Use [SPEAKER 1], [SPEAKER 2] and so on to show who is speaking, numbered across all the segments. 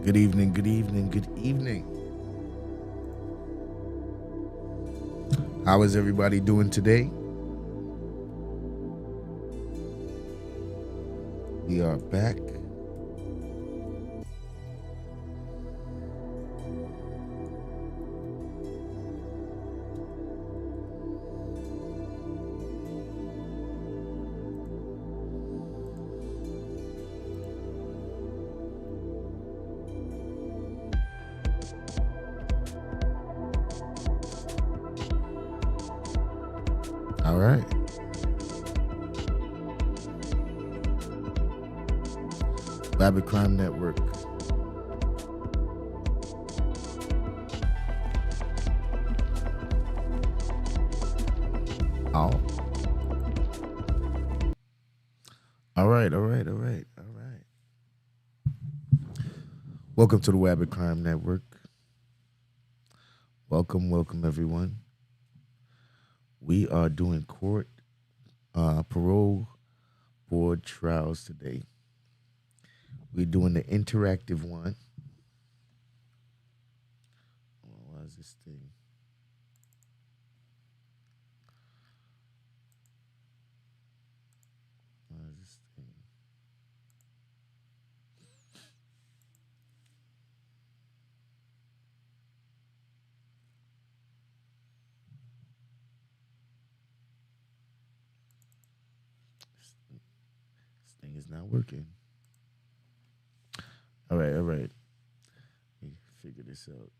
[SPEAKER 1] Good evening, good evening, good evening. How is everybody doing today? We are back. All right. Rabbit Crime Network. Oh. All right, all right, all right, all right. Welcome to the Rabbit Crime Network. Welcome, everyone. We are doing court parole board trials today. We're doing the interactive one. Why is this thing? Why is this thing? This thing is not working. All right, all right. Let me figure this out.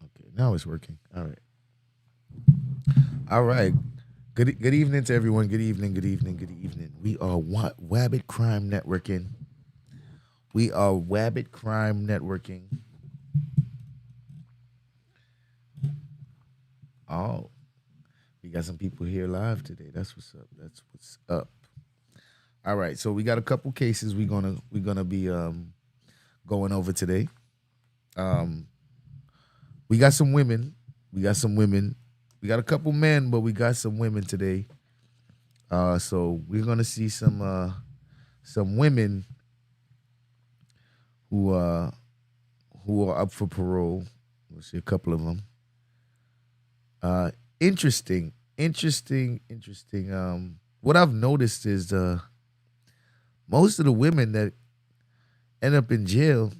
[SPEAKER 1] Okay, now it's working. All right. All right. Good evening to everyone. Good evening, good evening, good evening. We are Wabbit Crime Networking. We are Wabbit Crime Networking. Oh, we got some people here live today. That's what's up. That's what's up. All right, so we got a couple cases we're gonna be going over today. Um, we got some women. We got some women. We got a couple men, but we got some women today. So we're gonna see some women who who are up for parole. We'll see a couple of them. Interesting. What I've noticed is most of the women that end up in jail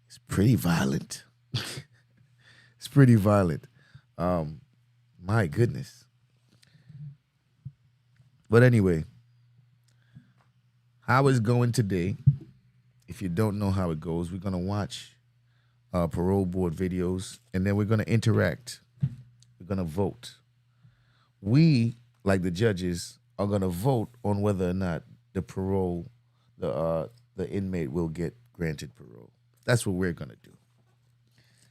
[SPEAKER 1] is pretty violent. It's pretty violent. My goodness. But anyway, how it's going today? If you don't know how it goes, we're gonna watch parole board videos, and then we're gonna interact. We're gonna vote. We, like the judges, are gonna vote on whether or not the inmate will get granted parole. That's what we're gonna do.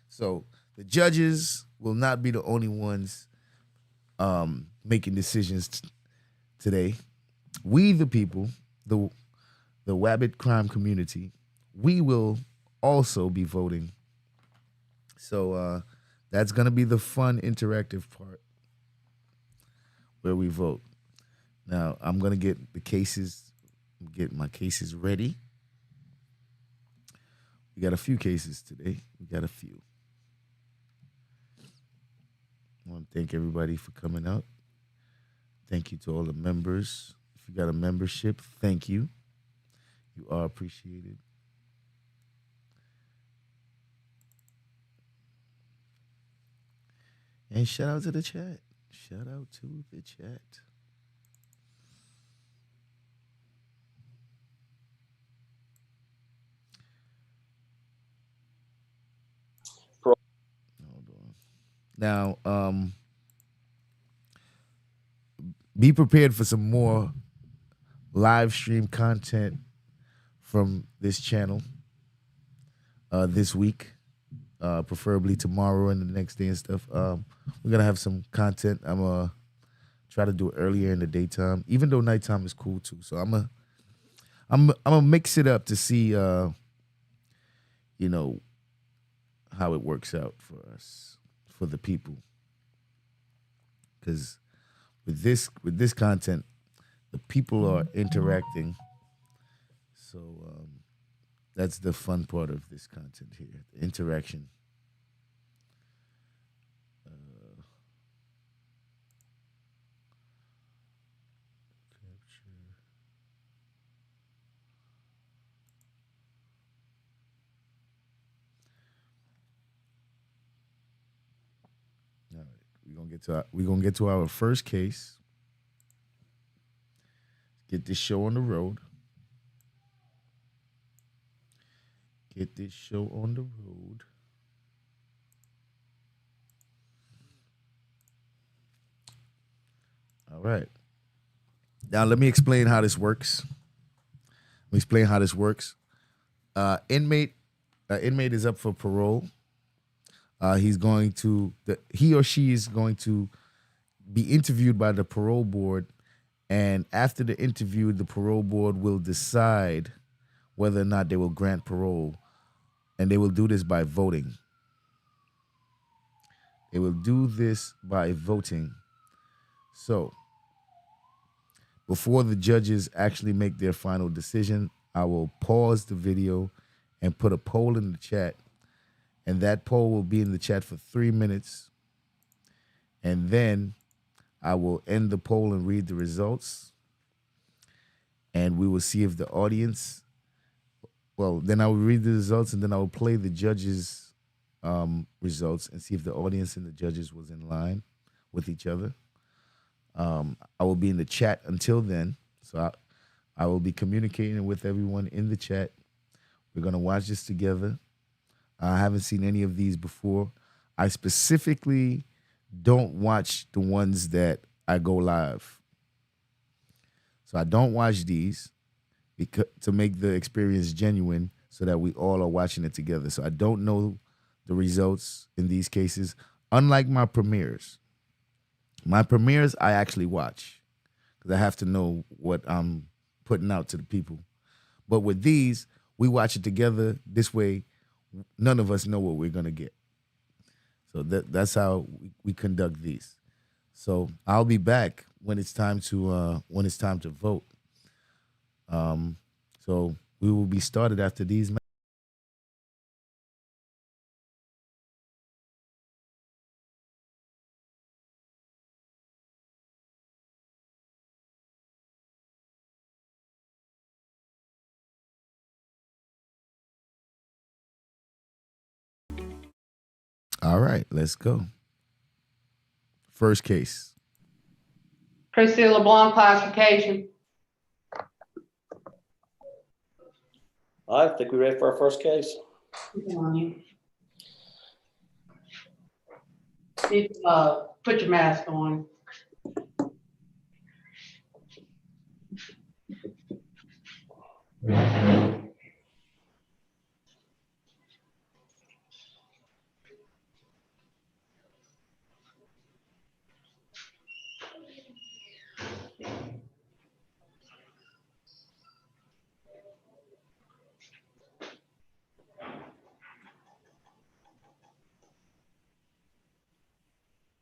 [SPEAKER 1] So the judges will not be the only ones making decisions today. We, the people, the Wabbit crime community, we will also be voting. So that's gonna be the fun, interactive part where we vote. Now I'm gonna get my cases ready. We got a few cases today. We got a few. I want to thank everybody for coming out. Thank you to all the members. If you got a membership, thank you. You are appreciated. And shout out to the chat. Shout out to the chat. Hold on. Now, be prepared for some more live stream content from this channel this week, preferably tomorrow and the next day and stuff. We're gonna have some content. I'm gonna try to do it earlier in the daytime, even though nighttime is cool too. So I'm gonna mix it up to see, you know, how it works out for us, for the people. Because with this content, the people are interacting. So that's the fun part of this content here, the interaction. Capture. All right, we're gonna get to our first case. Get this show on the road. Get this show on the road. All right. Now let me explain how this works. Let me explain how this works. Inmate is up for parole. He or she is going to be interviewed by the parole board, and after the interview, the parole board will decide whether or not they will grant parole, and they will do this by voting. They will do this by voting. So, before the judges actually make their final decision, I will pause the video and put a poll in the chat. And that poll will be in the chat for 3 minutes. And then I will end the poll and read the results. And we will see if the audience, then I will read the results and then I will play the judges' results and see if the audience and the judges was in line with each other. I will be in the chat until then. So I will be communicating with everyone in the chat. We're going to watch this together. I haven't seen any of these before. I specifically don't watch the ones that I go live. So I don't watch these to make the experience genuine so that we all are watching it together. So I don't know the results in these cases, unlike my premieres. My premieres, I actually watch because I have to know what I'm putting out to the people. But with these, we watch it together. This way, none of us know what we're going to get. So that's how we conduct these. So I'll be back when it's time to vote. So we will be started after these. All right, let's go. First case.
[SPEAKER 2] Chrissy LeBlanc classification.
[SPEAKER 3] I think we're ready for our first case.
[SPEAKER 2] Come on, you. Put your mask on.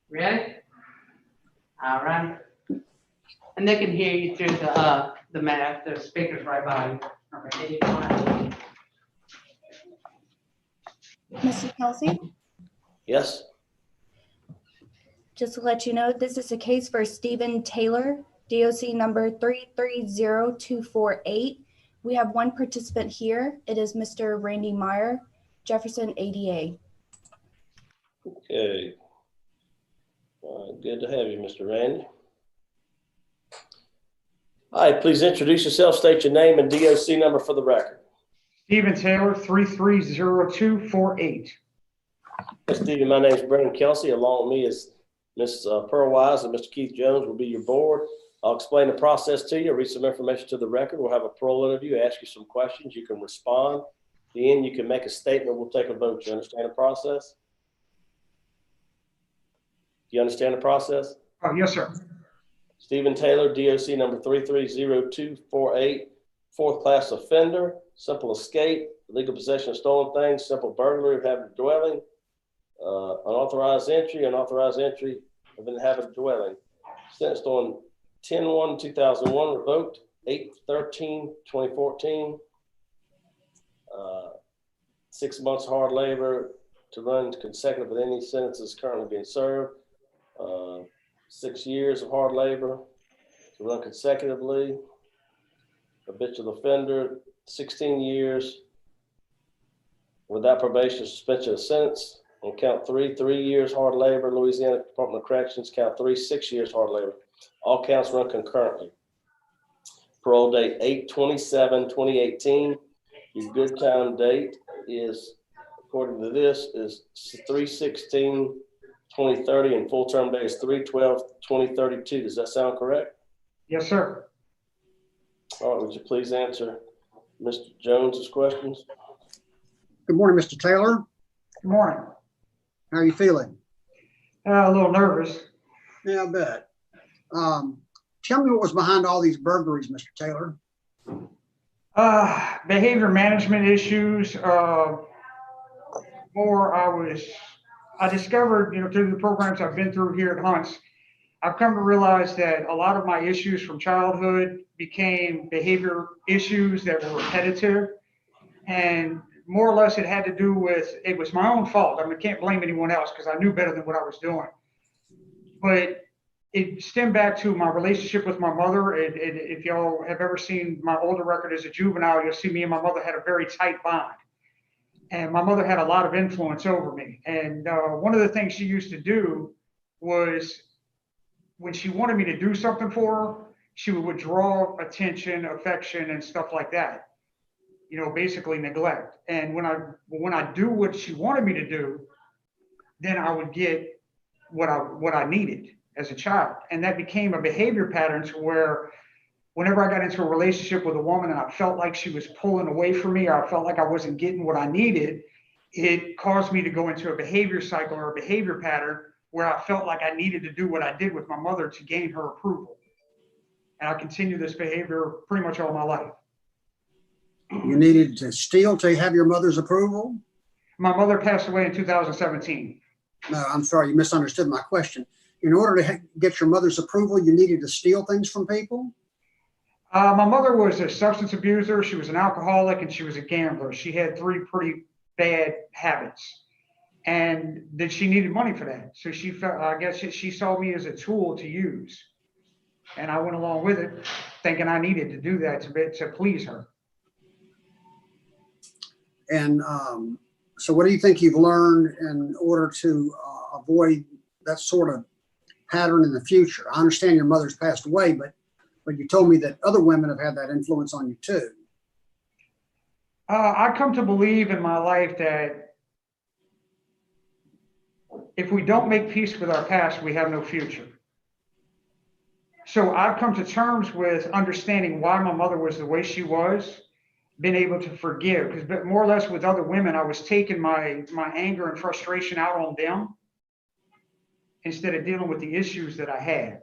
[SPEAKER 2] Ready? All right. And they can hear you through the mask. The speakers right by you. Okay.
[SPEAKER 4] Mr. Kelsey,
[SPEAKER 3] Yes.
[SPEAKER 4] just to let you know, this is a case for Stephen Taylor, DOC number 330248. We have one participant here. It is Mr. Randy Meyer, Jefferson ADA.
[SPEAKER 3] Okay. Good to have you, Mr. Randy. All right, please introduce yourself, state your name and DOC number for the record.
[SPEAKER 5] Stephen Taylor, 330248.
[SPEAKER 3] Yes, Stephen, my name is Brendan Kelsey. Along with me is Ms. Pearl Wise and Mr. Keith Jones will be your board. I'll explain the process to you, read some information to the record. We'll have a parole interview, ask you some questions. You can respond. At the end, you can make a statement. We'll take a vote. You understand the process? Do you understand the process?
[SPEAKER 5] Oh, yes, sir.
[SPEAKER 3] Stephen Taylor, DOC number 330248, fourth class offender, simple escape, illegal possession of stolen things, simple burglary of habitable dwelling, unauthorized entry of inhabited dwelling. Sentenced on 10/1/2001, revoked 8/13/2014. 6 months hard labor to run consecutive with any sentences currently being served. 6 years of hard labor to run consecutively. Habitual offender, 16 years without probation, suspension of sentence. On count 3, 3 years hard labor. Louisiana Department of Corrections, count 3, 6 years hard labor. All counts run concurrently. Parole date 8/27/2018. Your good time date is, according to this, is 3/16/2030, and full term date is 3/12/2032. Does that sound correct?
[SPEAKER 5] Yes, sir.
[SPEAKER 3] All right, would you please answer Mr. Jones's questions?
[SPEAKER 6] Good morning, Mr. Taylor.
[SPEAKER 5] Good morning.
[SPEAKER 6] How are you feeling?
[SPEAKER 5] A little nervous.
[SPEAKER 6] Yeah, I bet. Tell me what was behind all these burglaries, Mr. Taylor.
[SPEAKER 5] Behavior management issues. I discovered, through the programs I've been through here at Hunts, I've come to realize that a lot of my issues from childhood became behavior issues that were repetitive, and more or less it had to do with, it was my own fault. I mean, I can't blame anyone else because I knew better than what I was doing. But it stemmed back to my relationship with my mother. If y'all have ever seen my older record as a juvenile, you'll see me and my mother had a very tight bond. And my mother had a lot of influence over me. And one of the things she used to do was, when she wanted me to do something for her, she would withdraw attention, affection, and stuff like that. Basically neglect. And when I do what she wanted me to do, then I would get what I needed as a child. And that became a behavior pattern to where whenever I got into a relationship with a woman and I felt like she was pulling away from me, or I felt like I wasn't getting what I needed, it caused me to go into a behavior cycle or a behavior pattern where I felt like I needed to do what I did with my mother to gain her approval. And I continued this behavior pretty much all my life.
[SPEAKER 6] You needed to steal to have your mother's approval?
[SPEAKER 5] My mother passed away in 2017.
[SPEAKER 6] No, I'm sorry, you misunderstood my question. In order to get your mother's approval, you needed to steal things from people?
[SPEAKER 5] My mother was a substance abuser. She was an alcoholic and she was a gambler. She had 3 pretty bad habits, and that she needed money for that. So she felt, I guess she saw me as a tool to use, and I went along with it, thinking I needed to do that to please her.
[SPEAKER 6] And so what do you think you've learned in order to avoid that sort of pattern in the future? I understand your mother's passed away, but you told me that other women have had that influence on you too.
[SPEAKER 5] I come to believe in my life that if we don't make peace with our past, we have no future. So I've come to terms with understanding why my mother was the way she was, been able to forgive, because more or less with other women, I was taking my anger and frustration out on them instead of dealing with the issues that I had.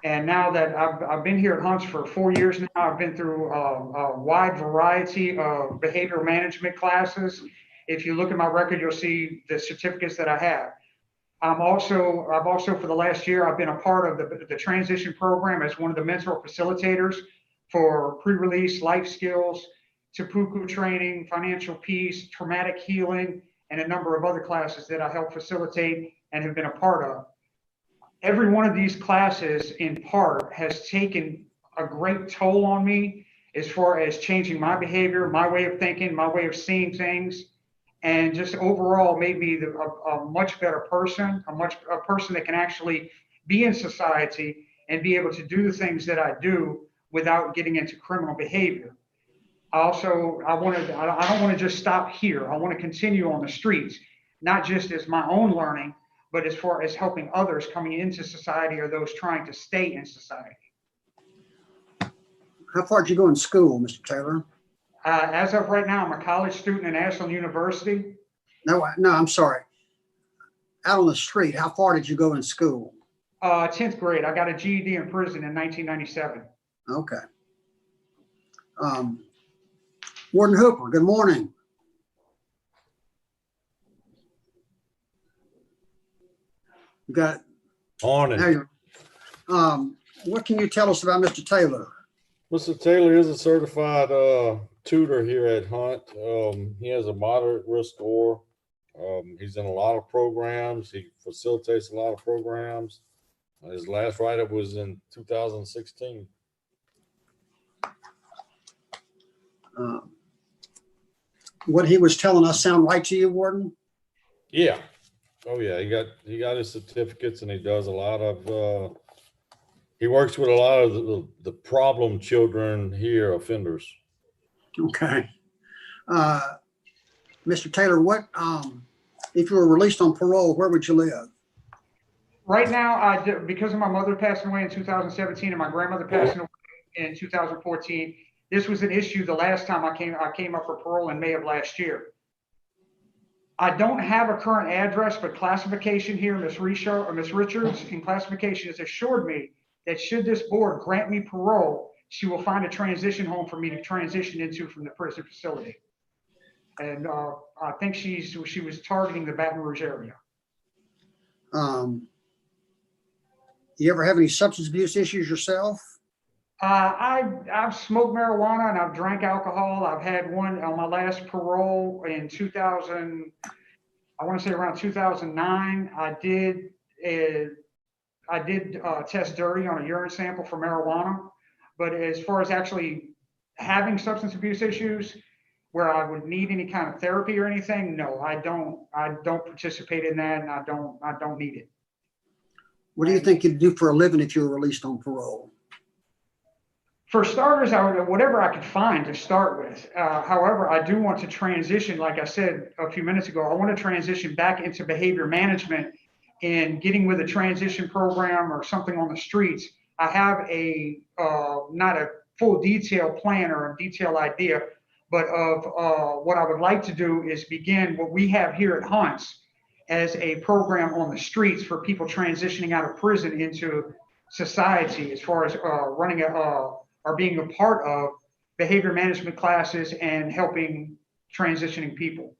[SPEAKER 5] And now that I've been here at Hunts for 4 years now, I've been through a wide variety of behavior management classes. If you look at my record, you'll see the certificates that I have. I've also for the last year, I've been a part of the transition program as one of the mentor facilitators for pre-release life skills, seppuku training, financial peace, traumatic healing, and a number of other classes that I help facilitate and have been a part of. Every one of these classes, in part, has taken a great toll on me as far as changing my behavior, my way of thinking, my way of seeing things, and just overall made me a much better person, a person that can actually be in society and be able to do the things that I do without getting into criminal behavior. I don't want to just stop here. I want to continue on the streets, not just as my own learning, but as far as helping others coming into society or those trying to stay in society.
[SPEAKER 6] How far did you go in school, Mr. Taylor?
[SPEAKER 5] As of right now, I'm a college student at Ashland University.
[SPEAKER 6] No, I'm sorry. Out on the street, how far did you go in school?
[SPEAKER 5] 10th grade. I got a GED in prison in 1997.
[SPEAKER 6] Okay. Warden Hooper, good morning. You got,
[SPEAKER 7] Morning.
[SPEAKER 6] how you, what can you tell us about Mr. Taylor?
[SPEAKER 7] Mr. Taylor is a certified tutor here at Hunt. He has a moderate risk score. He's in a lot of programs. He facilitates a lot of programs. His last write-up was in 2016.
[SPEAKER 6] What he was telling us sound right to you, Warden?
[SPEAKER 7] Yeah. Oh yeah. He got his certificates, and he does a lot of he works with a lot of the problem children here, offenders.
[SPEAKER 6] Okay. Mr. Taylor, what, if you were released on parole, where would you live?
[SPEAKER 5] Right now, because of my mother passing away in 2017 and my grandmother passing away in 2014, this was an issue the last time I came up for parole in May of last year. I don't have a current address, but classification here, Ms. Richards in classification has assured me that should this board grant me parole, she will find a transition home for me to transition into from the prison facility. And I think she was targeting the Baton Rouge area.
[SPEAKER 6] You ever have any substance abuse issues yourself?
[SPEAKER 5] I've smoked marijuana and I've drank alcohol. I've had one on my last parole in 2000. I want to say around 2009. I did test dirty on a urine sample for marijuana, but as far as actually having substance abuse issues where I would need any kind of therapy or anything, no, I don't participate in that, and I don't need it.
[SPEAKER 6] What do you think you'd do for a living if you were released on parole?
[SPEAKER 5] For starters, I would whatever I could find to start with. However, I do want to transition, like I said a few minutes ago, I want to transition back into behavior management and getting with a transition program or something on the streets. I have a not a full detailed plan or a detailed idea, but of what I would like to do is begin what we have here at Hunt's as a program on the streets for people transitioning out of prison into society, as far as running or being a part of behavior management classes and helping transitioning people.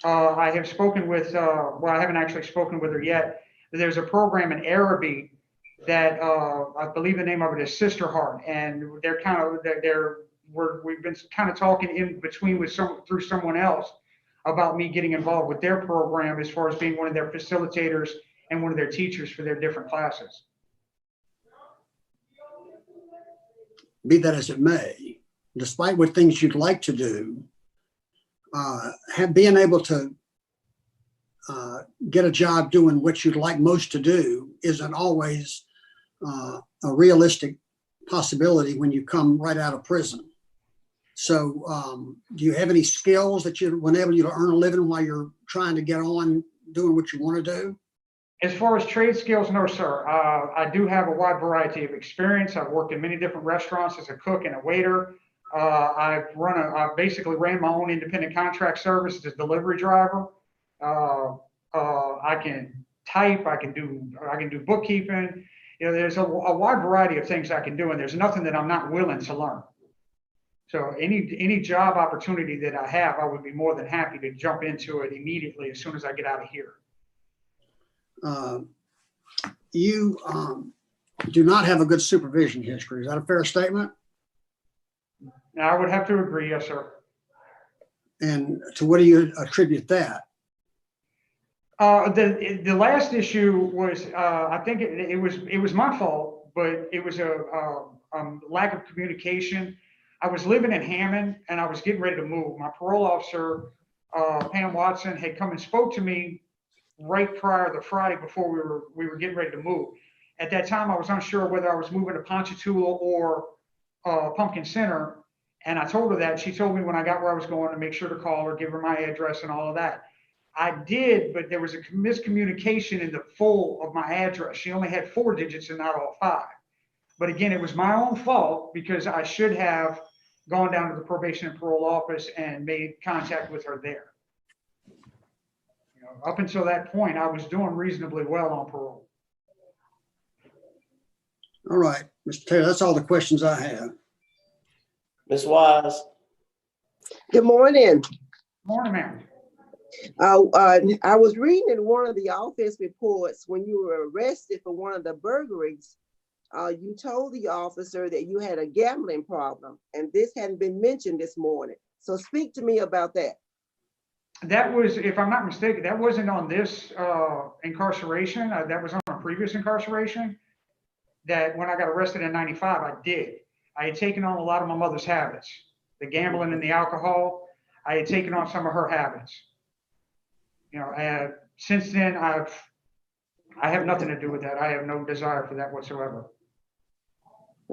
[SPEAKER 5] I have spoken with, well, I haven't actually spoken with her yet. There's a program in Araby that I believe the name of it is Sister Heart, and they're kind of we've been kind of talking in between with through someone else about me getting involved with their program as far as being one of their facilitators and one of their teachers for their different classes.
[SPEAKER 6] Be that as it may, despite what things you'd like to do, being able to get a job doing what you'd like most to do isn't always a realistic possibility when you come right out of prison. So do you have any skills that would enable you to earn a living while you're trying to get on doing what you want to do?
[SPEAKER 5] As far as trade skills, no, sir. I do have a wide variety of experience. I've worked in many different restaurants as a cook and a waiter. I basically ran my own independent contract service as a delivery driver. I can type. I can do bookkeeping. You know, there's a wide variety of things I can do, and there's nothing that I'm not willing to learn. So any job opportunity that I have, I would be more than happy to jump into it immediately as soon as I get out of here.
[SPEAKER 6] You do not have a good supervision history. Is that a fair statement?
[SPEAKER 5] Now, I would have to agree, yes, sir.
[SPEAKER 6] And to what do you attribute that?
[SPEAKER 5] The last issue was, I think it was my fault, but it was a lack of communication. I was living in Hammond and I was getting ready to move. My parole officer, Pam Watson, had come and spoke to me right prior to Friday before we were getting ready to move. At that time, I was unsure whether I was moving to Ponchatoula or Pumpkin Center. And I told her that. She told me when I got where I was going to make sure to call her, give her my address and all of that. I did, but there was a miscommunication in the full of my address. She only had 4 digits and not all 5. But again, it was my own fault because I should have gone down to the probation and parole office and made contact with her there. You know, up until that point, I was doing reasonably well on parole.
[SPEAKER 6] All right, Mr. Taylor, that's all the questions I have.
[SPEAKER 3] Ms. Wise,
[SPEAKER 8] Good morning.
[SPEAKER 5] Morning, ma'am.
[SPEAKER 8] I was reading in one of the office reports when you were arrested for one of the burglaries. You told the officer that you had a gambling problem, and this hadn't been mentioned this morning. So speak to me about that.
[SPEAKER 5] That was, if I'm not mistaken, that wasn't on this incarceration. That was on a previous incarceration. That when I got arrested in '95, I did. I had taken on a lot of my mother's habits, the gambling and the alcohol. I had taken on some of her habits. You know, since then, I have nothing to do with that. I have no desire for that whatsoever.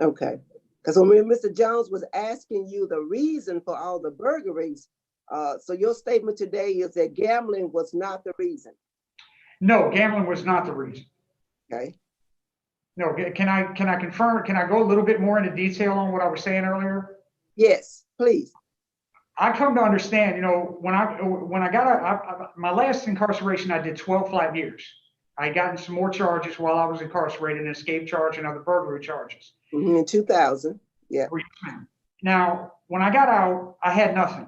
[SPEAKER 8] Okay. Because when Mr. Jones was asking you the reason for all the burglaries, so your statement today is that gambling was not the reason.
[SPEAKER 5] No, gambling was not the reason.
[SPEAKER 8] Okay.
[SPEAKER 5] No, can I confirm? Can I go a little bit more into detail on what I was saying earlier?
[SPEAKER 8] Yes, please.
[SPEAKER 5] I come to understand, you know, when I got out, my last incarceration, I did 12 flat years. I gotten some more charges while I was incarcerated, an escape charge and other burglary charges.
[SPEAKER 8] In 2000, yeah.
[SPEAKER 5] Now, when I got out, I had nothing.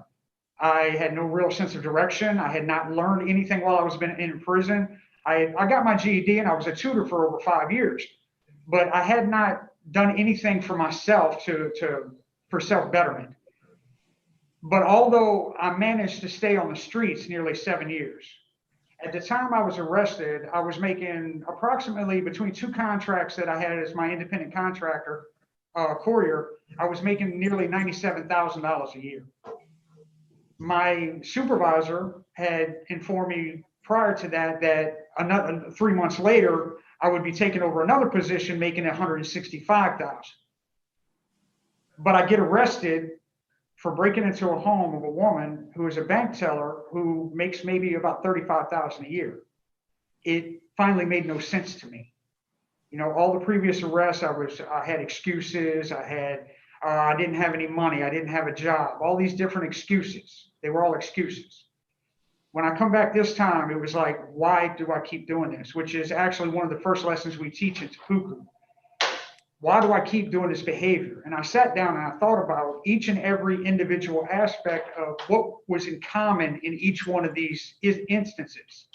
[SPEAKER 5] I had no real sense of direction. I had not learned anything while I was in prison. I got my GED and I was a tutor for over 5 years, but I had not done anything for myself for self-betterment. But although I managed to stay on the streets nearly 7 years, at the time I was arrested, I was making approximately, between two contracts that I had as my independent contractor, courier, I was making nearly $97,000 a year. My supervisor had informed me prior to that another 3 months later, I would be taking over another position making $165,000. But I get arrested for breaking into a home of a woman who is a bank teller who makes maybe about $35,000 a year. It finally made no sense to me. You know, all the previous arrests, I had excuses. I didn't have any money. I didn't have a job. All these different excuses. They were all excuses. When I come back this time, it was like, why do I keep doing this? Which is actually one of the first lessons we teach at Tupuku. Why do I keep doing this behavior? And I sat down and I thought about each and every individual aspect of what was in common in each one of these instances.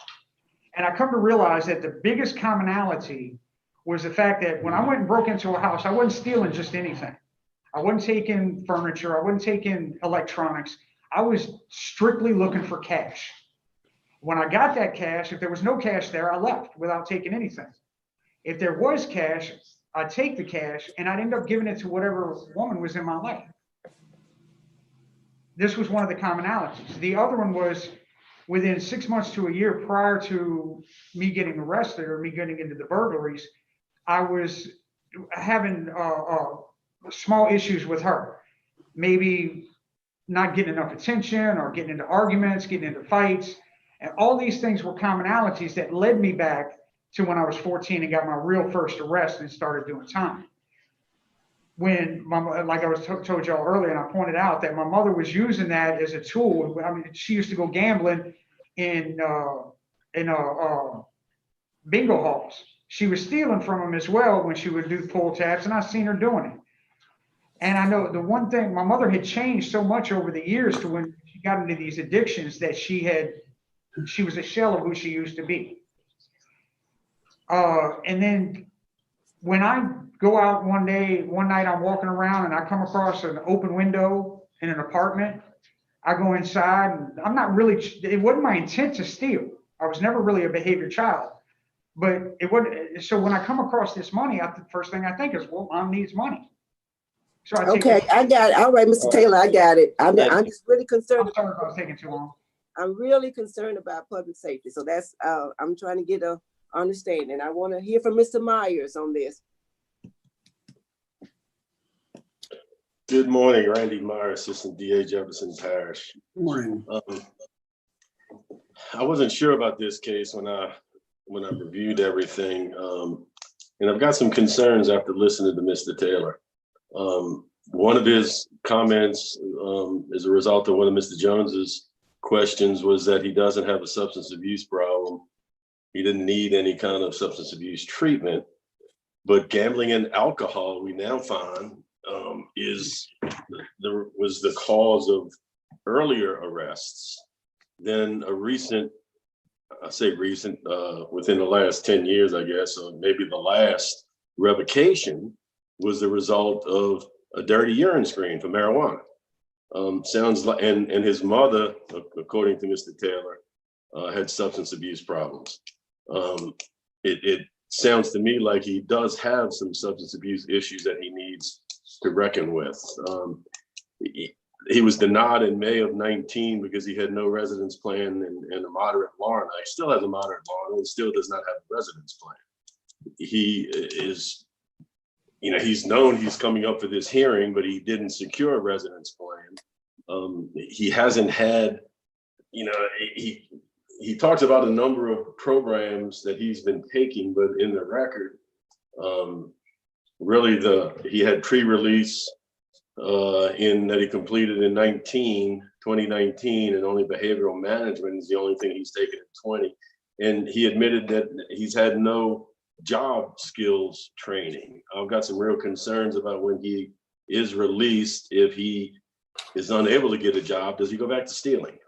[SPEAKER 5] And I come to realize that the biggest commonality was the fact that when I went and broke into a house, I wasn't stealing just anything. I wasn't taking furniture. I wasn't taking electronics. I was strictly looking for cash. When I got that cash, if there was no cash there, I left without taking anything. If there was cash, I'd take the cash and I'd end up giving it to whatever woman was in my life. This was one of the commonalities. The other one was within 6 months to a year prior to me getting arrested or me getting into the burglaries, I was having small issues with her. Maybe not getting enough attention or getting into arguments, getting into fights. And all these things were commonalities that led me back to when I was 14 and got my real first arrest and started doing time. When, like I was told y'all earlier, and I pointed out that my mother was using that as a tool. I mean, she used to go gambling in bingo halls. She was stealing from them as well when she would do pull tabs, and I've seen her doing it. And I know the one thing, my mother had changed so much over the years to when she got into these addictions that she was a shell of who she used to be. And then when I go out one night I'm walking around and I come across an open window in an apartment, I go inside and it wasn't my intent to steal. I was never really a behavior child, but so when I come across this money, the first thing I think is, well, Mom needs money. So I
[SPEAKER 8] got it. All right, Mr. Taylor, I got it. I'm just really concerned.
[SPEAKER 5] I'm sorry if I was taking too long.
[SPEAKER 8] I'm really concerned about public safety. So that's, I'm trying to get a understanding. I want to hear from Mr. Myers on this.
[SPEAKER 9] Good morning, Randy Meyer, Assistant DA, Jefferson Parish.
[SPEAKER 6] Good morning.
[SPEAKER 9] I wasn't sure about this case when I reviewed everything, and I've got some concerns after listening to Mr. Taylor. One of his comments, as a result of one of Mr. Jones's questions, was that he doesn't have a substance abuse problem. He didn't need any kind of substance abuse treatment, but gambling and alcohol, we now find, was the cause of earlier arrests than a recent, I say recent, within the last 10 years, I guess, or maybe the last revocation was the result of a dirty urine screen for marijuana. Sounds like, and his mother, according to Mr. Taylor, had substance abuse problems. It sounds to me like he does have some substance abuse issues that he needs to reckon with. He was denied in May of 19 because he had no residence plan and a moderate law. He still has a moderate law and still does not have a residence plan. He is, he's known he's coming up for this hearing, but he didn't secure a residence plan. He hasn't had, he talks about a number of programs that he's been taking, but in the record, really he had pre-release that he completed in 2019, and only behavioral management is the only thing he's taken in 20. And he admitted that he's had no job skills training. I've got some real concerns about when he is released, if he is unable to get a job, does he go back to stealing?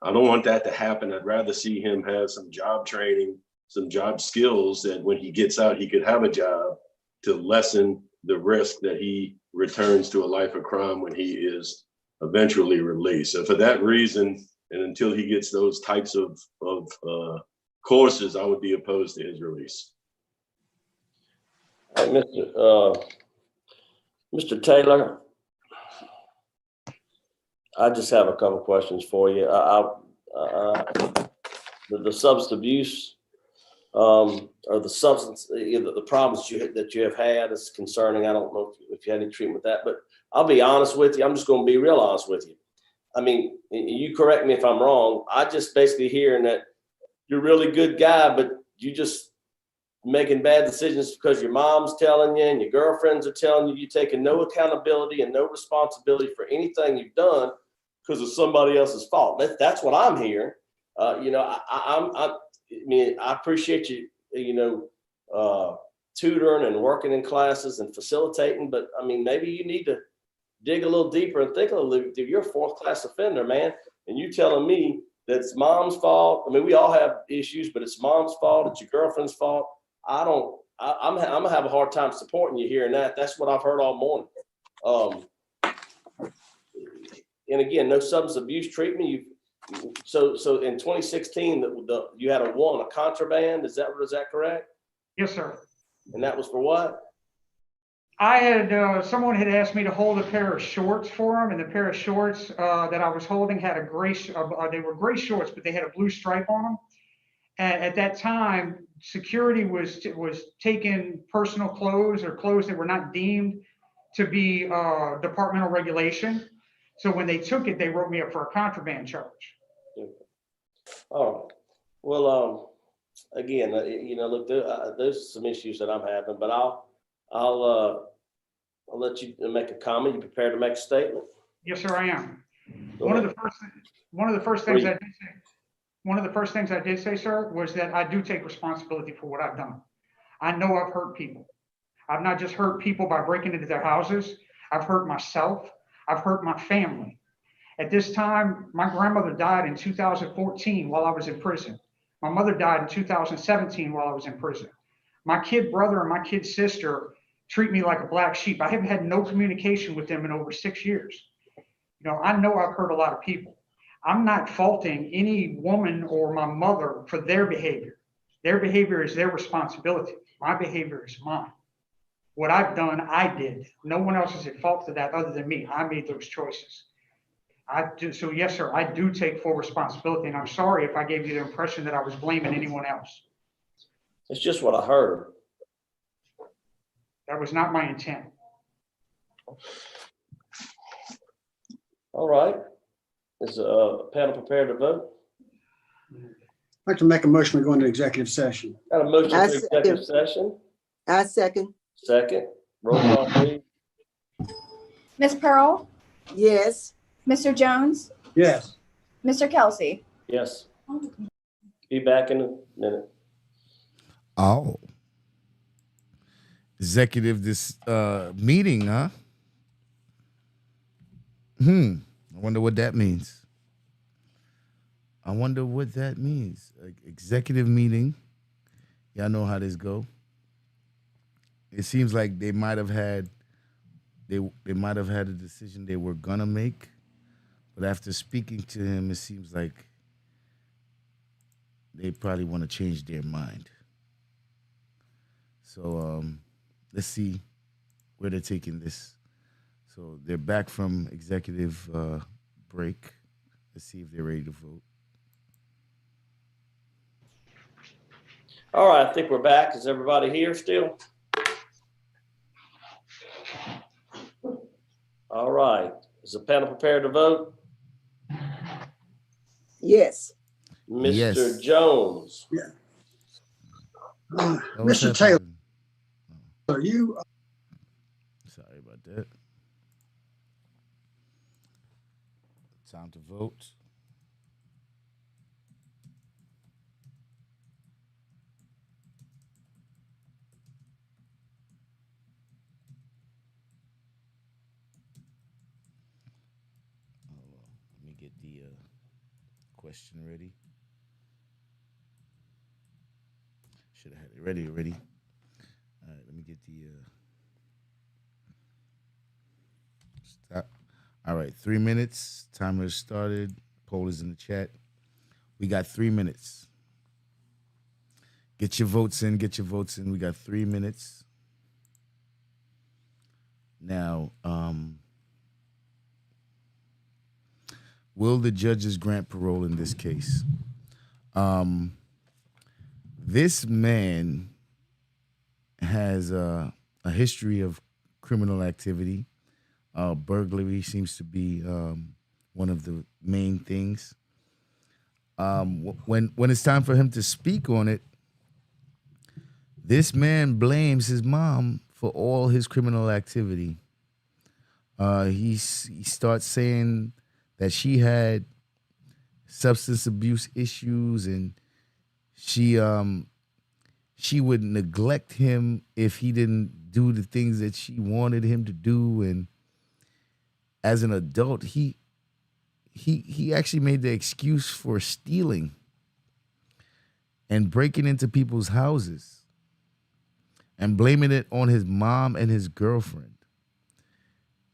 [SPEAKER 9] I don't want that to happen. I'd rather see him have some job training, some job skills that when he gets out, he could have a job to lessen the risk that he returns to a life of crime when he is eventually released. So for that reason, and until he gets those types of courses, I would be opposed to his release.
[SPEAKER 3] Mr. Taylor, I just have a couple questions for you. The substance abuse or the substance, the problems that you have had is concerning. I don't know if you had any treatment with that, but I'll be honest with you. I'm just going to be real honest with you. I mean, you correct me if I'm wrong. I just basically hearing that you're a really good guy, but you just making bad decisions because your mom's telling you and your girlfriends are telling you. You're taking no accountability and no responsibility for anything you've done because of somebody else's fault. That's what I'm hearing. I appreciate you, tutoring and working in classes and facilitating, but I mean, maybe you need to dig a little deeper and think a little deeper. You're a fourth class offender, man. And you telling me that it's mom's fault. I mean, we all have issues, but it's mom's fault. It's your girlfriend's fault. I'm gonna have a hard time supporting you hearing that. That's what I've heard all morning. And again, no substance abuse treatment. So in 2016, you had a contraband. Is that correct?
[SPEAKER 5] Yes, sir.
[SPEAKER 3] And that was for what?
[SPEAKER 5] I had, someone had asked me to hold a pair of shorts for him, and the pair of shorts that I was holding had they were gray shorts, but they had a blue stripe on them. And at that time, security was taking personal clothes or clothes that were not deemed to be departmental regulation. So when they took it, they wrote me up for a contraband charge.
[SPEAKER 3] Oh, well, again, look, there's some issues that I'm having, but I'll let you make a comment. You prepared to make a statement?
[SPEAKER 5] Yes, sir, I am. One of the first things I did say, sir, was that I do take responsibility for what I've done. I know I've hurt people. I've not just hurt people by breaking into their houses. I've hurt myself. I've hurt my family. At this time, my grandmother died in 2014 while I was in prison. My mother died in 2017 while I was in prison. My kid brother and my kid sister treat me like a black sheep. I haven't had no communication with them in over 6 years. I know I've hurt a lot of people. I'm not faulting any woman or my mother for their behavior. Their behavior is their responsibility. My behavior is mine. What I've done, I did. No one else is at fault for that other than me. I made those choices. So yes, sir, I do take full responsibility, and I'm sorry if I gave you the impression that I was blaming anyone else.
[SPEAKER 3] It's just what I heard.
[SPEAKER 5] That was not my intent.
[SPEAKER 3] All right. Is a panel prepared to vote?
[SPEAKER 6] I'd like to make a motion to go into executive session.
[SPEAKER 3] Got a motion
[SPEAKER 8] I
[SPEAKER 3] for executive session?
[SPEAKER 8] I second.
[SPEAKER 3] Second. Roll call, please.
[SPEAKER 4] Ms. Parole,
[SPEAKER 8] Yes.
[SPEAKER 4] Mr. Jones,
[SPEAKER 6] Yes.
[SPEAKER 4] Mr. Kelsey.
[SPEAKER 3] Yes. Be back in a minute.
[SPEAKER 1] Oh. Executive meeting, huh? I wonder what that means. I wonder what that means. Executive meeting. Y'all know how this go. It seems like they might have had a decision they were gonna make, but after speaking to him, it seems like they probably want to change their mind. So let's see where they're taking this. So they're back from executive break. Let's see if they're ready to vote.
[SPEAKER 3] All right, I think we're back. Is everybody here still? All right. Is the panel prepared to vote?
[SPEAKER 8] Yes.
[SPEAKER 3] Mr.
[SPEAKER 1] Yes.
[SPEAKER 3] Jones.
[SPEAKER 6] Yeah.
[SPEAKER 1] What's
[SPEAKER 6] Mr. Taylor,
[SPEAKER 1] happening?
[SPEAKER 6] you,
[SPEAKER 1] Sorry about that. Time to vote. Let me get the question ready. Should have had it ready already. All right, let me get the stop. All right, 3 minutes. Timer started. Poll is in the chat. We got 3 minutes. Get your votes in. Get your votes in. We got 3 minutes. Now, will the judges grant parole in this case? This man has a history of criminal activity. Burglary seems to be one of the main things. When it's time for him to speak on it, this man blames his mom for all his criminal activity. He starts saying that she had substance abuse issues and she would neglect him if he didn't do the things that she wanted him to do. And as an adult, he actually made the excuse for stealing and breaking into people's houses and blaming it on his mom and his girlfriend.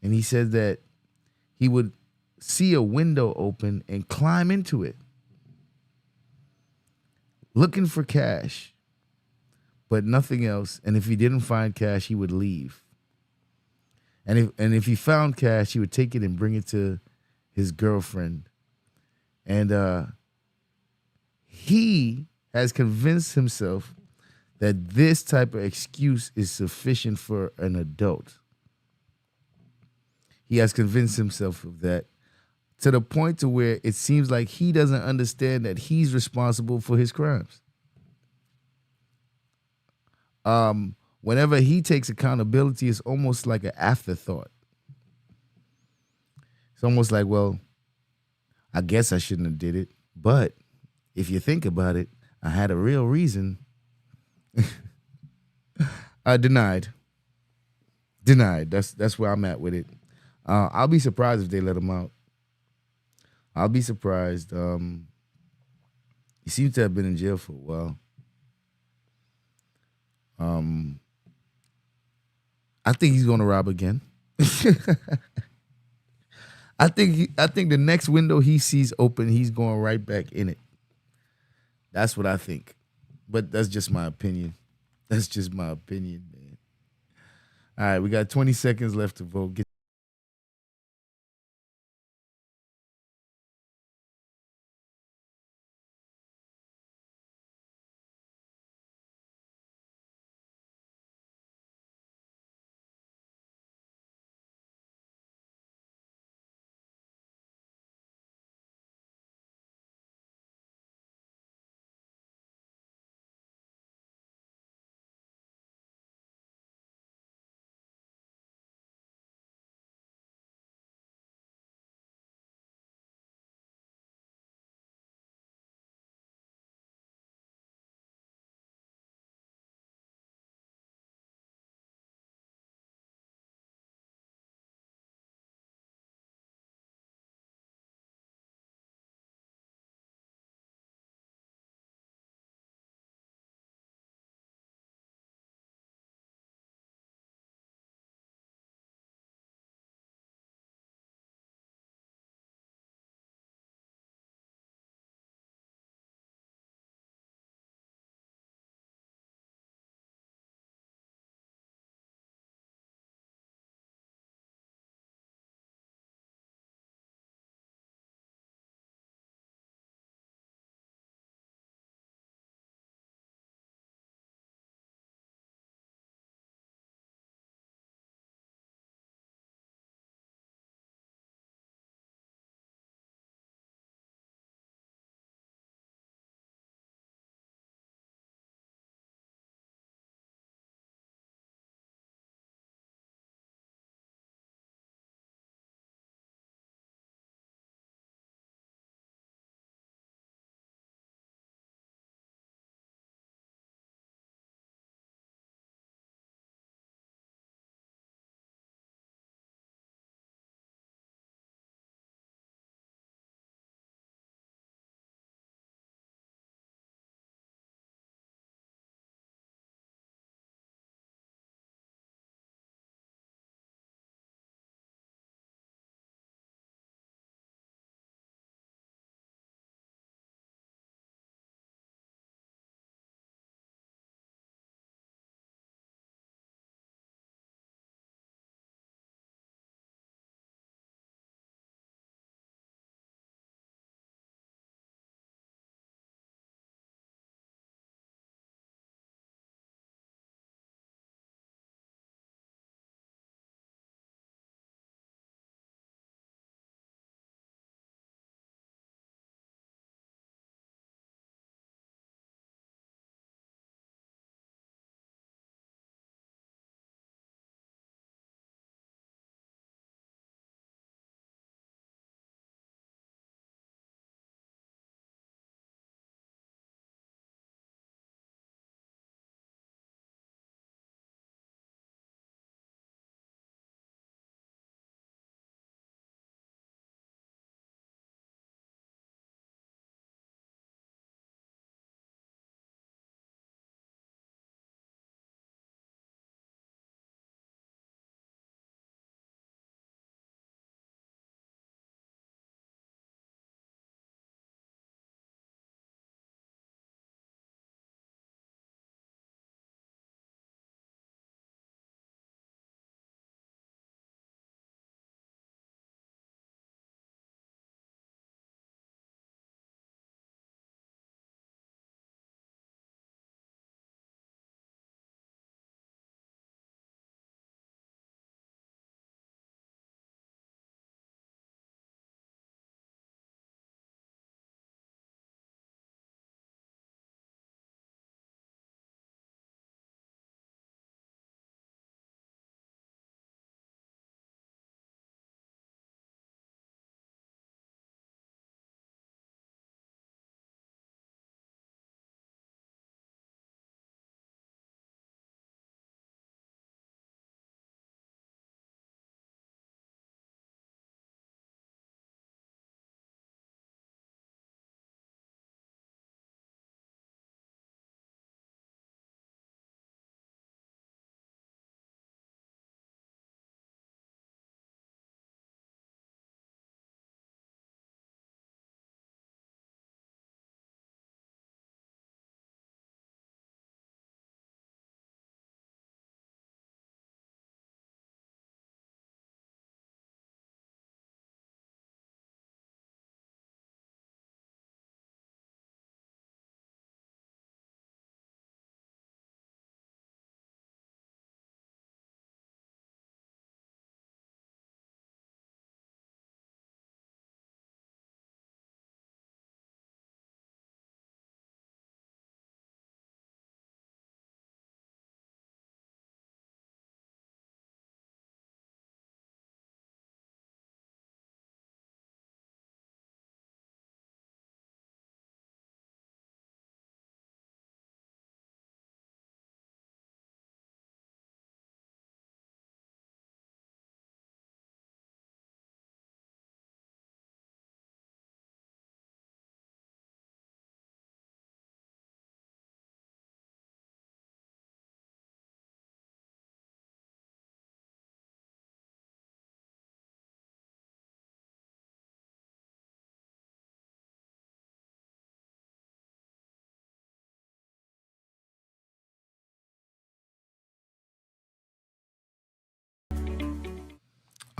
[SPEAKER 1] And he said that he would see a window open and climb into it, looking for cash, but nothing else. And if he didn't find cash, he would leave. And if he found cash, he would take it and bring it to his girlfriend. And he has convinced himself that this type of excuse is sufficient for an adult. He has convinced himself of that to the point to where it seems like he doesn't understand that he's responsible for his crimes. Whenever he takes accountability, it's almost like an afterthought. It's almost like, well, I guess I shouldn't have did it. But if you think about it, I had a real reason. Denied. That's where I'm at with it. I'll be surprised if they let him out. I'll be surprised. He seems to have been in jail for a while. I think he's going to rob again. I think the next window he sees open, he's going right back in it. That's what I think. But that's just my opinion. That's just my opinion, man. All right, we got 20 seconds left to vote. Get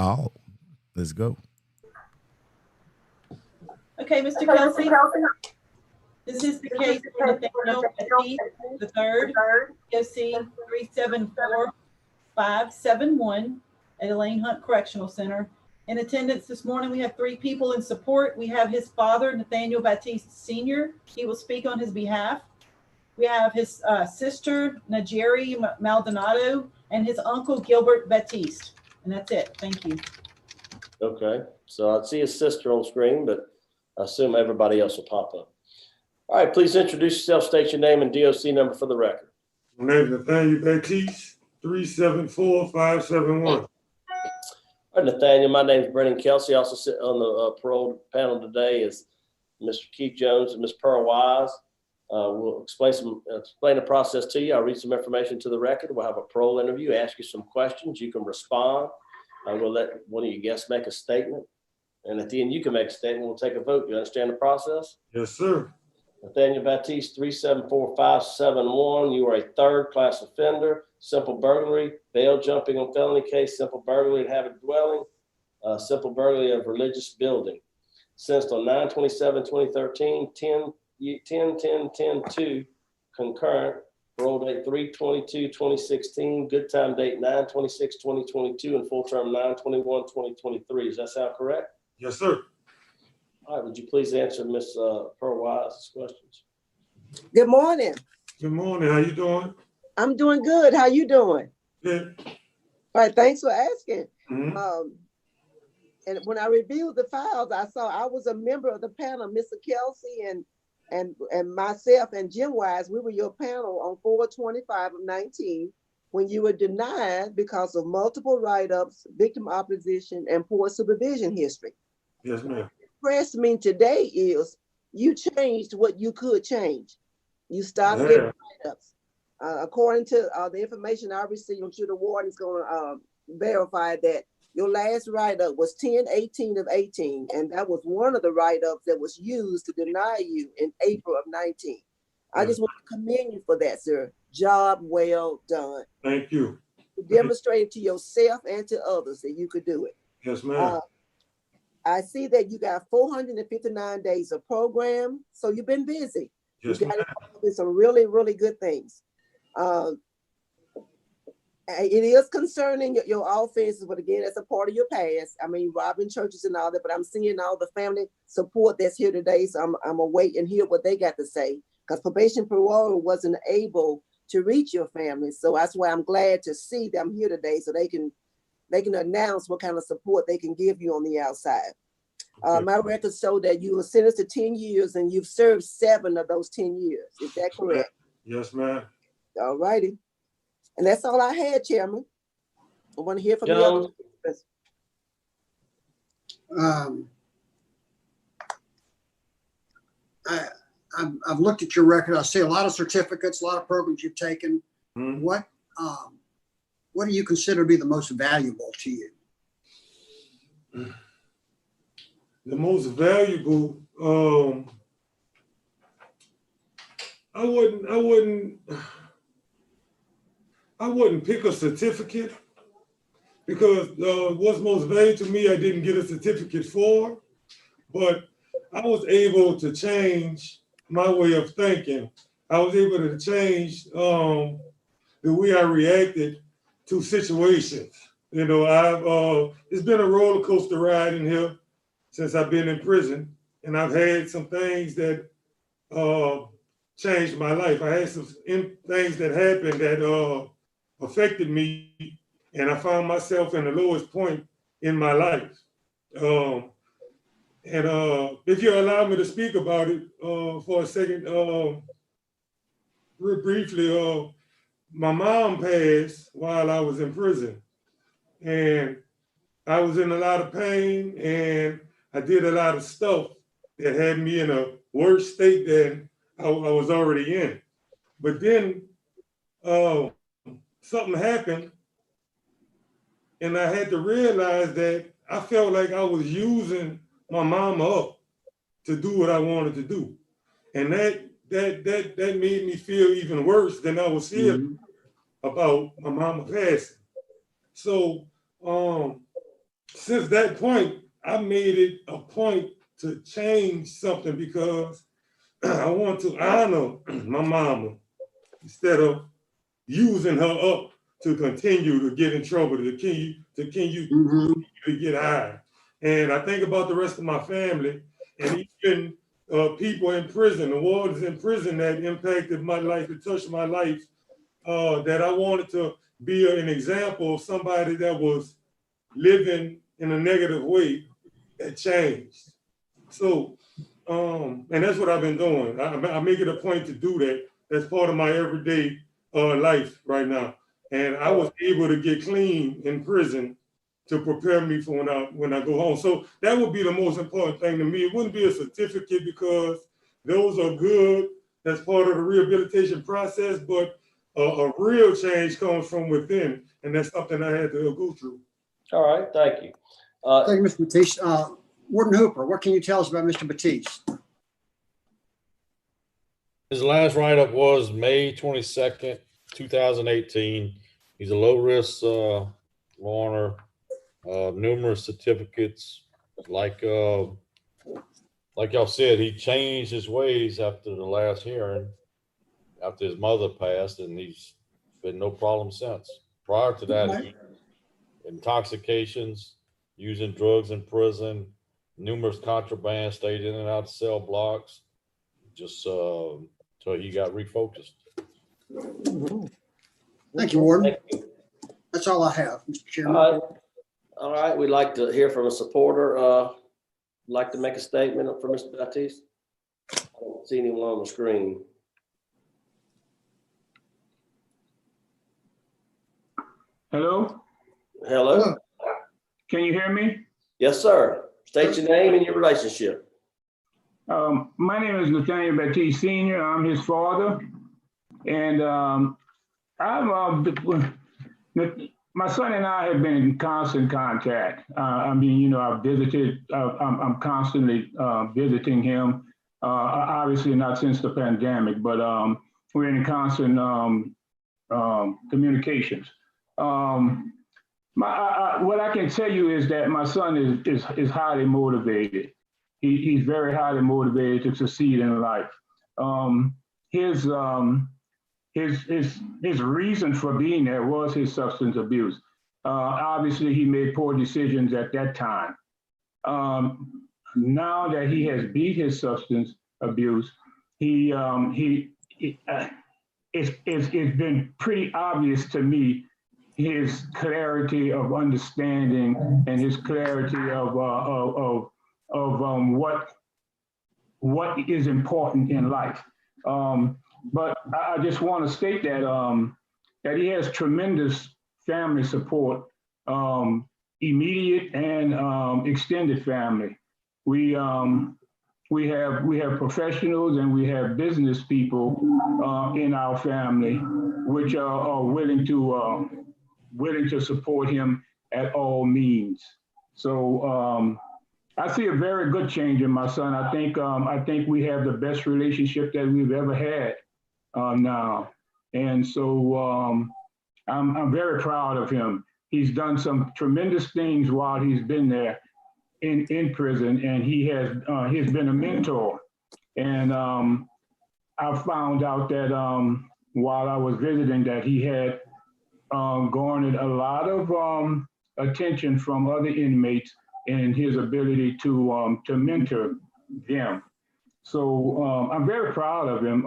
[SPEAKER 1] Oh, let's go.
[SPEAKER 10] Okay, Mr. Kelsey, this is the case for Nathaniel Batist the third, POC 374571 at Elaine Hunt Correctional Center. In attendance this morning, we have 3 people in support. We have his father, Nathaniel Batist Sr. He will speak on his behalf. We have his sister, Najeri Maldonado, and his uncle, Gilbert Batist. And that's it. Thank you.
[SPEAKER 3] Okay, so I see his sister on screen, but I assume everybody else will pop up. All right, please introduce yourself, state your name and DOC number for the record.
[SPEAKER 11] My name is Nathaniel Batist, 374571.
[SPEAKER 3] All right, Nathaniel, my name is Brendan Kelsey. I also sit on the parole panel today is Mr. Keith Jones and Ms. Pearl Wise. We'll explain the process to you. I'll read some information to the record. We'll have a parole interview, ask you some questions. You can respond. We'll let one of your guests make a statement. And at the end, you can make a statement. We'll take a vote. You understand the process?
[SPEAKER 11] Yes, sir.
[SPEAKER 3] Nathaniel Batist, 374571. You are a third-class offender, simple burglary, bail jumping on felony case, simple burglary and habit dwelling, simple burglary of religious building. Sentenced on 9/27/2013, 10/10/10/2, concurrent, parole date 3/22/2016, good time date 9/26/2022, and full term 9/21/2023. Does that sound correct?
[SPEAKER 11] Yes, sir.
[SPEAKER 3] All right, would you please answer Ms. Pearl Wise's questions?
[SPEAKER 8] Good morning.
[SPEAKER 11] Good morning. How you doing?
[SPEAKER 8] I'm doing good. How you doing?
[SPEAKER 11] Good.
[SPEAKER 8] All right, thanks for asking.
[SPEAKER 11] Mhm.
[SPEAKER 8] And when I reviewed the files, I saw I was a member of the panel, Mr. Kelsey and myself and Jim Wise. We were your panel on 4/25/19 when you were denied because of multiple write-ups, victim opposition, and poor supervision history.
[SPEAKER 11] Yes, ma'am.
[SPEAKER 8] Impressed me today is you changed what you could change. You stopped getting write-ups. According to the information I received, I'm sure the warden is going to verify that your last write-up was 10/18/18, and that was one of the write-ups that was used to deny you in April of 19. I just want to commend you for that, sir. Job well done.
[SPEAKER 11] Thank you.
[SPEAKER 8] You demonstrated to yourself and to others that you could do it.
[SPEAKER 11] Yes, ma'am.
[SPEAKER 8] I see that you got 459 days of program, so you've been busy.
[SPEAKER 11] Yes,
[SPEAKER 8] you got involved in some really, really good things. It is concerning your offenses, but again, that's a part of your past. I mean, robbing churches and all that, but I'm seeing all the family support that's here today, so I'm gonna wait and hear what they got to say, because probation parole wasn't able to reach your family, so that's why I'm glad to see them here today, so they can announce what kind of support they can give you on the outside. My records show that you were sentenced to 10 years and you've served 7 of those 10 years. Is that correct?
[SPEAKER 11] Yes, ma'am.
[SPEAKER 8] All righty. And that's all I had, Chairman. I want to hear from you.
[SPEAKER 6] I've looked at your record. I see a lot of certificates, a lot of programs you've taken.
[SPEAKER 11] Mhm.
[SPEAKER 6] What do you consider to be the most valuable to you?
[SPEAKER 11] The most valuable, I wouldn't pick a certificate, because what's most valuable to me, I didn't get a certificate for, but I was able to change my way of thinking. I was able to change the way I reacted to situations. You know, it's been a roller coaster ride in here since I've been in prison, and I've had some things that changed my life. I had some things that happened that affected me, and I found myself in the lowest point in my life. If you allow me to speak about it for a second, real briefly, my mom passed while I was in prison, and I was in a lot of pain, and I did a lot of stuff that had me in a worse state than I was already in. But then something happened, and I had to realize that I felt like I was using my mama up to do what I wanted to do. And that made me feel even worse than I was feeling about my mama passing. So since that point, I made it a point to change something because I want to honor my mama instead of using her up to continue to get in trouble, to continue to get high. And I think about the rest of my family and even people in prison, the wardens in prison that impacted my life, that touched my life, that I wanted to be an example of somebody that was living in a negative way that changed. So, and that's what I've been doing. I make it a point to do that. That's part of my everyday life right now. And I was able to get clean in prison to prepare me for when I go home. So that would be the most important thing to me. It wouldn't be a certificate because those are good. That's part of the rehabilitation process, but a real change comes from within. And that's something I had to go through.
[SPEAKER 3] All right, thank you.
[SPEAKER 6] Thank you, Mr. Batist. Warden Hooper, what can you tell us about Mr. Batist?
[SPEAKER 7] His last write-up was May 22nd, 2018. He's a low-risk learner, numerous certificates. Like y'all said, he changed his ways after the last hearing, after his mother passed, and he's been no problem since. Prior to that, intoxications, using drugs in prison, numerous contraband, stayed in and out of cell blocks, just till he got refocused.
[SPEAKER 6] Thank you, Warden.
[SPEAKER 3] Thank you.
[SPEAKER 6] That's all I have, Mr. Chairman.
[SPEAKER 3] All right, we'd like to hear from a supporter. Like to make a statement for Mr. Batist? I don't see anyone on the screen.
[SPEAKER 12] Hello?
[SPEAKER 3] Hello?
[SPEAKER 12] Can you hear me?
[SPEAKER 3] Yes, sir. State your name and your relationship.
[SPEAKER 12] My name is Nathaniel Batist Sr. I'm his father. And my son and I have been in constant contact. I mean, you know, I've visited, I'm constantly visiting him. Obviously not since the pandemic, but we're in constant communications. What I can tell you is that my son is highly motivated. He's very highly motivated to succeed in life. His reason for being there was his substance abuse. Obviously, he made poor decisions at that time. Now that he has beat his substance abuse, it's been pretty obvious to me his clarity of understanding and his clarity of what is important in life. But I just want to state that that he has tremendous family support, immediate and extended family. We have professionals and we have business people in our family, which are willing to support him at all means. So I see a very good change in my son. I think we have the best relationship that we've ever had now, and so I'm very proud of him. He's done some tremendous things while he's been there in prison, and he's been a mentor. And I found out that while I was visiting that he had garnered a lot of attention from other inmates and his ability to mentor them. So I'm very proud of him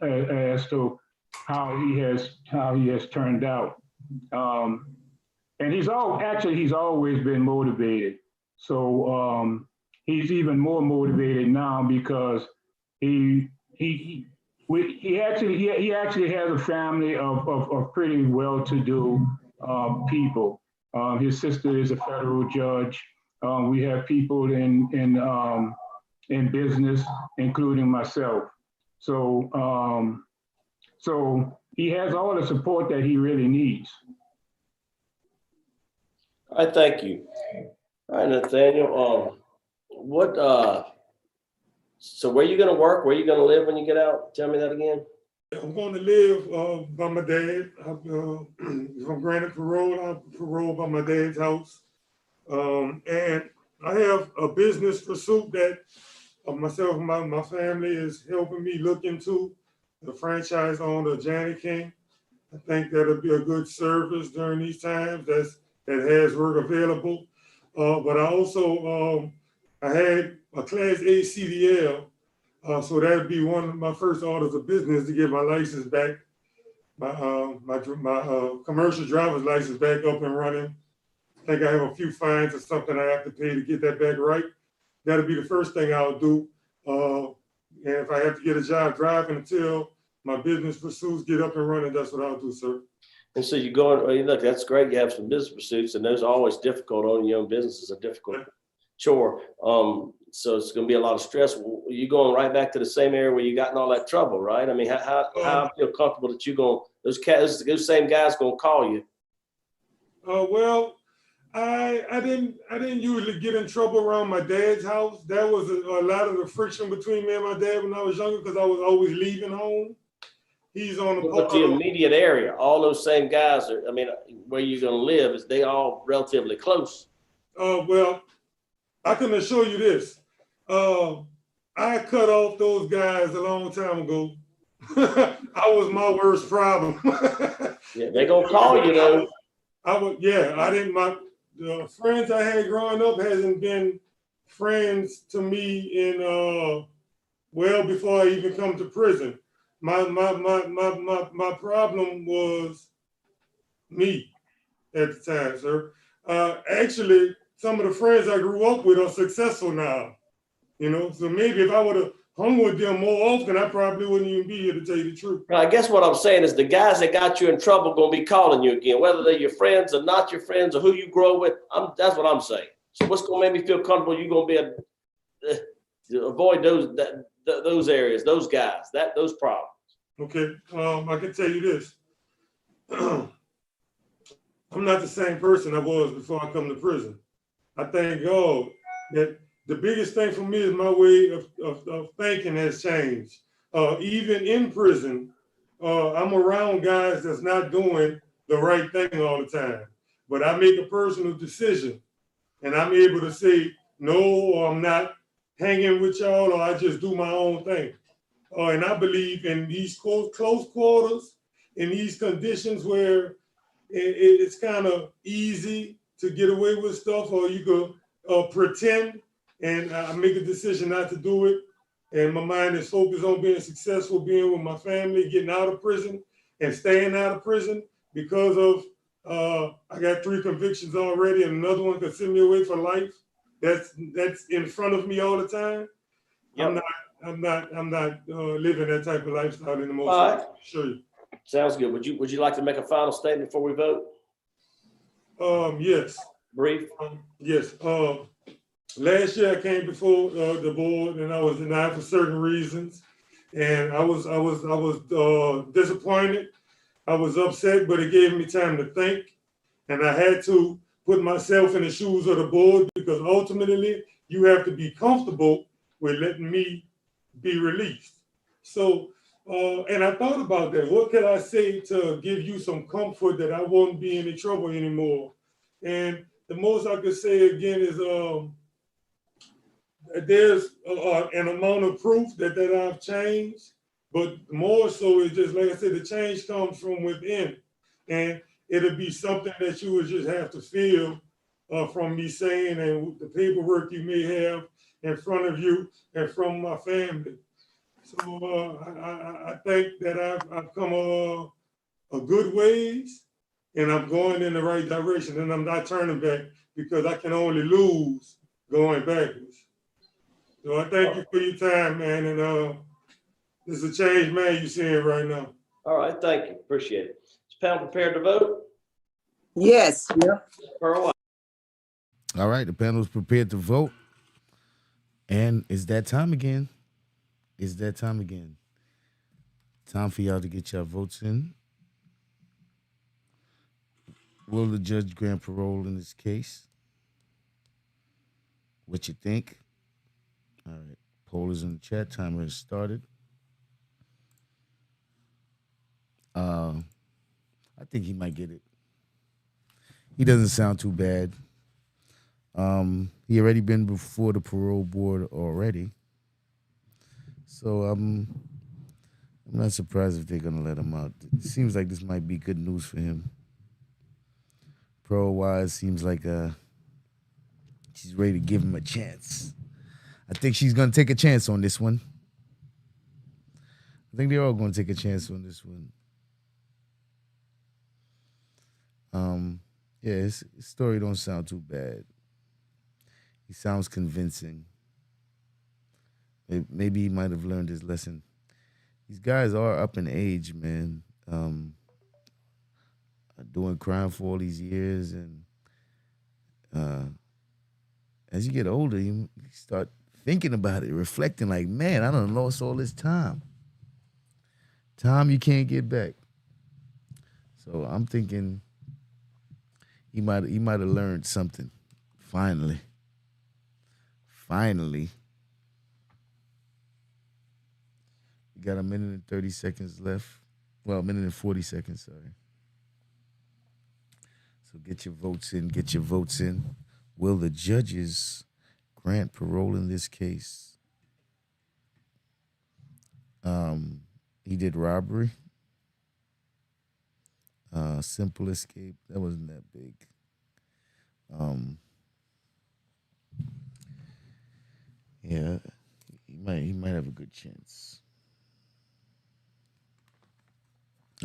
[SPEAKER 12] as to how he has turned out. And he's always been motivated. So he's even more motivated now because he actually has a family of pretty well-to-do people. His sister is a federal judge. We have people in business, including myself. So so he has all the support that he really needs.
[SPEAKER 3] I thank you. All right, Nathaniel. So where are you going to work? Where are you going to live when you get out? Tell me that again.
[SPEAKER 11] I'm going to live by my dad. If I'm granted parole, I'll parole by my dad's house. And I have a business pursuit that myself and my family is helping me look into, the franchise owner, Janet King. I think that'll be a good service during these times that has work available. But I also, I had a Class A CDL, so that'd be one of my first orders of business to get my license back, my commercial driver's license back up and running. I think I have a few fines or something I have to pay to get that back right. That'll be the first thing I'll do. And if I have to get a job driving until my business pursuits get up and running, that's what I'll do, sir.
[SPEAKER 3] And so you're going, well, look, that's great. You have some business pursuits, and those are always difficult. Owning your own business is a difficult chore. So it's going to be a lot of stress. You're going right back to the same area where you got in all that trouble, right? I mean, how I feel comfortable that you're going, those same guys going to call you.
[SPEAKER 11] Well, I didn't usually get in trouble around my dad's house. That was a lot of the friction between me and my dad when I was younger, because I was always leaving home. He's on
[SPEAKER 3] the immediate area. All those same guys are, I mean, where you're going to live, is they all relatively close?
[SPEAKER 11] Well, I can assure you this. I cut off those guys a long time ago. I was my worst problem.
[SPEAKER 3] Yeah, they gonna call you though.
[SPEAKER 11] The friends I had growing up hasn't been friends to me in well before I even come to prison. My problem was me at the time, sir. Actually, some of the friends I grew up with are successful now. You know, so maybe if I would have hung with them more often, I probably wouldn't even be here, to tell you the truth.
[SPEAKER 3] I guess what I'm saying is the guys that got you in trouble going to be calling you again, whether they're your friends or not your friends or who you grow with. That's what I'm saying. So what's going to make me feel comfortable? You're going to be to avoid those areas, those guys, those problems.
[SPEAKER 11] Okay, I can tell you this. I'm not the same person I was before I come to prison. I thank God that the biggest thing for me is my way of thinking has changed. Even in prison, I'm around guys that's not doing the right thing all the time. But I make a personal decision, and I'm able to say, no, or I'm not hanging with y'all, or I just do my own thing. And I believe in these close quarters, in these conditions where it's kind of easy to get away with stuff, or you could pretend, and I make a decision not to do it. And my mind is focused on being successful, being with my family, getting out of prison and staying out of prison, because of I got 3 convictions already, and another one could send me away for life. That's in front of me all the time. Yep. I'm not living that type of lifestyle anymore.
[SPEAKER 3] All right.
[SPEAKER 11] Sure.
[SPEAKER 3] Sounds good. Would you like to make a final statement before we vote?
[SPEAKER 11] Yes.
[SPEAKER 3] Brief.
[SPEAKER 11] Yes. Last year I came before the board, and I was denied for certain reasons, and I was disappointed. I was upset, but it gave me time to think, and I had to put myself in the shoes of the board, because ultimately you have to be comfortable with letting me be released. So, and I thought about that. What could I say to give you some comfort that I won't be in any trouble anymore? And the most I could say again is there's an amount of proof that I've changed, but more so is just, like I said, the change comes from within, and it'll be something that you would just have to feel from me saying, and the paperwork you may have in front of you and from my family. So I think that I've come a good ways, and I'm going in the right direction, and I'm not turning back, because I can only lose going backwards. So I thank you for your time, man, and this is a change man you're seeing right now.
[SPEAKER 3] All right, thank you. Appreciate it. Is panel prepared to vote?
[SPEAKER 8] Yes. Yep.
[SPEAKER 3] Parole.
[SPEAKER 1] All right, the panel is prepared to vote. And it's that time again. It's that time again. Time for y'all to get your votes in. Will the judge grant parole in this case? What you think? All right. Poll is in the chat. Timer has started. I think he might get it. He doesn't sound too bad. He already been before the parole board already. So I'm not surprised if they're gonna let him out. It seems like this might be good news for him. Parole-wise, seems like she's ready to give him a chance. I think she's gonna take a chance on this one. I think they're all gonna take a chance on this one. Yeah, his story don't sound too bad. He sounds convincing. Maybe he might have learned his lesson. These guys are up in age, man. Doing crime for all these years, and as you get older, you start thinking about it, reflecting like, man, I done lost all this time. Time you can't get back. So I'm thinking he might have learned something. Finally. We got 1 minute and 30 seconds left. Well, 1 minute and 40 seconds, sorry. So get your votes in. Will the judges grant parole in this case? He did robbery. Simple escape. That wasn't that big. Yeah, he might have a good chance.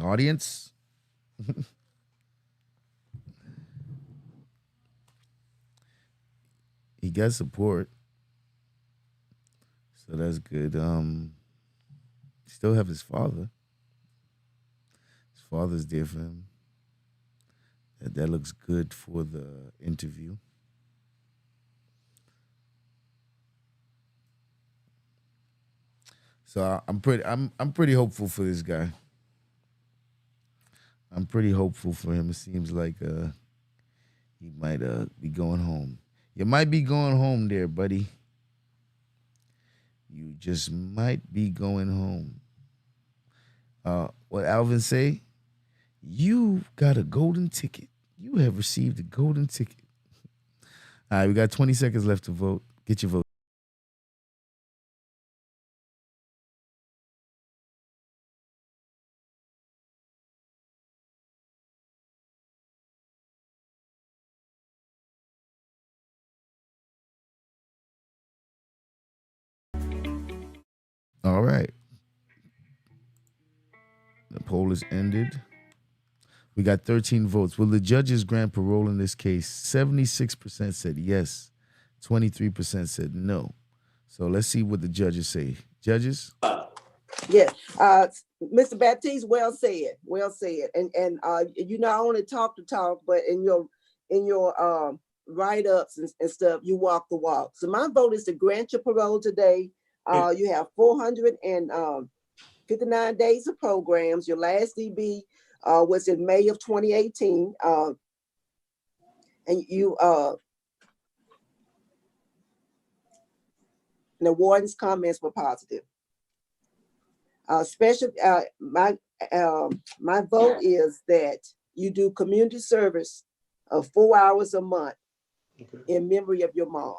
[SPEAKER 1] Audience? He got support. So that's good. Still have his father. His father's there for him. That looks good for the interview. So I'm pretty hopeful for this guy. I'm pretty hopeful for him. It seems like he might be going home. You might be going home there, buddy. You just might be going home. What Alvin say? You got a golden ticket. You have received a golden ticket. All right, we got 20 seconds left to vote. Get your vote. All right. The poll is ended. We got 13 votes. Will the judges grant parole in this case? 76% said yes. 23% said no. So let's see what the judges say. Judges?
[SPEAKER 8] Yes, Mr. Batist, well said. And you not only talk the talk, but in your write-ups and stuff, you walk the walk. So my vote is to grant your parole today. You have 459 days of programs. Your last DB was in May of 2018. And you and the warden's comments were positive. My vote is that you do community service of 4 hours a month in memory of your mom.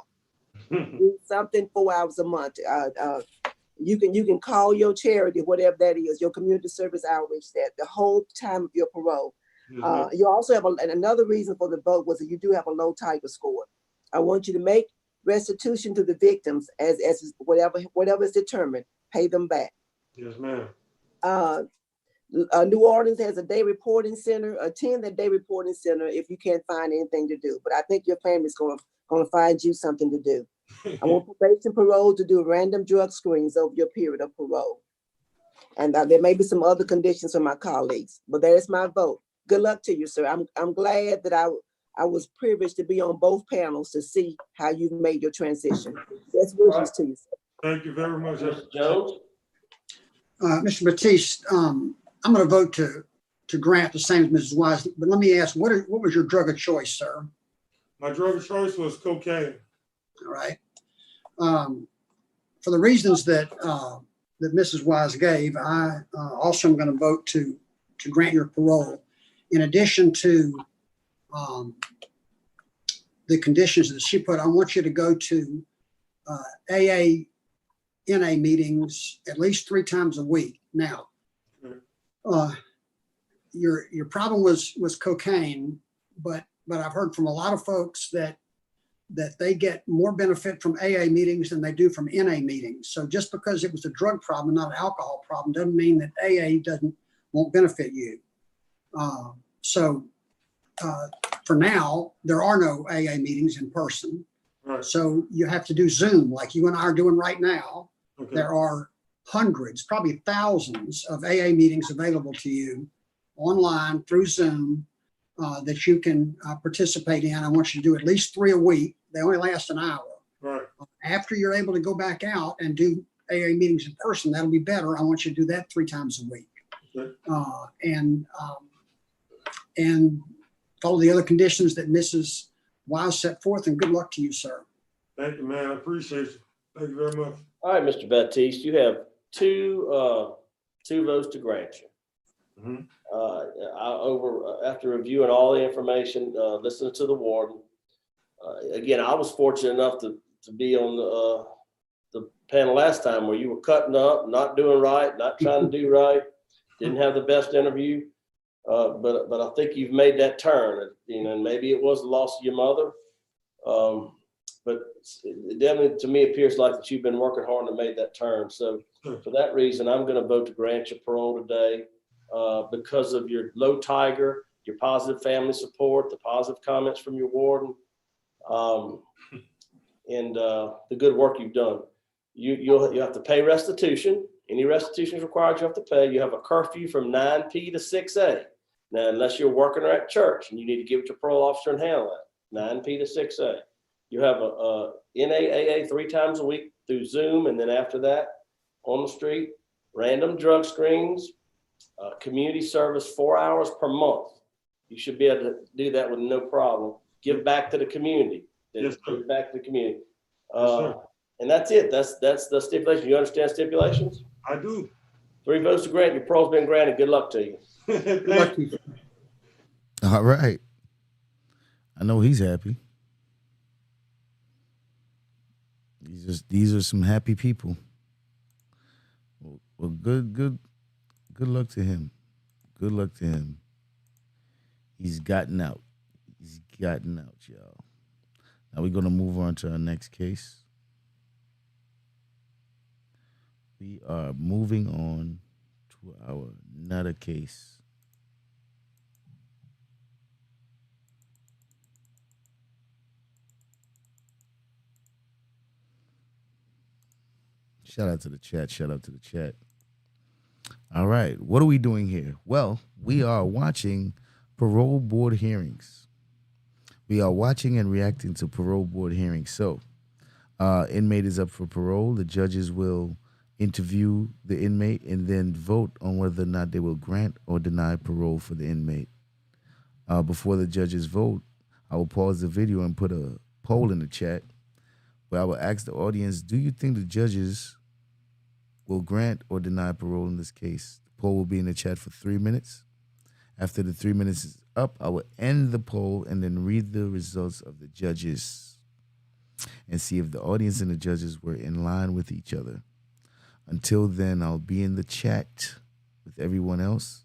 [SPEAKER 8] Do something 4 hours a month. You can call your charity, whatever that is, your community service outreach, that the whole time of your parole. You also have another reason for the vote was that you do have a low Tiger score. I want you to make restitution to the victims as whatever is determined, pay them back.
[SPEAKER 11] Yes, ma'am.
[SPEAKER 8] New Orleans has a day reporting center. Attend that day reporting center if you can't find anything to do. But I think your family's going to find you something to do. I want probation parole to do random drug screens over your period of parole. And there may be some other conditions for my colleagues, but there's my vote. Good luck to you, sir. I'm glad that I was privileged to be on both panels to see how you've made your transition. Best wishes to you, sir.
[SPEAKER 11] Thank you very much.
[SPEAKER 3] Mr. Jones?
[SPEAKER 6] Mr. Batist, I'm going to vote to grant the same as Mrs. Wise, but let me ask, what was your drug of choice, sir?
[SPEAKER 11] My drug of choice was cocaine.
[SPEAKER 6] All right. For the reasons that Mrs. Wise gave, I also am going to vote to grant your parole. In addition to the conditions that she put, I want you to go to AA, NA meetings at least 3 times a week. Now, your problem was cocaine, but I've heard from a lot of folks that they get more benefit from AA meetings than they do from NA meetings. So just because it was a drug problem, not an alcohol problem, doesn't mean that AA won't benefit you. For now, there are no AA meetings in person.
[SPEAKER 11] Right.
[SPEAKER 6] So you have to do Zoom like you and I are doing right now.
[SPEAKER 11] Okay.
[SPEAKER 6] There are hundreds, probably thousands of AA meetings available to you online through Zoom that you can participate in. I want you to do at least 3 a week. They only last an hour.
[SPEAKER 11] Right.
[SPEAKER 6] After you're able to go back out and do AA meetings in person, that'll be better. I want you to do that 3 times a week.
[SPEAKER 11] Okay.
[SPEAKER 6] And follow the other conditions that Mrs. Wise set forth, and good luck to you, sir.
[SPEAKER 11] Thank you, man. I appreciate you. Thank you very much.
[SPEAKER 3] All right, Mr. Batist, you have two votes to grant you. After reviewing all the information, listening to the warden, again, I was fortunate enough to be on the panel last time where you were cutting up, not doing right, not trying to do right, didn't have the best interview. But I think you've made that turn, and maybe it was the loss of your mother. But it definitely, to me, appears like that you've been working hard and made that turn. So for that reason, I'm going to vote to grant you parole today because of your low tiger, your positive family support, the positive comments from your warden, and the good work you've done. You'll have to pay restitution. Any restitution is required, you have to pay. You have a curfew from 9 p to 6 a. Now, unless you're working or at church and you need to give it to your parole officer and handle that, 9 p to 6 a. You have a NAAA 3 times a week through Zoom, and then after that, on the street, random drug screens, community service 4 hours per month. You should be able to do that with no problem. Give back to the community.
[SPEAKER 11] Yes, sir.
[SPEAKER 3] Give back to the community.
[SPEAKER 11] Yes, sir.
[SPEAKER 3] And that's it. That's the stipulation. You understand stipulations?
[SPEAKER 11] I do.
[SPEAKER 3] 3 votes to grant. Your parole's been granted. Good luck to you.
[SPEAKER 6] Good luck to you.
[SPEAKER 1] All right. I know he's happy. These are some happy people. Well, good luck to him. Good luck to him. He's gotten out. He's gotten out, y'all. Now we're gonna move on to our next case. We are moving on to our another case. Shout out to the chat. Shout out to the chat. All right. What are we doing here? Well, we are watching parole board hearings. We are watching and reacting to parole board hearings. So, inmate is up for parole. The judges will interview the inmate and then vote on whether or not they will grant or deny parole for the inmate. Before the judges vote, I will pause the video and put a poll in the chat where I will ask the audience, do you think the judges will grant or deny parole in this case? The poll will be in the chat for 3 minutes. After the 3 minutes is up, I will end the poll and then read the results of the judges and see if the audience and the judges were in line with each other. Until then, I'll be in the chat with everyone else,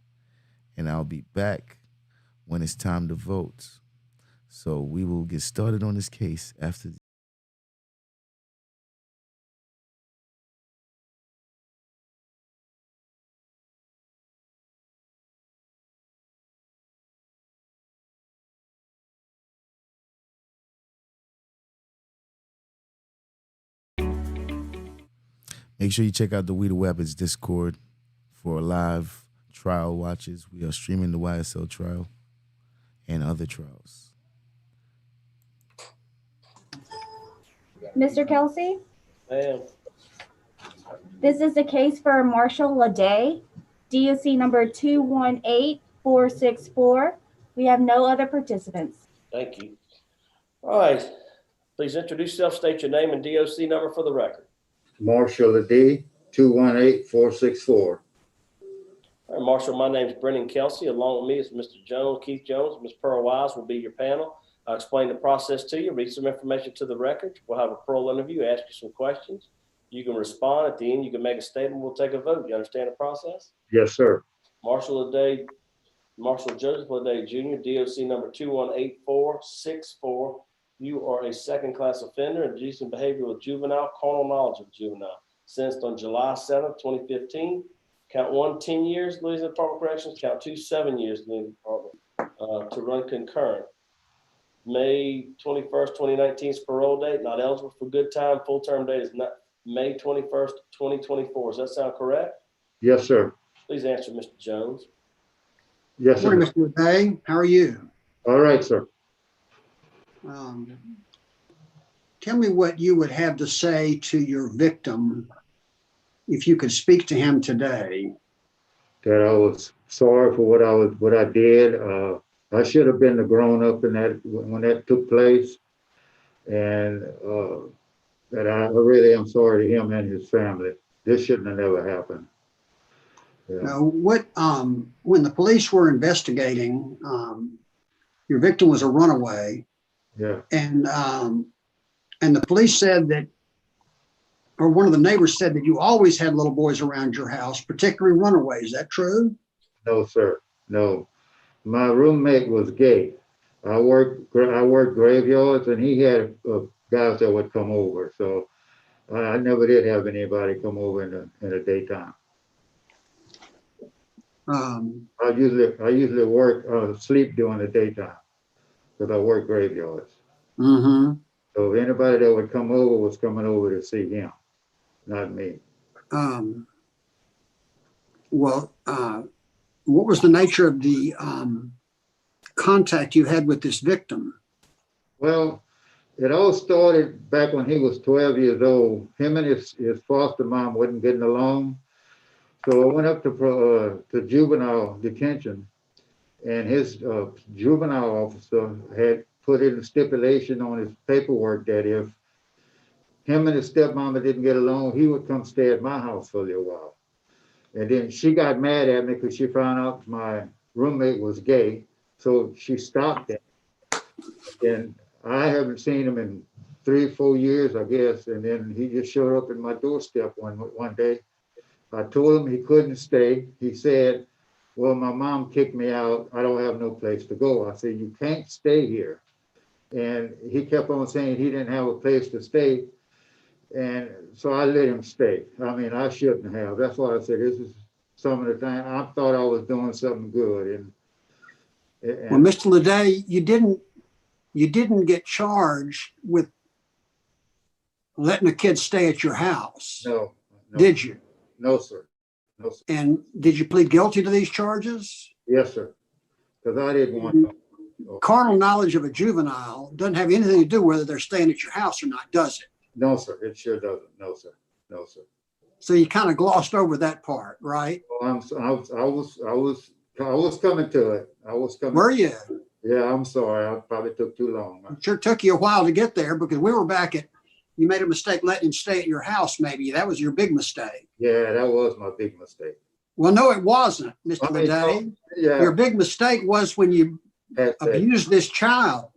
[SPEAKER 1] and I'll be back when it's time to vote. So we will get started on this case after Make sure you check out the We the Weapons Discord for live trial watches. We are streaming the YSL trial and other trials.
[SPEAKER 4] Mr. Kelsey,
[SPEAKER 3] Ma'am.
[SPEAKER 4] this is the case for Marshall Leay, DOC number 218464. We have no other participants.
[SPEAKER 3] Thank you. All right. Please introduce yourself, state your name and DOC number for the record.
[SPEAKER 13] Marshall Leay, 218464.
[SPEAKER 3] All right, Marshall, my name is Brennan Kelsey. Along with me is Mr. Jones, Keith Jones, Ms. Pearl Wise will be your panel. I'll explain the process to you, read some information to the record. We'll have a parole interview, ask you some questions. You can respond. At the end, you can make a statement. We'll take a vote. You understand the process?
[SPEAKER 13] Yes, sir.
[SPEAKER 3] Marshall Joseph Leay Jr., DOC number 218464. You are a second-class offender in indecent behavior with juvenile, carnal knowledge of juvenile. Sentenced on July 7th, 2015. Count 1, 10 years, Louisiana Department of Corrections. Count 2, 7 years, Louisiana Department, to run concurrent. May 21st, 2019 is parole date. Not eligible for good time. Full term date is not May 21st, 2024. Does that sound correct?
[SPEAKER 13] Yes, sir.
[SPEAKER 3] Please answer, Mr. Jones.
[SPEAKER 13] Yes, sir.
[SPEAKER 6] Morning, Mr. Leay. How are you?
[SPEAKER 13] All right, sir.
[SPEAKER 6] Tell me what you would have to say to your victim if you could speak to him today.
[SPEAKER 13] That I was sorry for what I did. I should have been the grown up in that when that took place, and that I really am sorry to him and his family. This shouldn't have never happened. Yeah.
[SPEAKER 6] Now, when the police were investigating, your victim was a runaway.
[SPEAKER 13] Yeah.
[SPEAKER 6] And the police said that, or one of the neighbors said that you always had little boys around your house, particularly runaways. Is that true?
[SPEAKER 13] No, sir. No. My roommate was gay. I worked graveyards, and he had guys that would come over. So I never did have anybody come over in the daytime. I usually work sleep during the daytime because I work graveyards.
[SPEAKER 6] Mm-hmm.
[SPEAKER 13] So if anybody that would come over was coming over to see him, not me.
[SPEAKER 6] What was the nature of the contact you had with this victim?
[SPEAKER 13] Well, it all started back when he was 12 years old. Him and his foster mom wasn't getting along. So I went up to juvenile detention, and his juvenile officer had put in a stipulation on his paperwork that if him and his stepmama didn't get along, he would come stay at my house for a little while. And then she got mad at me because she found out my roommate was gay. So she stopped it. And I haven't seen him in 3-4 years, I guess. And then he just showed up at my doorstep one day. I told him he couldn't stay. He said, well, my mom kicked me out. I don't have no place to go. I said, you can't stay here. And he kept on saying he didn't have a place to stay. And so I let him stay. I mean, I shouldn't have. That's why I said, this is some of the time I thought I was doing something good. And
[SPEAKER 6] Well, Mr. Leay, you didn't get charged with letting a kid stay at your house.
[SPEAKER 13] No.
[SPEAKER 6] Did you?
[SPEAKER 13] No, sir. No, sir.
[SPEAKER 6] And did you plead guilty to these charges?
[SPEAKER 13] Yes, sir. Because I didn't want to.
[SPEAKER 6] Carnal knowledge of a juvenile doesn't have anything to do whether they're staying at your house or not, does it?
[SPEAKER 13] No, sir. It sure doesn't. No, sir. No, sir.
[SPEAKER 6] So you kind of glossed over that part, right?
[SPEAKER 13] Well, I was coming to it. I was coming.
[SPEAKER 6] Were you?
[SPEAKER 13] Yeah, I'm sorry. I probably took too long.
[SPEAKER 6] It sure took you a while to get there because we were back at, you made a mistake letting him stay at your house, maybe. That was your big mistake.
[SPEAKER 13] Yeah, that was my big mistake.
[SPEAKER 6] Well, no, it wasn't, Mr. Leay.
[SPEAKER 13] Yeah.
[SPEAKER 6] Your big mistake was when you abused this child.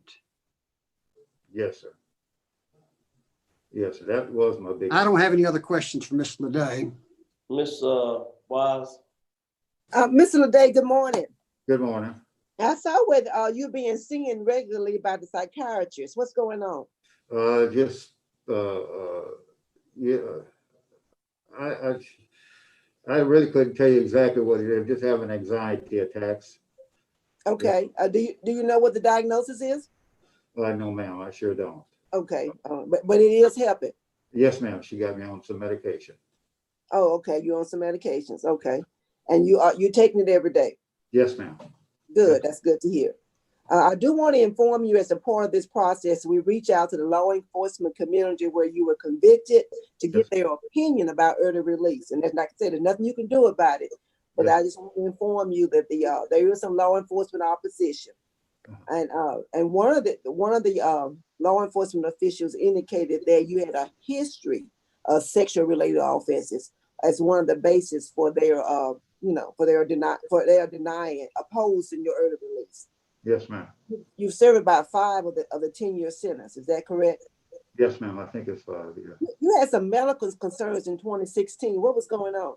[SPEAKER 13] Yes, sir. Yes, sir. That was my big.
[SPEAKER 6] I don't have any other questions for Mr. Leay.
[SPEAKER 3] Miss Wise.
[SPEAKER 8] Mr. Leay, good morning.
[SPEAKER 13] Good morning.
[SPEAKER 8] I saw with you being seen regularly by the psychiatrist. What's going on?
[SPEAKER 13] I really couldn't tell you exactly what it is. Just having anxiety attacks.
[SPEAKER 8] Okay. Do you know what the diagnosis is?
[SPEAKER 13] No, ma'am. I sure don't.
[SPEAKER 8] Okay. But it is helping.
[SPEAKER 13] Yes, ma'am. She got me on some medication.
[SPEAKER 8] Oh, okay. You're on some medications. Okay. And you're taking it every day.
[SPEAKER 13] Yes, ma'am.
[SPEAKER 8] Good. That's good to hear. I do want to inform you as a part of this process, we reach out to the law enforcement community where you were convicted to get their opinion about early release. And as like I said, there's nothing you can do about it. But I just want to inform you that there is some law enforcement opposition. And one of the law enforcement officials indicated that you had a history of sexual related offenses as one of the basis for their denying opposing your early release.
[SPEAKER 13] Yes, ma'am.
[SPEAKER 8] You've served about 5 of the 10-year sentence. Is that correct?
[SPEAKER 13] Yes, ma'am. I think it's 5, yeah.
[SPEAKER 8] You had some medical concerns in 2016. What was going on?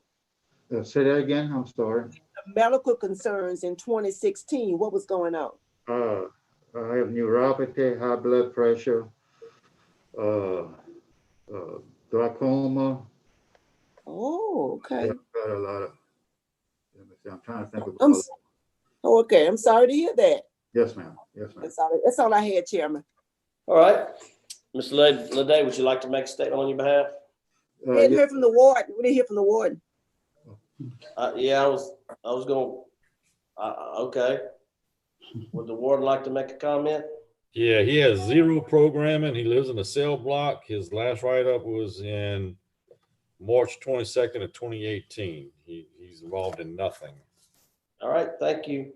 [SPEAKER 13] Say that again. I'm sorry.
[SPEAKER 8] Medical concerns in 2016. What was going on?
[SPEAKER 13] I have neuropathy, high blood pressure, uh, glaucoma.
[SPEAKER 8] Oh, okay.
[SPEAKER 13] Yeah, I've got a lot of. Let me see. I'm trying to think of.
[SPEAKER 8] Okay. I'm sorry to hear that.
[SPEAKER 13] Yes, ma'am. Yes, ma'am.
[SPEAKER 8] That's all I had, Chairman.
[SPEAKER 3] All right. Mr. Leay, would you like to make a statement on your behalf?
[SPEAKER 8] We didn't hear from the warden. We didn't hear from the warden.
[SPEAKER 3] Yeah, I was going, okay. Would the warden like to make a comment?
[SPEAKER 7] Yeah, he has 0 programming. He lives in a cell block. His last write-up was in March 22nd of 2018. He's involved in nothing.
[SPEAKER 3] All right, thank you.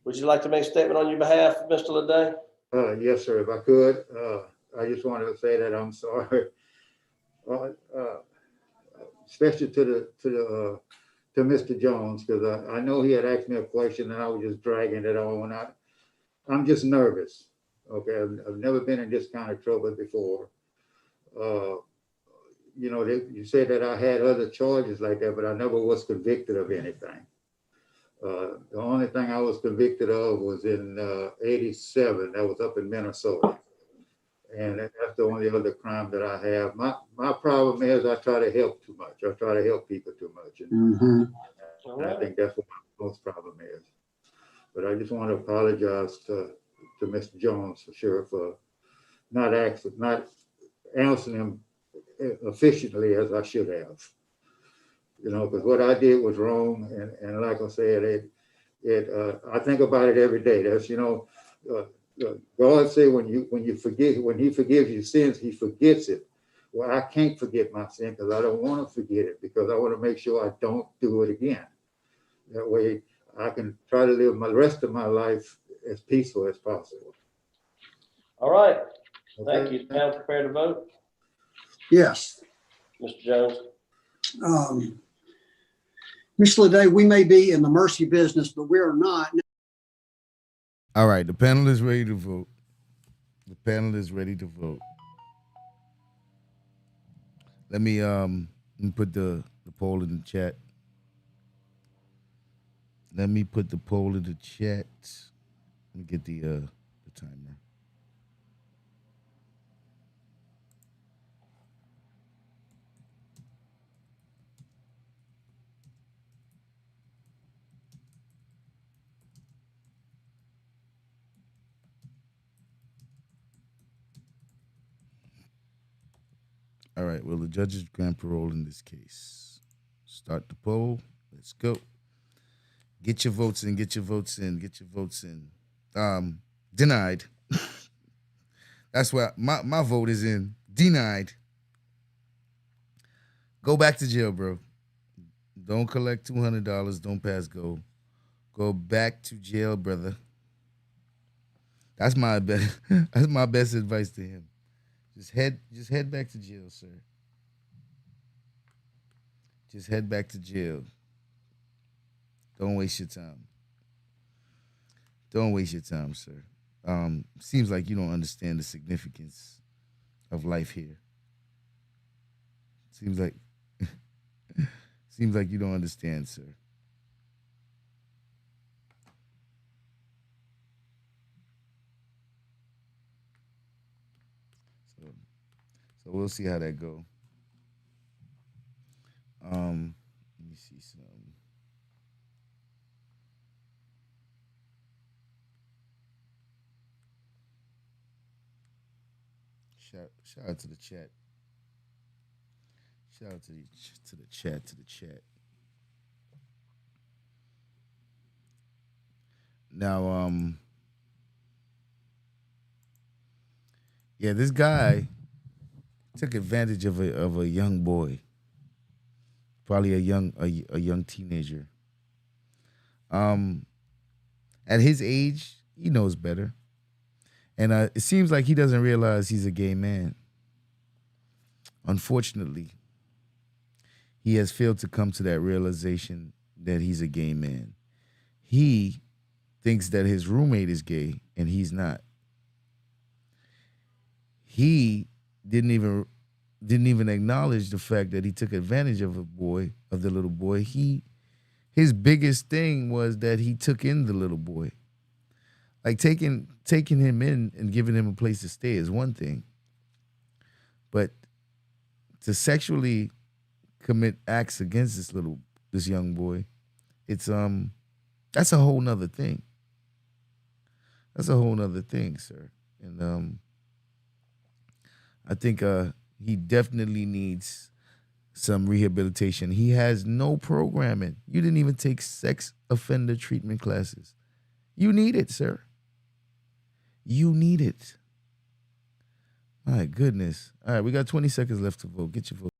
[SPEAKER 3] Would you like to make a statement on your behalf, Mr. Leay?
[SPEAKER 13] Yes, sir. If I could, I just wanted to say that I'm sorry, especially to Mr. Jones, because I know he had asked me a question and I was just dragging it on. I'm just nervous. Okay, I've never been in this kind of trouble before. You know, you said that I had other charges like that, but I never was convicted of anything. The only thing I was convicted of was in 87. That was up in Minnesota. And that's the only other crime that I have. My problem is I try to help too much. I try to help people too much. And I think that's what my most problem is. But I just want to apologize to Mr. Jones for sure for not answering him efficiently as I should have. You know, because what I did was wrong, and like I said, I think about it every day. That's, you know, God said when he forgives your sins, he forgets it. Well, I can't forget my sin because I don't want to forget it, because I want to make sure I don't do it again. That way I can try to live the rest of my life as peaceful as possible.
[SPEAKER 3] All right,
[SPEAKER 13] Okay.
[SPEAKER 3] thank you. Now prepared to vote?
[SPEAKER 6] Yes.
[SPEAKER 3] Mr. Jones?
[SPEAKER 6] Mr. Leay, we may be in the mercy business, but we are not.
[SPEAKER 1] All right, the panel is ready to vote. The panel is ready to vote. Let me put the poll in the chat. Let me put the poll in the chat. Let me get the timer. All right, well, the judges grant parole in this case. Start the poll. Let's go. Get your votes in, get your votes in, get your votes in. Denied. That's why my vote is in. Denied. Go back to jail, bro. Don't collect $200. Don't pass go. Go back to jail, brother. That's my best advice to him. Just head back to jail, sir. Just head back to jail. Don't waste your time. Don't waste your time, sir. Seems like you don't understand the significance of life here. Seems like you don't understand, sir. So we'll see how that go. Let me see some. Shout out to the chat. Shout out to the chat. Now, yeah, this guy took advantage of a young boy, probably a young teenager. At his age, he knows better, and it seems like he doesn't realize he's a gay man. Unfortunately, he has failed to come to that realization that he's a gay man. He thinks that his roommate is gay and he's not. He didn't even acknowledge the fact that he took advantage of the little boy. His biggest thing was that he took in the little boy. Like taking him in and giving him a place to stay is one thing. But to sexually commit acts against this young boy, it's that's a whole nother thing. That's a whole nother thing, sir. And I think he definitely needs some rehabilitation. He has no programming. You didn't even take sex offender treatment classes. You need it, sir. You need it. My goodness. All right, we got 20 seconds left to vote. Get your vote.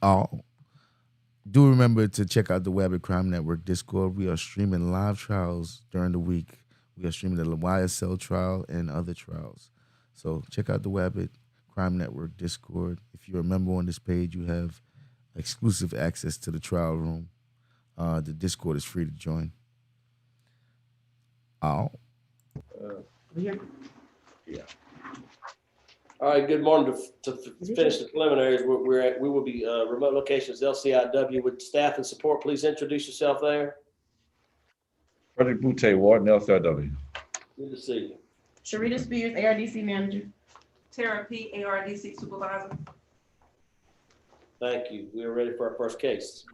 [SPEAKER 1] all. Do remember to check out the Web at Crime Network Discord. We are streaming live trials during the week. We are streaming the YSL trial and other trials. So check out the Web at Crime Network Discord. If you're a member on this page, you have exclusive access to the trial room. The Discord is free to join.
[SPEAKER 3] Yeah. All right, good morning. To finish the preliminaries, we will be remote locations, LCIW. With staff and support, please introduce yourself there.
[SPEAKER 14] Frederick Boutte, Warden, LCIW.
[SPEAKER 3] Good to see you.
[SPEAKER 15] Sharita Spears, ARDC Manager. Tara P., ARDC Supervisor.
[SPEAKER 3] Thank you. We are ready for our first case.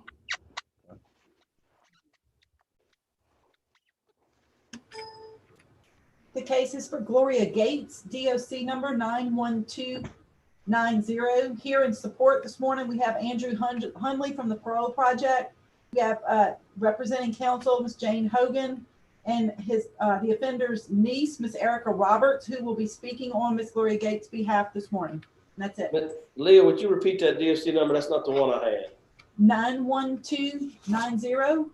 [SPEAKER 10] The case is for Gloria Gates, DOC number 91290. Here in support this morning, we have Andrew Hundley from the Parole Project. We have representing counsel, Ms. Jane Hogan, and the offender's niece, Ms. Erica Roberts, who will be speaking on Ms. Gloria Gates' behalf this morning. And that's it.
[SPEAKER 3] Leah, would you repeat that DOC number? That's not the one I had.
[SPEAKER 10] 91290.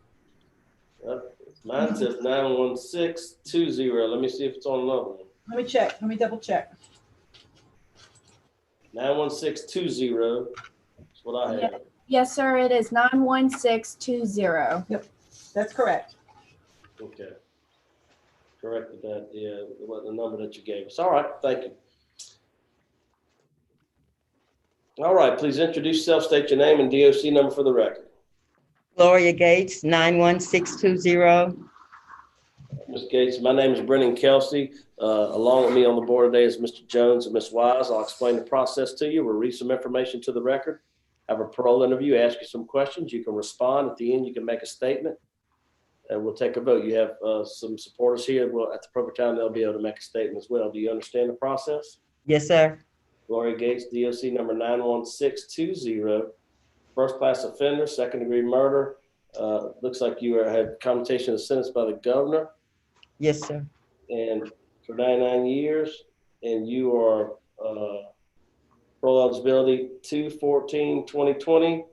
[SPEAKER 3] Mine says 91620. Let me see if it's on another one.
[SPEAKER 10] Let me check. Let me double check.
[SPEAKER 3] 91620. That's what I have.
[SPEAKER 4] Yes, sir. It is 91620.
[SPEAKER 10] Yep, that's correct.
[SPEAKER 3] Okay. Corrected that. Yeah, it wasn't the number that you gave us. All right. Thank you. All right. Please introduce yourself, state your name and DOC number for the record.
[SPEAKER 16] Gloria Gates, 91620.
[SPEAKER 3] Ms. Gates, my name is Brennan Kelsey. Along with me on the board today is Mr. Jones and Ms. Wise. I'll explain the process to you. We'll read some information to the record, have a parole interview, ask you some questions. You can respond. At the end, you can make a statement, and we'll take a vote. You have some supporters here. Well, at the proper time, they'll be able to make a statement as well. Do you understand the process?
[SPEAKER 16] Yes, sir.
[SPEAKER 3] Gloria Gates, DOC number 91620. First class offender, second degree murder. Looks like you had commutation of sentence by the governor.
[SPEAKER 16] Yes, sir.
[SPEAKER 3] And for 99 years. And you are parole eligibility 2/14/2020.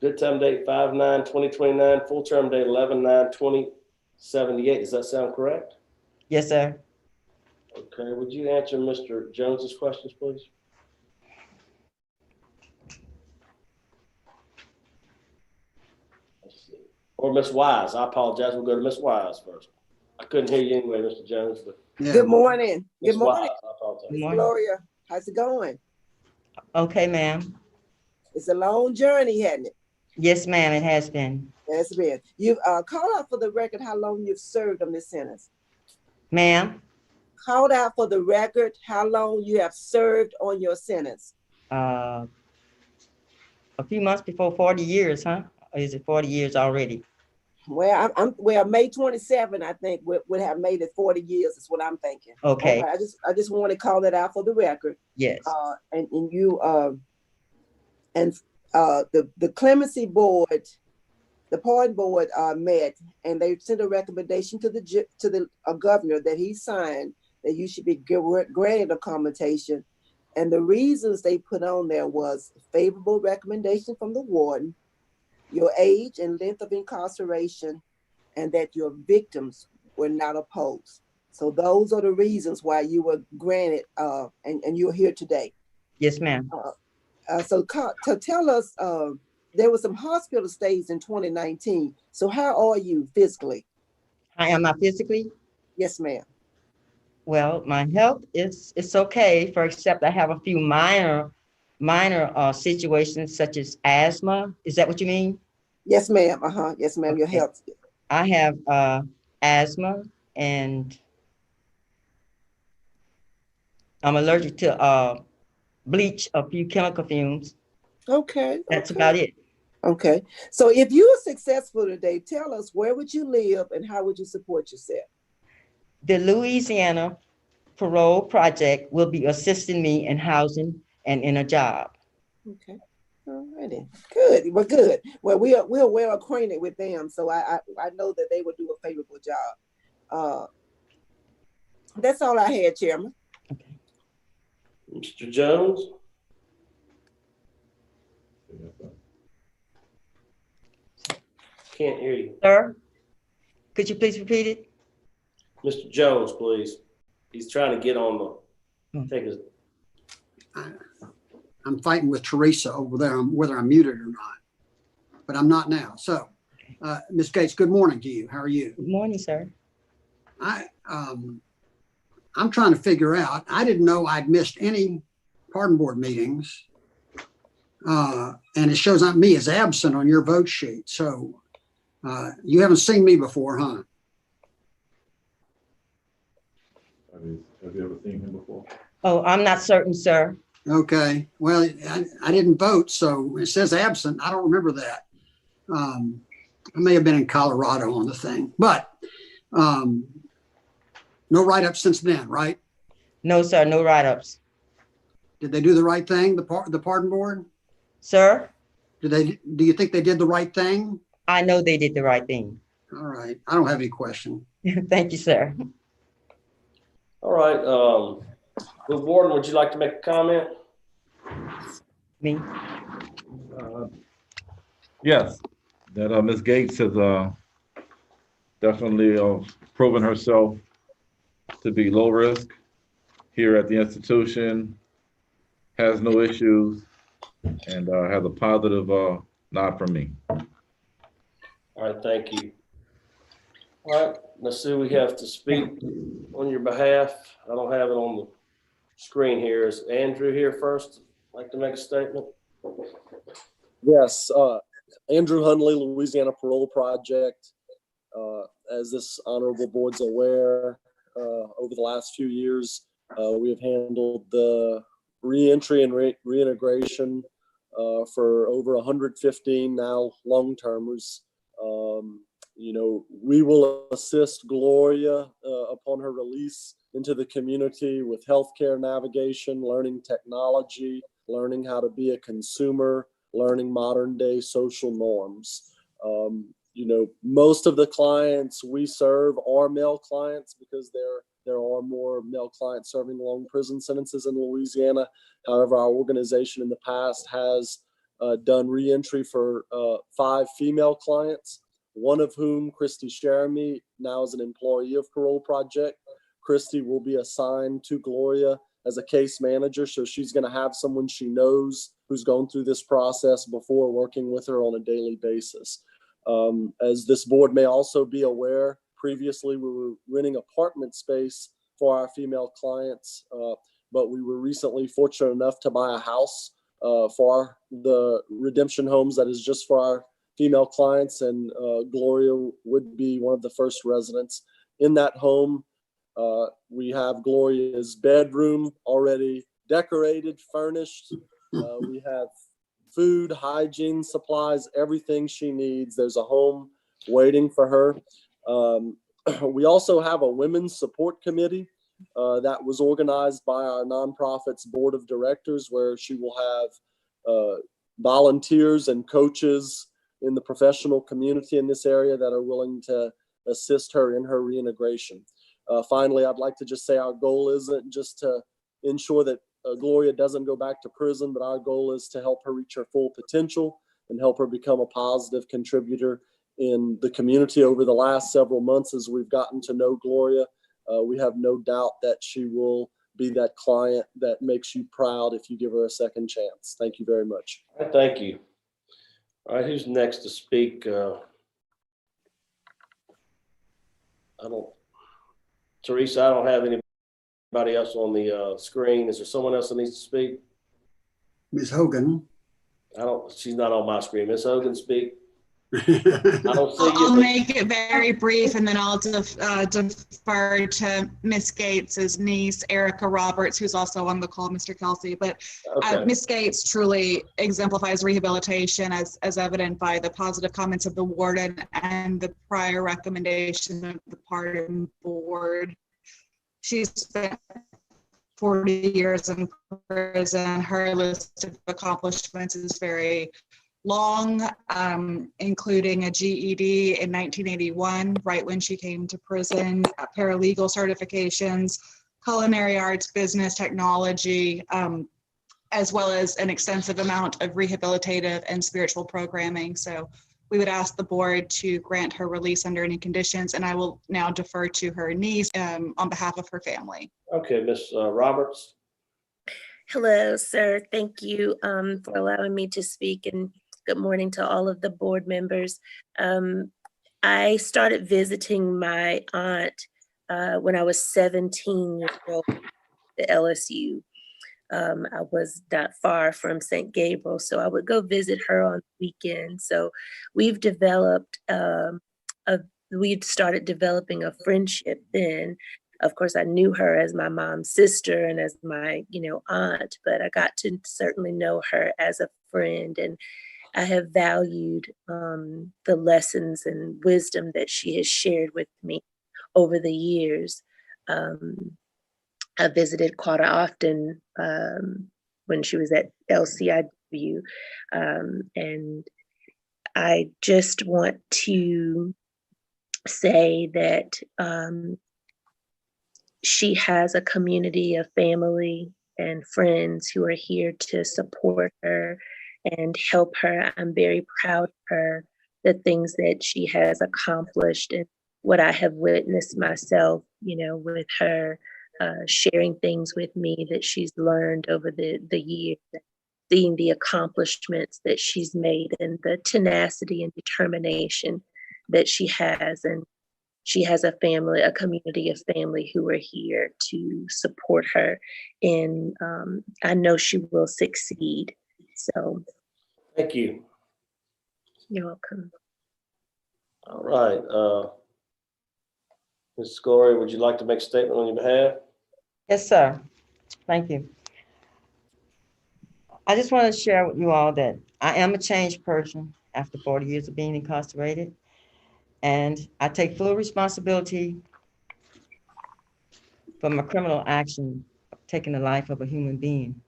[SPEAKER 3] Good time date 5/9/2029. Full term date 11/9/2078. Does that sound correct?
[SPEAKER 16] Yes, sir.
[SPEAKER 3] Okay. Would you answer Mr. Jones's questions, please? Or Ms. Wise. I apologize. We'll go to Ms. Wise first. I couldn't hear you anyway, Mr. Jones. But
[SPEAKER 8] Good morning.
[SPEAKER 3] Ms.
[SPEAKER 8] Good morning.
[SPEAKER 3] Wise, I apologize.
[SPEAKER 16] Good morning.
[SPEAKER 8] Gloria, how's it going?
[SPEAKER 16] Okay, ma'am.
[SPEAKER 8] It's a long journey, hasn't it?
[SPEAKER 16] Yes, ma'am, it has been.
[SPEAKER 8] It's been. You've called out for the record how long you've served on this sentence.
[SPEAKER 16] Ma'am?
[SPEAKER 8] Called out for the record how long you have served on your sentence.
[SPEAKER 16] A few months before 40 years, huh? Or is it 40 years already?
[SPEAKER 8] Well, May 27, I think would have made it 40 years is what I'm thinking.
[SPEAKER 16] Okay.
[SPEAKER 8] Right, I just want to call that out for the record.
[SPEAKER 16] Yes.
[SPEAKER 8] And you the clemency board, the pardon board met, and they sent a recommendation to the governor that he signed that you should be granted a commutation. And the reasons they put on there was favorable recommendation from the warden, your age and length of incarceration, and that your victims were not opposed. So those are the reasons why you were granted, and you're here today.
[SPEAKER 16] Yes, ma'am.
[SPEAKER 8] So tell us, there were some hospital stays in 2019. So how are you physically?
[SPEAKER 16] How am I physically?
[SPEAKER 8] Yes, ma'am.
[SPEAKER 16] Well, my health it's okay, except I have a few minor situations such as asthma. Is that what you mean?
[SPEAKER 8] Yes, ma'am. Yes, ma'am.
[SPEAKER 16] Okay.
[SPEAKER 8] Your health.
[SPEAKER 16] I have asthma, and I'm allergic to bleach, a few chemical fumes.
[SPEAKER 8] Okay.
[SPEAKER 16] That's about it.
[SPEAKER 8] Okay. So if you were successful today, tell us, where would you live and how would you support yourself?
[SPEAKER 16] The Louisiana Parole Project will be assisting me in housing and in a job.
[SPEAKER 8] Okay. All righty. Good. Well, good. Well, we're well acquainted with them, so I know that they will do a favorable job. That's all I had, Chairman.
[SPEAKER 3] Mr. Jones? Can't hear you.
[SPEAKER 16] Sir, could you please repeat it?
[SPEAKER 3] Mr. Jones, please. He's trying to get on the, take his,
[SPEAKER 6] I'm fighting with Teresa over there, whether I'm muted or not, but I'm not now. So, Ms. Gates, good morning to you. How are you?
[SPEAKER 16] Good morning, sir.
[SPEAKER 6] I'm trying to figure out, I didn't know I'd missed any pardon board meetings. And it shows up me as absent on your vote sheet. So you haven't seen me before, huh?
[SPEAKER 14] Have you ever seen him before?
[SPEAKER 16] Oh, I'm not certain, sir.
[SPEAKER 6] Okay. Well, I didn't vote, so it says absent. I don't remember that. I may have been in Colorado on the thing, but no write-up since then, right?
[SPEAKER 16] No, sir, no write-ups.
[SPEAKER 6] Did they do the right thing, the pardon board?
[SPEAKER 16] Sir?
[SPEAKER 6] Do you think they did the right thing?
[SPEAKER 16] I know they did the right thing.
[SPEAKER 6] All right. I don't have any question.
[SPEAKER 16] Thank you, sir.
[SPEAKER 3] all right. Ms. Warden, would you like to make a comment?
[SPEAKER 16] Me?
[SPEAKER 14] Yes, that Ms. Gates has definitely proven herself to be low risk here at the institution, has no issues, and has a positive nod from me.
[SPEAKER 3] All right, thank you. All right, let's see who we have to speak on your behalf. I don't have it on the screen here. Is Andrew here first? Like to make a statement?
[SPEAKER 17] Yes, Andrew Hunley, Louisiana Parole Project. As this honorable board's aware, over the last few years, we have handled the reentry and reintegration for over 115 now long-termers. You know, we will assist Gloria upon her release into the community with healthcare navigation, learning technology, learning how to be a consumer, learning modern day social norms. You know, most of the clients we serve are male clients because there are more male clients serving long prison sentences in Louisiana. However, our organization in the past has done reentry for 5 female clients, one of whom, Christy Sheremy, now is an employee of Parole Project. Christy will be assigned to Gloria as a case manager, so she's going to have someone she knows who's gone through this process before, working with her on a daily basis. As this board may also be aware, previously we were renting apartment space for our female clients, but we were recently fortunate enough to buy a house for the redemption homes that is just for our female clients, and Gloria would be one of the first residents in that home. We have Gloria's bedroom already decorated, furnished. We have food, hygiene, supplies, everything she needs. There's a home waiting for her. We also have a women's support committee that was organized by our nonprofit's board of directors, where she will have volunteers and coaches in the professional community in this area that are willing to assist her in her reintegration. Finally, I'd like to just say our goal isn't just to ensure that Gloria doesn't go back to prison, but our goal is to help her reach her full potential and help her become a positive contributor in the community. Over the last several months, as we've gotten to know Gloria, we have no doubt that she will be that client that makes you proud if you give her a second chance. Thank you very much.
[SPEAKER 3] All right, thank you. All right, who's next to speak? Teresa, I don't have anybody else on the screen. Is there someone else that needs to speak?
[SPEAKER 6] Ms. Hogan.
[SPEAKER 3] She's not on my screen. Ms. Hogan, speak. I don't see you.
[SPEAKER 18] I'll make it very brief, and then I'll defer to Miss Gates's niece, Erica Roberts, who's also on the call, Mr. Kelsey. But
[SPEAKER 3] Okay.
[SPEAKER 18] Miss Gates truly exemplifies rehabilitation, as evident by the positive comments of the warden and the prior recommendation of the pardon board. She's spent 40 years in prison. Her list of accomplishments is very long, including a GED in 1981, right when she came to prison, paralegal certifications, culinary arts, business, technology, as well as an extensive amount of rehabilitative and spiritual programming. So we would ask the board to grant her release under any conditions, and I will now defer to her niece on behalf of her family.
[SPEAKER 3] Okay, Ms. Roberts.
[SPEAKER 19] Hello, sir. Thank you for allowing me to speak, and good morning to all of the board members. I started visiting my aunt when I was 17 years old at LSU. I was not far from St. Gabriel, so I would go visit her on the weekend. So we've developed we'd started developing a friendship then. Of course, I knew her as my mom's sister and as my, aunt, but I got to certainly know her as a friend, and I have valued the lessons and wisdom that she has shared with me over the years. I visited quite often when she was at LCIW, and I just want to say that she has a community of family and friends who are here to support her and help her. I'm very proud of her, the things that she has accomplished and what I have witnessed myself, with her sharing things with me that she's learned over the years, seeing the accomplishments that she's made and the tenacity and determination that she has. And she has a family, a community of family who are here to support her. And I know she will succeed. So.
[SPEAKER 3] Thank you.
[SPEAKER 19] You're welcome.
[SPEAKER 3] All right. Ms. Gloria, would you like to make a statement on your behalf?
[SPEAKER 16] Yes, sir. Thank you. I just want to share with you all that I am a changed person after 40 years of being incarcerated. And I take full responsibility for my criminal action of taking the life of a human being.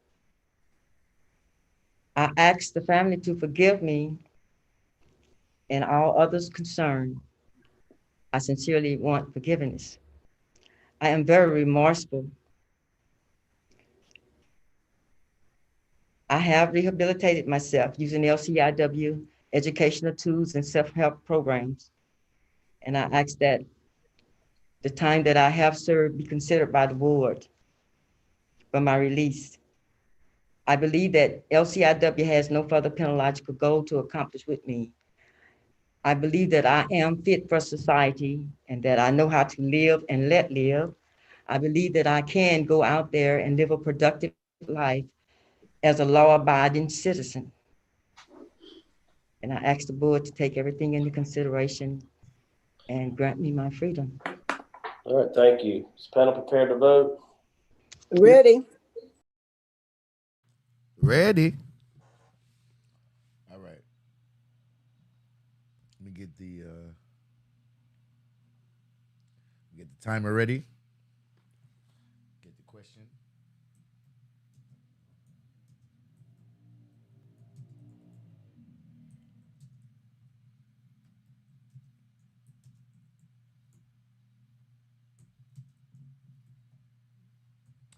[SPEAKER 16] I ask the family to forgive me and all others concerned. I sincerely want forgiveness. I am very remorseful. I have rehabilitated myself using LCIW, educational tools, and self-help programs. And I ask that the time that I have served be considered by the board for my release. I believe that LCIW has no further penological goal to accomplish with me. I believe that I am fit for society and that I know how to live and let live. I believe that I can go out there and live a productive life as a law-abiding citizen. And I ask the board to take everything into consideration and grant me my freedom.
[SPEAKER 3] All right, thank you. Is the panel prepared to vote?
[SPEAKER 8] Ready?
[SPEAKER 1] Ready. All right. Let me get the timer ready. Get the question.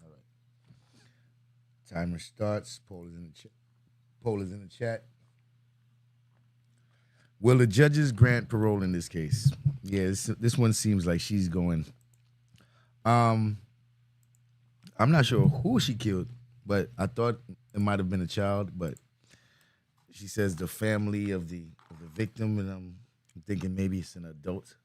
[SPEAKER 1] All right. Timer starts. Poll is in the chat. Poll is in the chat. Will the judges grant parole in this case? Yeah, this one seems like she's going. I'm not sure who she killed, but I thought it might have been a child. But she says the family of the victim, and I'm thinking maybe it's an adult.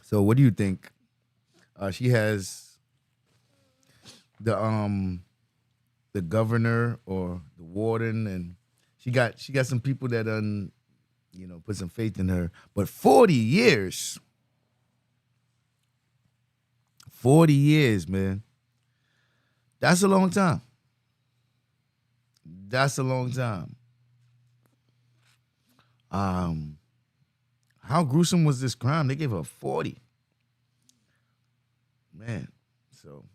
[SPEAKER 1] So what do you think? She has the governor or the warden, and she got some people that put some faith in her. But 40 years. 40 years, man. That's a long time. That's a long time. How gruesome was this crime? They gave her 40. Man, so.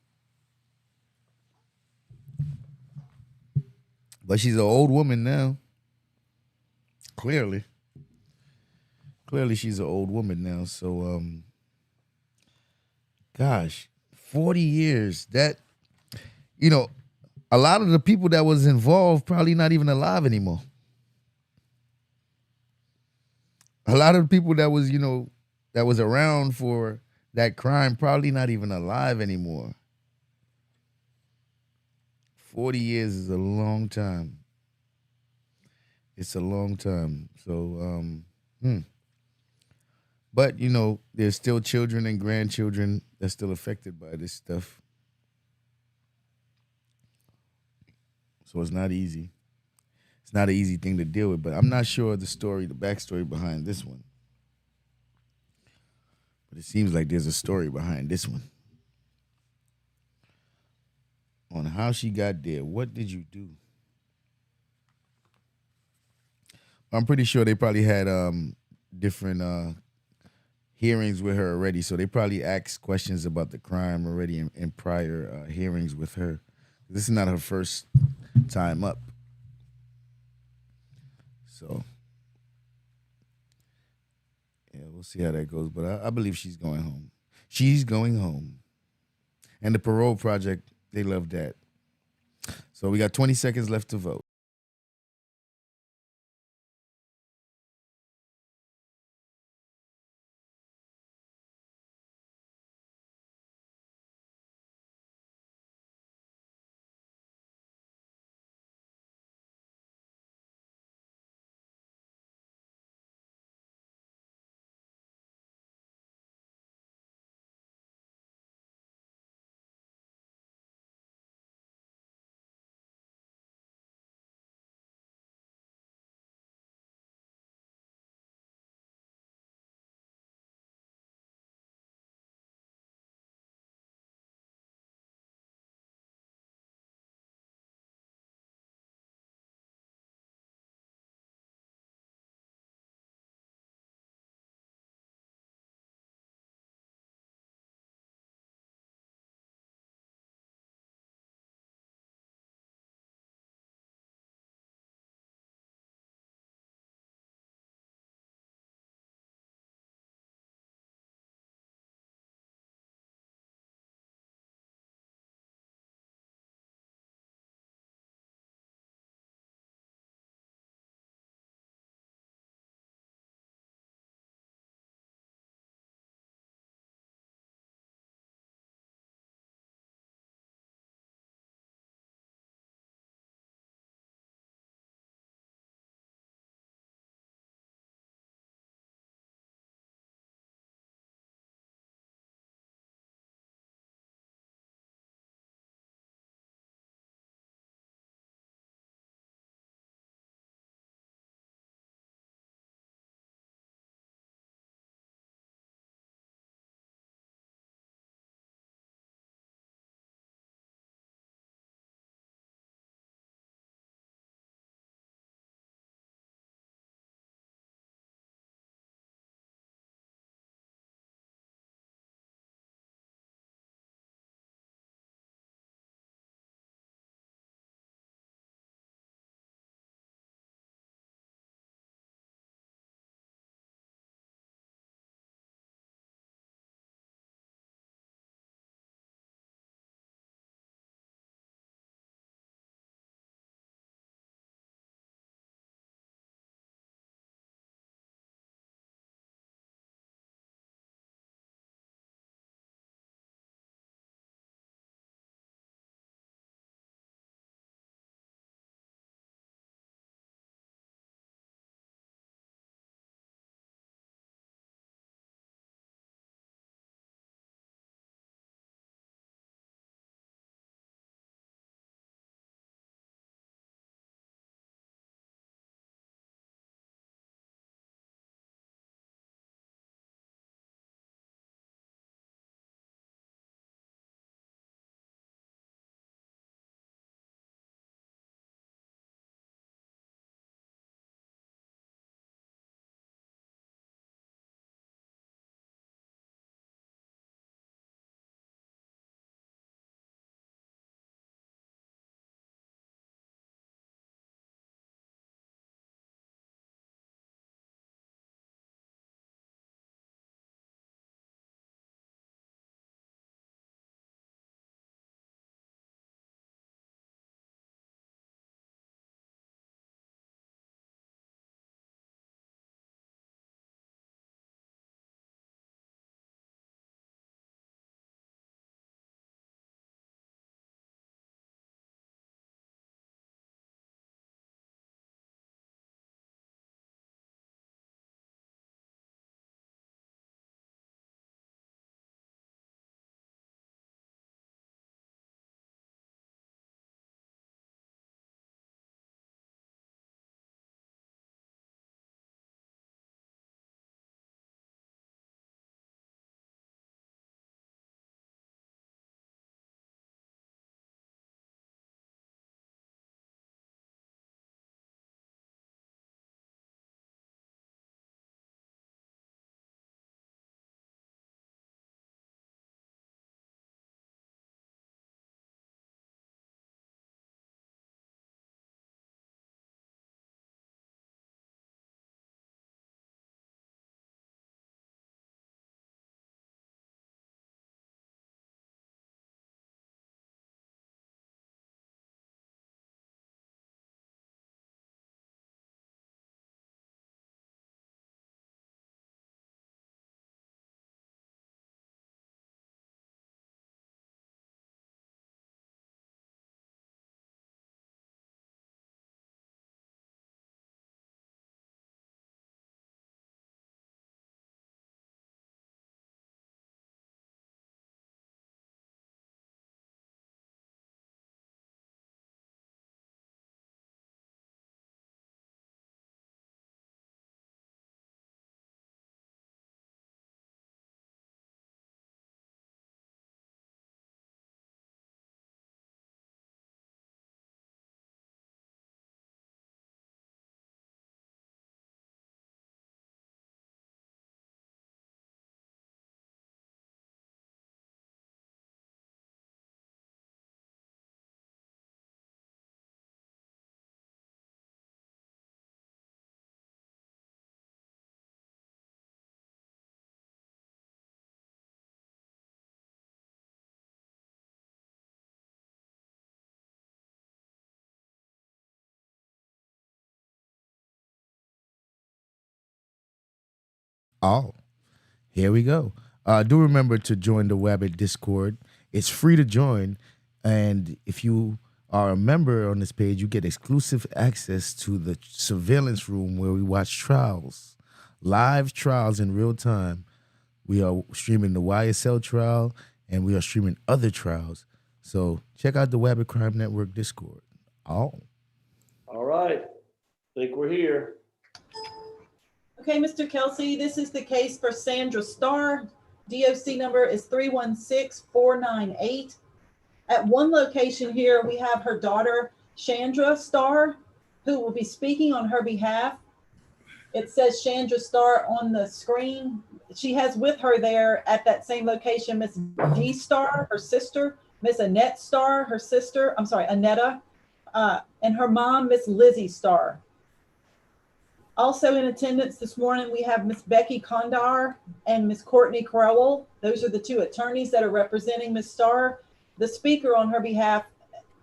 [SPEAKER 1] But she's an old woman now. Clearly. clearly she's an old woman now. So, gosh, 40 years. That, you know, a lot of the people that was involved probably not even alive anymore. A lot of the people that was, that was around for that crime probably not even alive anymore. 40 years is a long time. It's a long time. So, but there's still children and grandchildren that's still affected by this stuff. So it's not easy. It's not an easy thing to deal with, but I'm not sure the backstory behind this one. But it seems like there's a story behind this one. On how she got there. What did you do? I'm pretty sure they probably had different hearings with her already. So they probably asked questions about the crime already in prior hearings with her. This is not her first time up. So, yeah, we'll see how that goes. But I believe she's going home. She's going home. And the Parole Project, they love that. So we got 20 seconds left to vote. Oh, here we go. Do remember to join the Wabbit Discord. It's free to join. And if you are a member on this page, you get exclusive access to the surveillance room where we watch trials, live trials in real time. We are streaming the YSL trial and we are streaming other trials. So check out the Wabbit Crime Network Discord. Oh.
[SPEAKER 3] All right. Think we're here.
[SPEAKER 10] Okay, Mr. Kelsey, this is the case for Sandra Starr. DOC number is 316498. At one location here, we have her daughter, Chandra Starr, who will be speaking on her behalf. It says Chandra Starr on the screen. She has with her there at that same location, Miss D Starr, her sister, Miss Annette Starr, her sister, I'm sorry, Annetta, and her mom, Miss Lizzie Starr. Also in attendance this morning, we have Miss Becky Kondar and Miss Courtney Crowell. Those are the two attorneys that are representing Miss Starr. The speaker on her behalf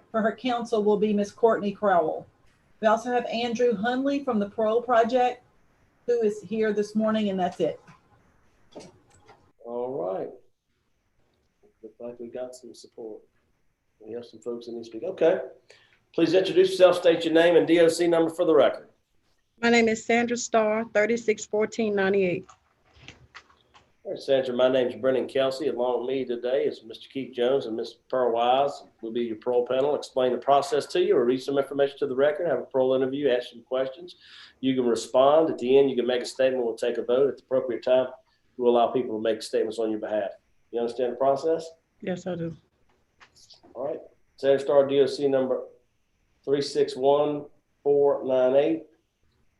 [SPEAKER 10] for her counsel will be Miss Courtney Crowell. We also have Andrew Hundley from the Parole Project, who is here this morning, and that's it.
[SPEAKER 3] All right. Looks like we got some support. We have some folks in this speak. Okay. Please introduce yourself, state your name and DOC number for the record.
[SPEAKER 20] My name is Sandra Starr, 361498.
[SPEAKER 3] All right, Sandra, my name is Brendan Kelsey. Along with me today is Mr. Keith Jones and Ms. Pearl Wise. We'll be your parole panel, explain the process to you or read some information to the record, have a parole interview, ask some questions. You can respond. At the end, you can make a statement. We'll take a vote. At the appropriate time, we'll allow people to make statements on your behalf. You understand the process?
[SPEAKER 20] Yes, I do.
[SPEAKER 3] All right. Sandra Starr, DOC number 361498.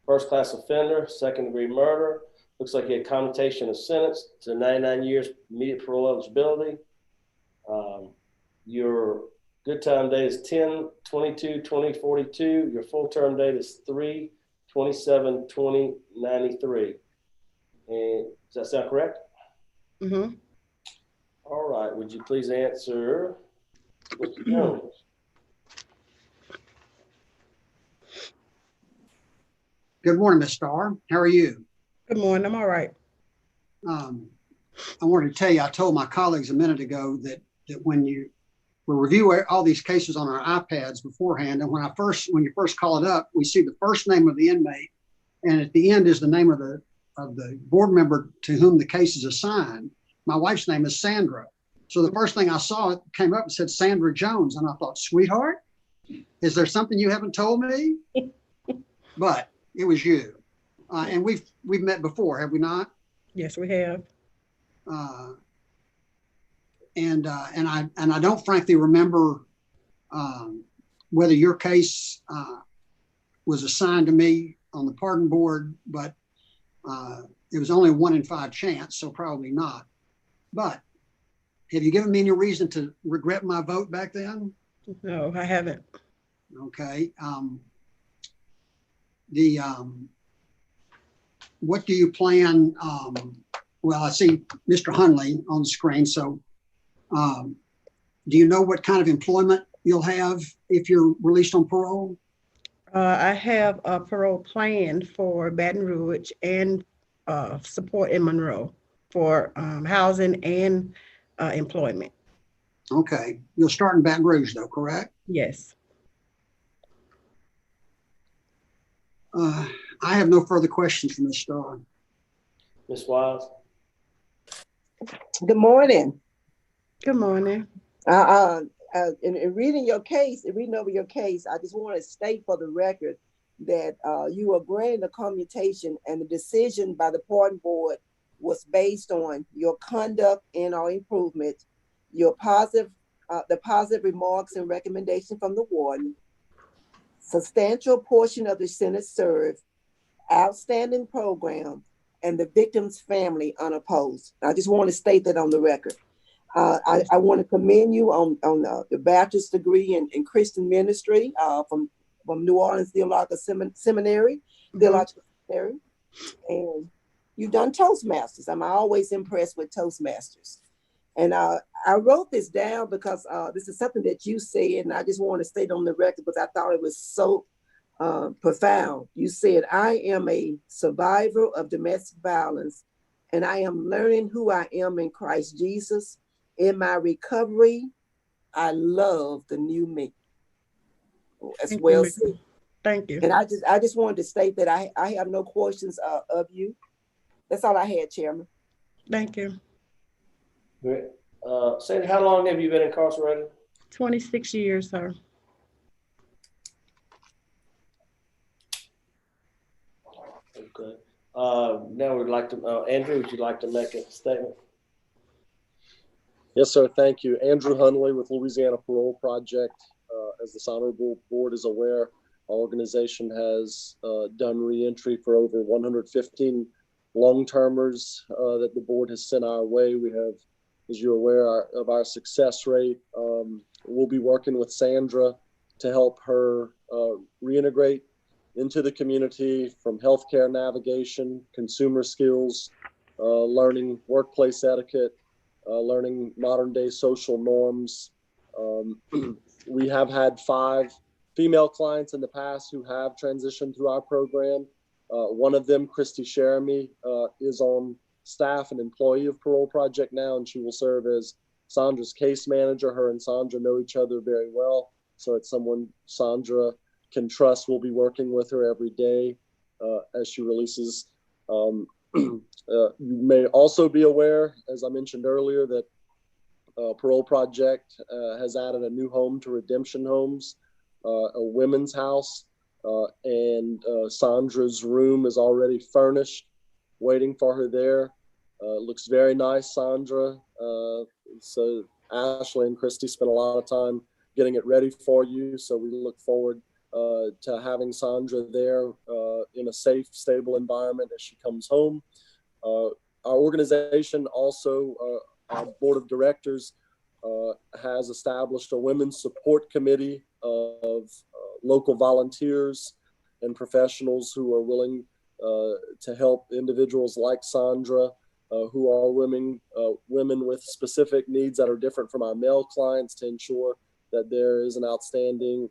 [SPEAKER 3] First class offender, second degree murder. Looks like he had commutation of sentence to 99 years immediate parole eligibility. Your good time date is 10/22/2042. Your full term date is 3/27/2093. And does that sound correct?
[SPEAKER 20] Mm-hmm.
[SPEAKER 3] All right. Would you please answer Mr. Jones?
[SPEAKER 6] Good morning, Ms. Starr. How are you?
[SPEAKER 20] Good morning. I'm all right.
[SPEAKER 6] I wanted to tell you, I told my colleagues a minute ago that when we review all these cases on our iPads beforehand, and when you first call it up, we see the first name of the inmate, and at the end is the name of the board member to whom the case is assigned. My wife's name is Sandra. So the first thing I saw, it came up and said Sandra Jones, and I thought, sweetheart, is there something you haven't told me? But it was you. And we've met before, have we not?
[SPEAKER 20] Yes, we have.
[SPEAKER 6] And I don't frankly remember whether your case was assigned to me on the pardon board, but it was only a 1 in 5 chance, so probably not. But have you given me any reason to regret my vote back then?
[SPEAKER 20] No, I haven't.
[SPEAKER 6] Okay. What do you plan? Well, I see Mr. Hundley on the screen. So do you know what kind of employment you'll have if you're released on parole?
[SPEAKER 20] I have a parole plan for Baton Rouge and support in Monroe for housing and employment.
[SPEAKER 6] Okay. You'll start in Baton Rouge though, correct?
[SPEAKER 20] Yes.
[SPEAKER 6] I have no further questions for Ms. Starr.
[SPEAKER 3] Ms. Wise?
[SPEAKER 8] Good morning.
[SPEAKER 20] Good morning.
[SPEAKER 8] In reading over your case, I just want to state for the record that you were granted a commutation, and the decision by the pardon board was based on your conduct and our improvement, the positive remarks and recommendation from the warden, substantial portion of the sentence served, outstanding program, and the victim's family unopposed. I just want to state that on the record. I want to commend you on the Batist degree in Christian ministry from New Orleans Theological Seminary, and you've done Toastmasters. I'm always impressed with Toastmasters. And I wrote this down because this is something that you said, and I just want to state on the record because I thought it was so profound. You said, I am a survivor of domestic violence and I am learning who I am in Christ Jesus. In my recovery, I love the new me. As
[SPEAKER 20] Thank
[SPEAKER 8] well
[SPEAKER 20] you.
[SPEAKER 8] said.
[SPEAKER 20] Thank you.
[SPEAKER 8] And I just wanted to state that I have no questions of you. That's all I had, Chairman.
[SPEAKER 20] Thank you.
[SPEAKER 3] Great. Sandra, how long have you been incarcerated?
[SPEAKER 20] 26 years, sir.
[SPEAKER 3] Okay. Now we'd like to, Andrew, would you like to make a statement?
[SPEAKER 17] Yes, sir. Thank you. Andrew Hunley with Louisiana Parole Project. As this honorable board is aware, our organization has done reentry for over 115 long-termers that the board has sent our way. We have, as you're aware, of our success rate. We'll be working with Sandra to help her reintegrate into the community, from healthcare navigation, consumer skills, learning workplace etiquette, learning modern day social norms. We have had 5 female clients in the past who have transitioned through our program. One of them, Christy Sheremy, is on staff and employee of Parole Project now, and she will serve as Sandra's case manager. Her and Sandra know each other very well, so it's someone Sandra can trust. We'll be working with her every day as she releases. You may also be aware, as I mentioned earlier, that Parole Project has added a new home to Redemption Homes, a women's house, and Sandra's room is already furnished, waiting for her there. Looks very nice, Sandra. So Ashley and Christy spent a lot of time getting it ready for you. So we look forward to having Sandra there in a safe, stable environment as she comes home. Our organization also, our board of directors has established a women's support committee of local volunteers and professionals who are willing to help individuals like Sandra, who are women with specific needs that are different from our male clients, to ensure that there is an outstanding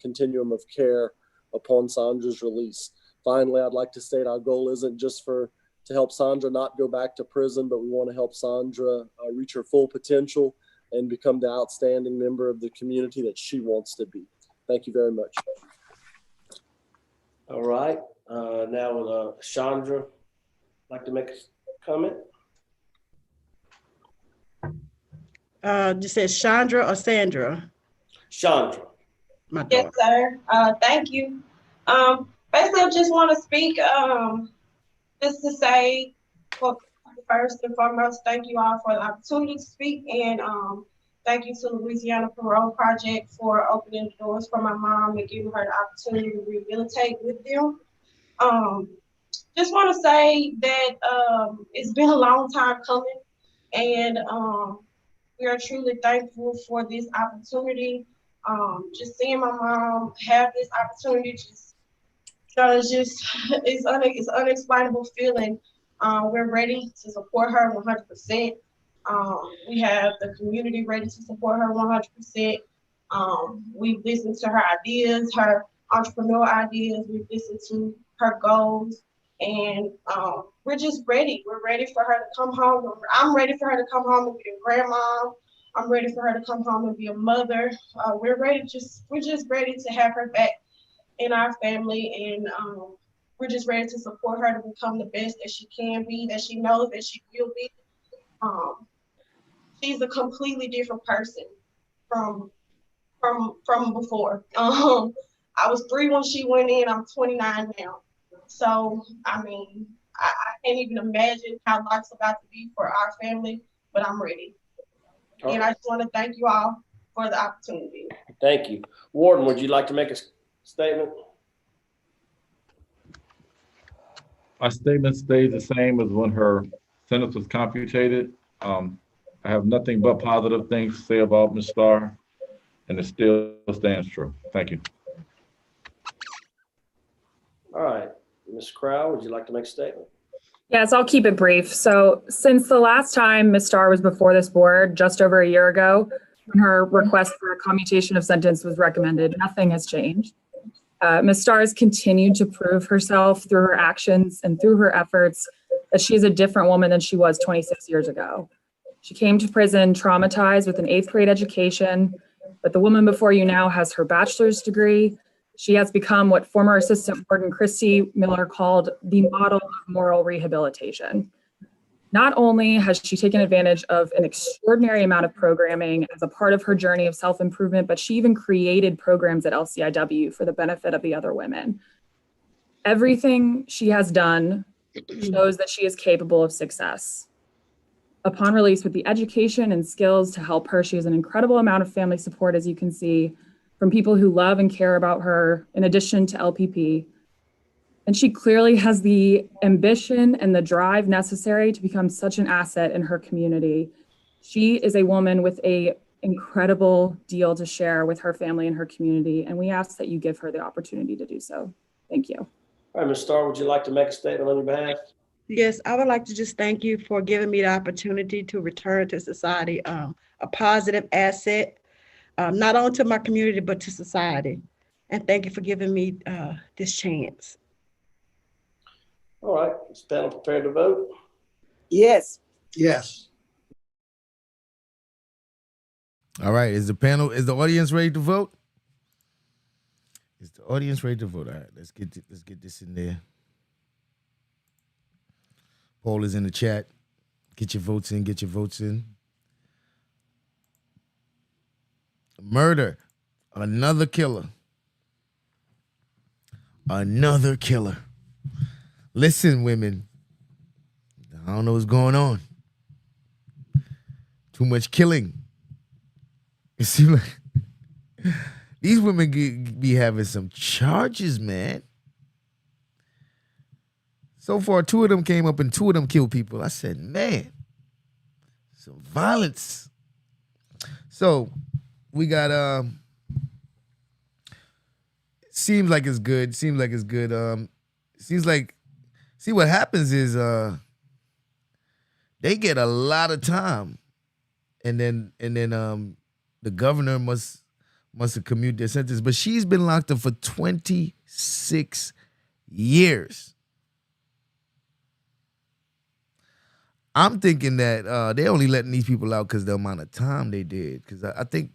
[SPEAKER 17] continuum of care upon Sandra's release. Finally, I'd like to state our goal isn't just to help Sandra not go back to prison, but we want to help Sandra reach her full potential and become the outstanding member of the community that she wants to be. Thank you very much.
[SPEAKER 3] All right. Now, Chandra, like to make a comment?
[SPEAKER 20] You said Chandra or Sandra?
[SPEAKER 3] Chandra.
[SPEAKER 21] Yes, sir. Thank you. Basically, I just want to speak just to say, first and foremost, thank you all for the opportunity to speak, and thank you to Louisiana Parole Project for opening the doors for my mom and giving her the opportunity to rehabilitate with them. Just want to say that it's been a long time coming, and we are truly thankful for this opportunity. Just seeing my mom have this opportunity, it's unexplainable feeling. We're ready to support her 100%. We have the community ready to support her 100%. We've listened to her ideas, her entrepreneurial ideas. We've listened to her goals, and we're just ready. We're ready for her to come home. I'm ready for her to come home and be a grandma. I'm ready for her to come home and be a mother. We're just ready to have her back in our family, and we're just ready to support her to become the best that she can be, that she knows that she will be. She's a completely different person from before. I was 3 when she went in. I'm 29 now. So, I mean, I can't even imagine how life's about to be for our family, but I'm ready. And I just want to thank you all for the opportunity.
[SPEAKER 3] Thank you. Warden, would you like to make a statement?
[SPEAKER 14] My statement stays the same as when her sentence was computed. I have nothing but positive things to say about Ms. Starr, and it still stands true. Thank you.
[SPEAKER 3] All right. Ms. Crow, would you like to make a statement?
[SPEAKER 22] Yes, I'll keep it brief. So since the last time Ms. Starr was before this board, just over a year ago, when her request for a commutation of sentence was recommended, nothing has changed. Ms. Starr has continued to prove herself through her actions and through her efforts that she is a different woman than she was 26 years ago. She came to prison traumatized with an 8th grade education, but the woman before you now has her bachelor's degree. She has become what former Assistant Warden Christy Miller called the model of moral rehabilitation. Not only has she taken advantage of an extraordinary amount of programming as a part of her journey of self-improvement, but she even created programs at LCIW for the benefit of the other women. Everything she has done shows that she is capable of success. Upon release with the education and skills to help her, she has an incredible amount of family support, as you can see, from people who love and care about her, in addition to LPP. And she clearly has the ambition and the drive necessary to become such an asset in her community. She is a woman with an incredible deal to share with her family and her community, and we ask that you give her the opportunity to do so. Thank you.
[SPEAKER 3] All right, Ms. Starr, would you like to make a statement on your behalf?
[SPEAKER 20] Yes, I would like to just thank you for giving me the opportunity to return to society, a positive asset, not only to my community, but to society. And thank you for giving me this chance.
[SPEAKER 3] All right, is the panel prepared to vote?
[SPEAKER 8] Yes.
[SPEAKER 6] Yes.
[SPEAKER 1] All right, is the audience ready to vote? Is the audience ready to vote? All right, let's get this in there. Poll is in the chat. Get your votes in, get your votes in. Murder, another killer. Another killer. Listen, women, I don't know what's going on. Too much killing. It seems like these women be having some charges, man. So far, 2 of them came up and 2 of them killed people. I said, man, some violence. So we got seems like it's good. See what happens is they get a lot of time, and then the governor must have commuted their sentence. But she's been locked up for 26 years. I'm thinking that they're only letting these people out because the amount of time they did. Because I think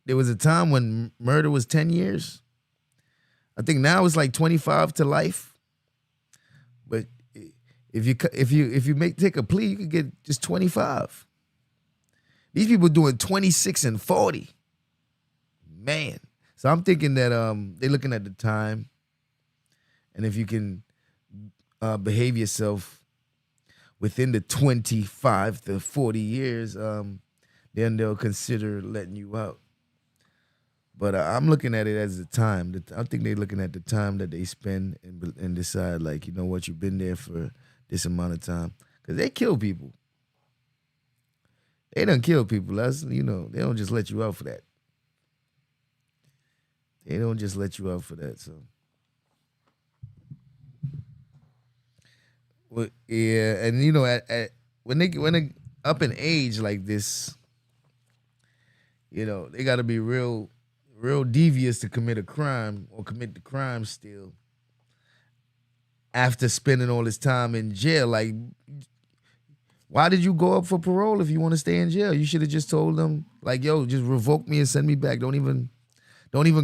[SPEAKER 1] there was a time when murder was 10 years. I think now it's like 25 to life. But if you take a plea, you could get just 25. These people doing 26 and 40. Man. So I'm thinking that they're looking at the time. And if you can behave yourself within the 25 to 40 years, then they'll consider letting you out. But I'm looking at it as the time. I think they're looking at the time that they spend and decide, like, you know what, you've been there for this amount of time. Because they kill people. They done kill people. That's, they don't just let you out for that. They don't just let you out for that. So, well, yeah, and when they up in age like this, they got to be real devious to commit a crime or commit the crime still after spending all this time in jail. Like, why did you go up for parole if you want to stay in jail? You should have just told them, like, yo, just revoke me and send me back. Don't even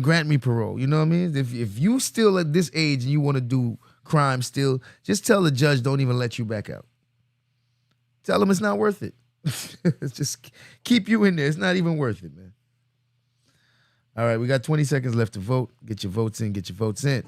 [SPEAKER 1] grant me parole. You know what I mean? If you still at this age and you want to do crime still, just tell the judge don't even let you back out. Tell them it's not worth it. Just keep you in there. It's not even worth it, man. All right, we got 20 seconds left to vote. Get your votes in. Get your votes in.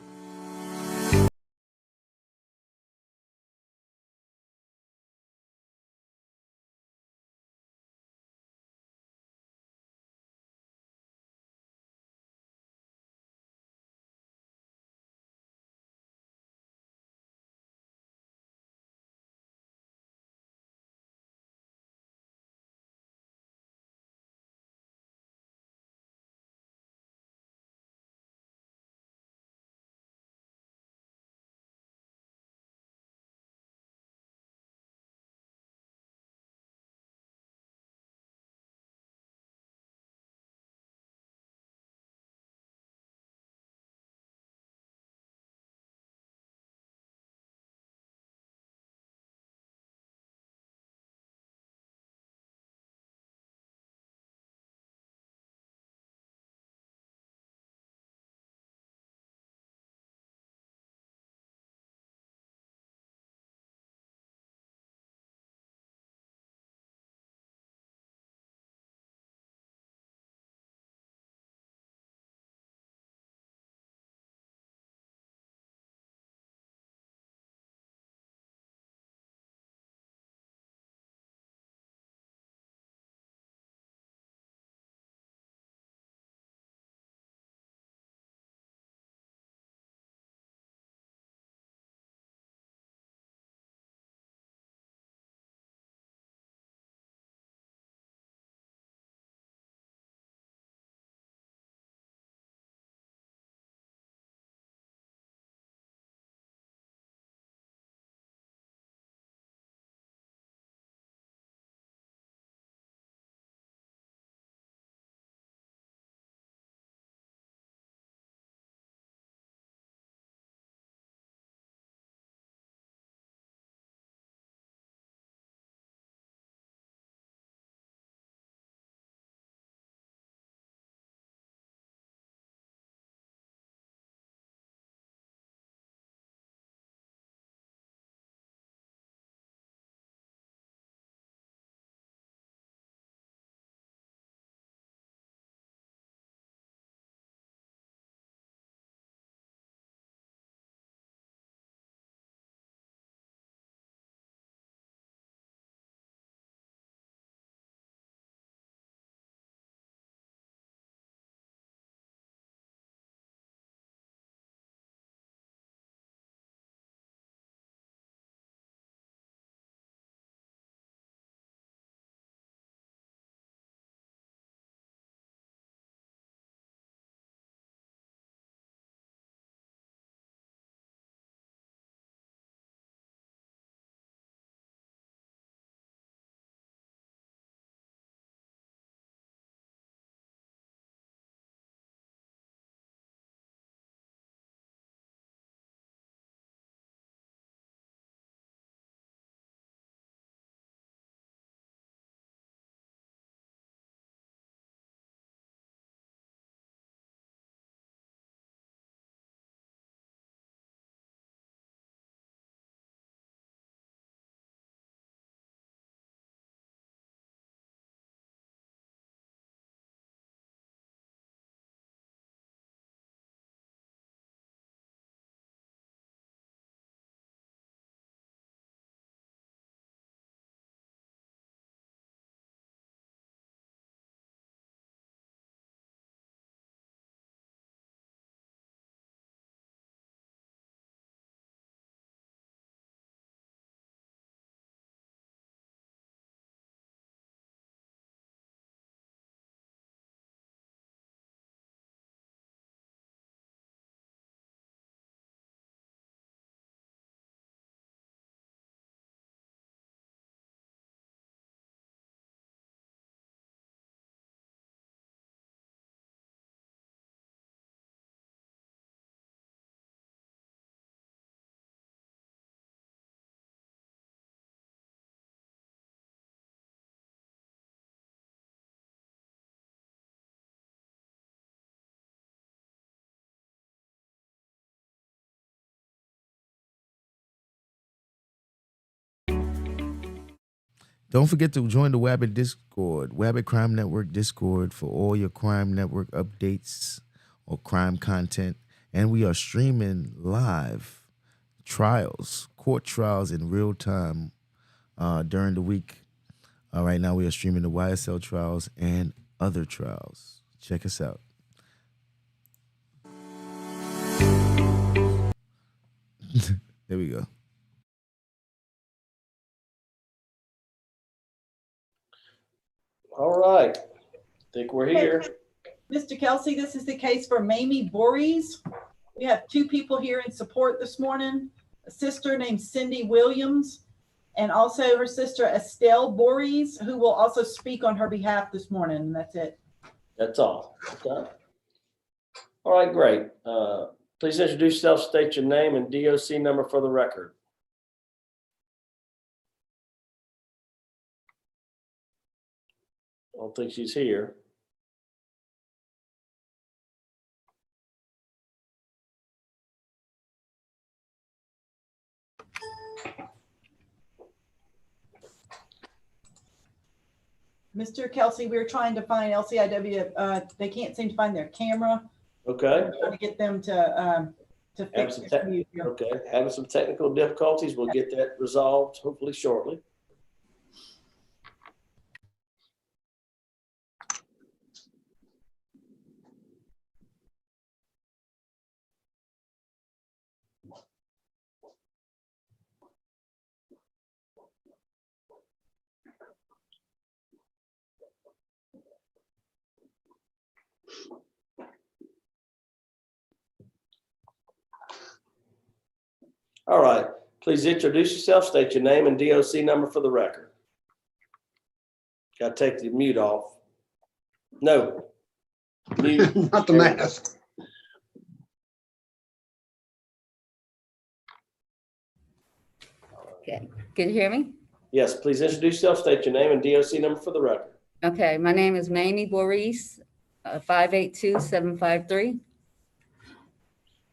[SPEAKER 1] Don't forget to join the Wabbit Discord, Wabbit Crime Network Discord, for all your crime network updates or crime content. And we are streaming live court trials in real time during the week. Right now we are streaming the YSL trials and other trials. Check us out. There we go.
[SPEAKER 3] All right. I think we're here.
[SPEAKER 10] Mr. Kelsey, this is the case for Mamie Voorhees. We have two people here in support this morning, a sister named Cindy Williams, and also her sister Estelle Voorhees, who will also speak on her behalf this morning. And that's it.
[SPEAKER 3] That's all. Okay. All right, great. Please introduce yourself, state your name and DOC number for the record. I don't think she's here.
[SPEAKER 10] Mr. Kelsey, we're trying to find LCIW. They can't seem to find their camera.
[SPEAKER 3] Okay.
[SPEAKER 10] We're trying to get them to fix it.
[SPEAKER 3] Okay. Having some technical difficulties. We'll get that resolved hopefully shortly. All right, please introduce yourself, state your name and DOC number for the record. Got to take the mute off. No. Mute.
[SPEAKER 6] Not the mask.
[SPEAKER 2] Okay, can you hear me?
[SPEAKER 3] Yes, please introduce yourself, state your name and DOC number for the record.
[SPEAKER 2] Okay, my name is Mamie Voorhees, 582-753.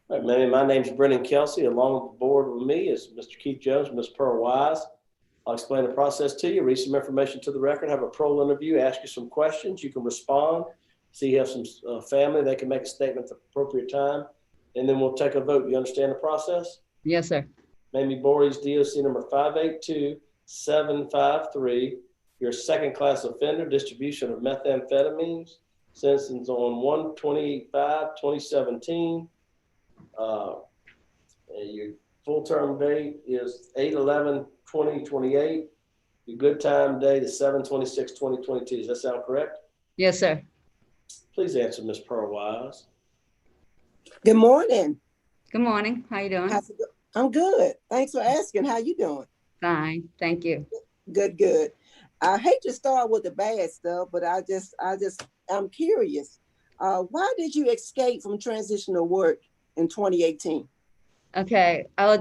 [SPEAKER 3] All right, Mamie, my name's Brendan Kelsey. Along with the board with me is Mr. Keith Jones, Ms. Pearl Wise. I'll explain the process to you, read some information to the record, have a parole interview, ask you some questions. You can respond. See, you have some family. They can make a statement at the appropriate time, and then we'll take a vote. You understand the process?
[SPEAKER 2] Yes, sir.
[SPEAKER 3] Mamie Voorhees, DOC number 582-753. You're a second-class offender, distribution of methamphetamines. Sentence on 1/25/2017. Your full-term date is 8/11/2028. Your good time date is 7/26/2022. Does that sound correct?
[SPEAKER 2] Yes, sir.
[SPEAKER 3] Please answer, Ms. Pearl Wise.
[SPEAKER 8] Good morning.
[SPEAKER 2] Good morning. How you doing?
[SPEAKER 8] I'm good. Thanks for asking. How you doing?
[SPEAKER 2] Fine. Thank you.
[SPEAKER 8] Good, good. I hate to start with the bad stuff, but I'm curious. Why did you escape from transitional work in 2018?
[SPEAKER 2] Okay. My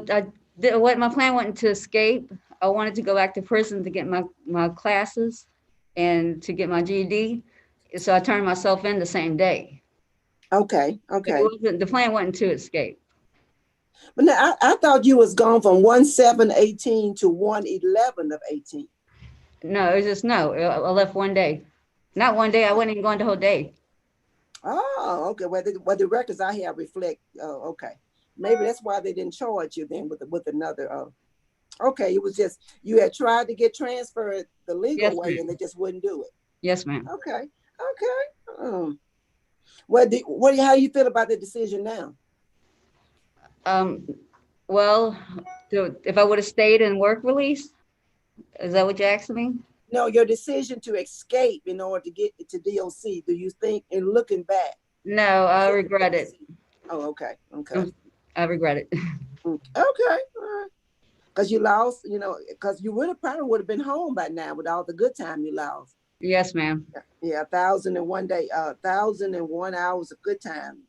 [SPEAKER 2] plan wasn't to escape. I wanted to go back to prison to get my classes and to get my GED. So I turned myself in the same day.
[SPEAKER 8] Okay. Okay.
[SPEAKER 2] The plan wasn't to escape.
[SPEAKER 8] But now I thought you was gone from 1/7/18 to 1/11/18.
[SPEAKER 2] No, it was just no. I left one day. Not one day. I wasn't even going the whole day.
[SPEAKER 8] Oh, okay. Well, the records I have reflect. Oh, okay. Maybe that's why they didn't charge you then with another. Okay, it was just you had tried to get transferred the legal way, and they just wouldn't do it.
[SPEAKER 2] Yes, ma'am.
[SPEAKER 8] Okay. Okay. How do you feel about the decision now?
[SPEAKER 2] Well, if I would have stayed in work release, is that what you're asking me?
[SPEAKER 8] No, your decision to escape in order to get to DOC. Do you think, in looking back?
[SPEAKER 2] No, I regret it.
[SPEAKER 8] Oh, okay. Okay.
[SPEAKER 2] I regret it.
[SPEAKER 8] Okay. All right. Because you lost, because you probably would have been home by now with all the good time you lost.
[SPEAKER 2] Yes, ma'am.
[SPEAKER 8] Yeah, 1,001 day, 1,001 hours of good time.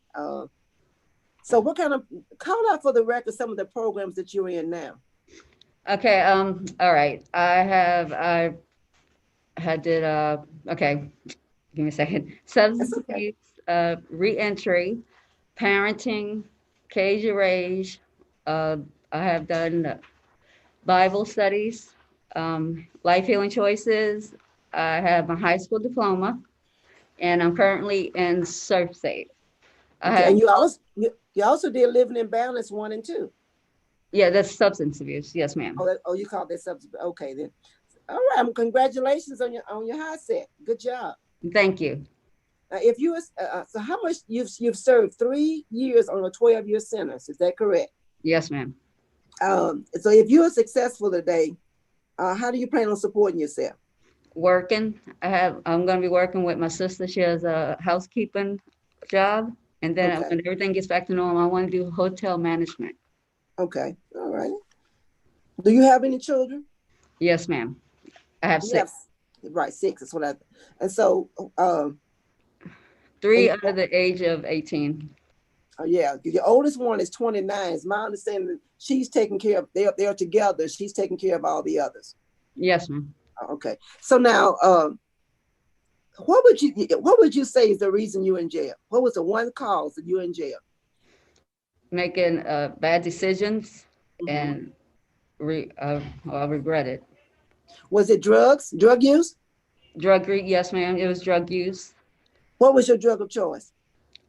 [SPEAKER 8] So what kind of, call out for the record some of the programs that you're in now. Okay,
[SPEAKER 2] all right. I did, okay, give me a second. Substance abuse, re-entry, parenting, cage rage. I have done Bible studies, Life Healing Choices. I have my high school diploma, and I'm currently in Surf Safe.
[SPEAKER 8] Okay, and you also did Living in Balance 1 and 2.
[SPEAKER 2] Yeah, that's substance abuse. Yes, ma'am.
[SPEAKER 8] You call that substance? Okay, then. All right. Congratulations on your high set. Good job.
[SPEAKER 2] Thank you.
[SPEAKER 8] If you so how much you've served 3 years on a 12-year sentence? Is that correct?
[SPEAKER 2] Yes, ma'am.
[SPEAKER 8] So if you are successful today, how do you plan on supporting yourself?
[SPEAKER 2] Working. I'm going to be working with my sister. She has a housekeeping job, and then when everything gets back to normal, I want to do hotel management.
[SPEAKER 8] Okay. All right. Do you have any children?
[SPEAKER 2] Yes, ma'am. I have 6.
[SPEAKER 8] Right, 6 is what I. And so,
[SPEAKER 2] 3 under the age of 18.
[SPEAKER 8] Yeah, your oldest one is 29. It's my understanding that she's taking care of. They're together. She's taking care of all the others.
[SPEAKER 2] Yes, ma'am.
[SPEAKER 8] Okay. So now, what would you say is the reason you're in jail? What was the one cause that you're in jail?
[SPEAKER 2] Making bad decisions, and I regret it.
[SPEAKER 8] Was it drug use?
[SPEAKER 2] Yes, ma'am. It was drug use.
[SPEAKER 8] What was your drug of choice?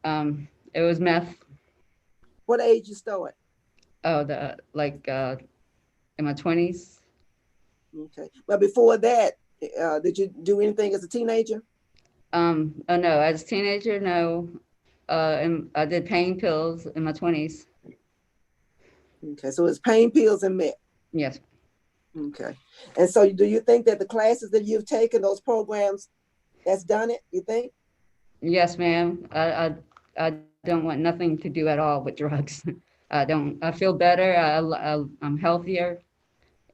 [SPEAKER 2] It was meth.
[SPEAKER 8] What age you stole it?
[SPEAKER 2] Oh, in my 20s.
[SPEAKER 8] Okay. But before that, did you do anything as a teenager?
[SPEAKER 2] Oh no, as a teenager, no. And I did pain pills in my 20s.
[SPEAKER 8] Okay, so it's pain pills and meth.
[SPEAKER 2] Yes.
[SPEAKER 8] Okay. And so do you think that the classes that you've taken, those programs, that's done it, you think?
[SPEAKER 2] Yes, ma'am. I don't want nothing to do at all with drugs. I feel better. I'm healthier,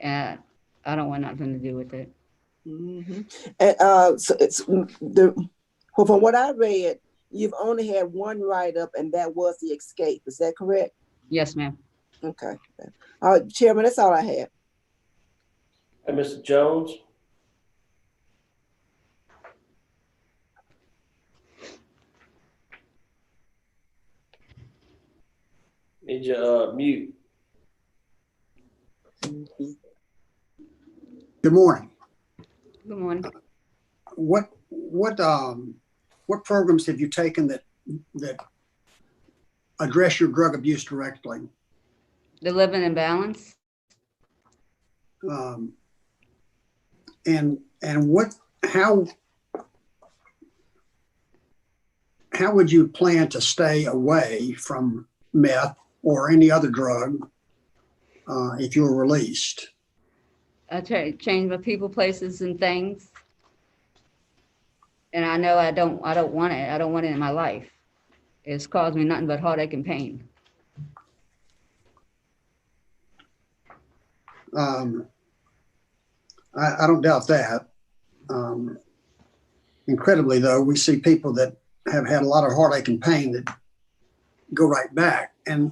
[SPEAKER 2] and I don't want nothing to do with it.
[SPEAKER 8] Mm-hmm. And so from what I read, you've only had one write-up, and that was the escape. Is that correct?
[SPEAKER 2] Yes, ma'am.
[SPEAKER 8] Okay. All right, Chairman, that's all I have.
[SPEAKER 3] Hey, Mr. Jones. Need you mute.
[SPEAKER 6] Good morning.
[SPEAKER 2] Good morning.
[SPEAKER 6] What programs have you taken that address your drug abuse directly?
[SPEAKER 2] The Living in Balance.
[SPEAKER 6] And how would you plan to stay away from meth or any other drug if you were released?
[SPEAKER 2] I change my people, places, and things. And I know I don't want it. I don't want it in my life. It's caused me nothing but heartache and pain.
[SPEAKER 6] I don't doubt that. Incredibly, though, we see people that have had a lot of heartache and pain that go right back. And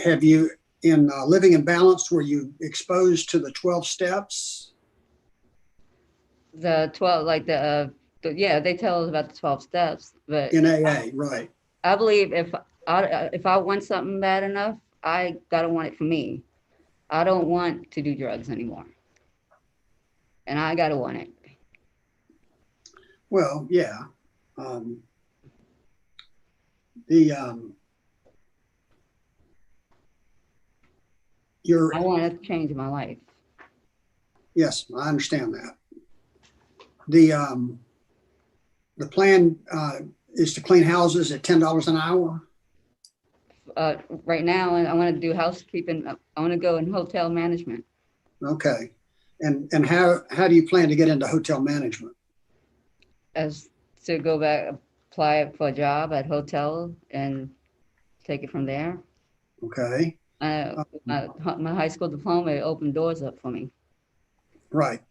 [SPEAKER 6] have you, in Living in Balance, were you exposed to the 12 steps?
[SPEAKER 2] The 12, yeah, they tell us about the 12 steps, but
[SPEAKER 6] in AA, right?
[SPEAKER 2] I believe if I want something bad enough, I gotta want it for me. I don't want to do drugs anymore, and I gotta want it.
[SPEAKER 6] Well, yeah. I
[SPEAKER 2] want to change my life.
[SPEAKER 6] Yes, I understand that. The plan is to clean houses at $10 an hour.
[SPEAKER 2] Right now, I want to do housekeeping. I want to go in hotel management.
[SPEAKER 6] Okay, and how do you plan to get into hotel management?
[SPEAKER 2] As to go back, apply for a job at hotel and take it from there.
[SPEAKER 6] Okay.
[SPEAKER 2] My high school diploma opened doors up for me.
[SPEAKER 6] Right.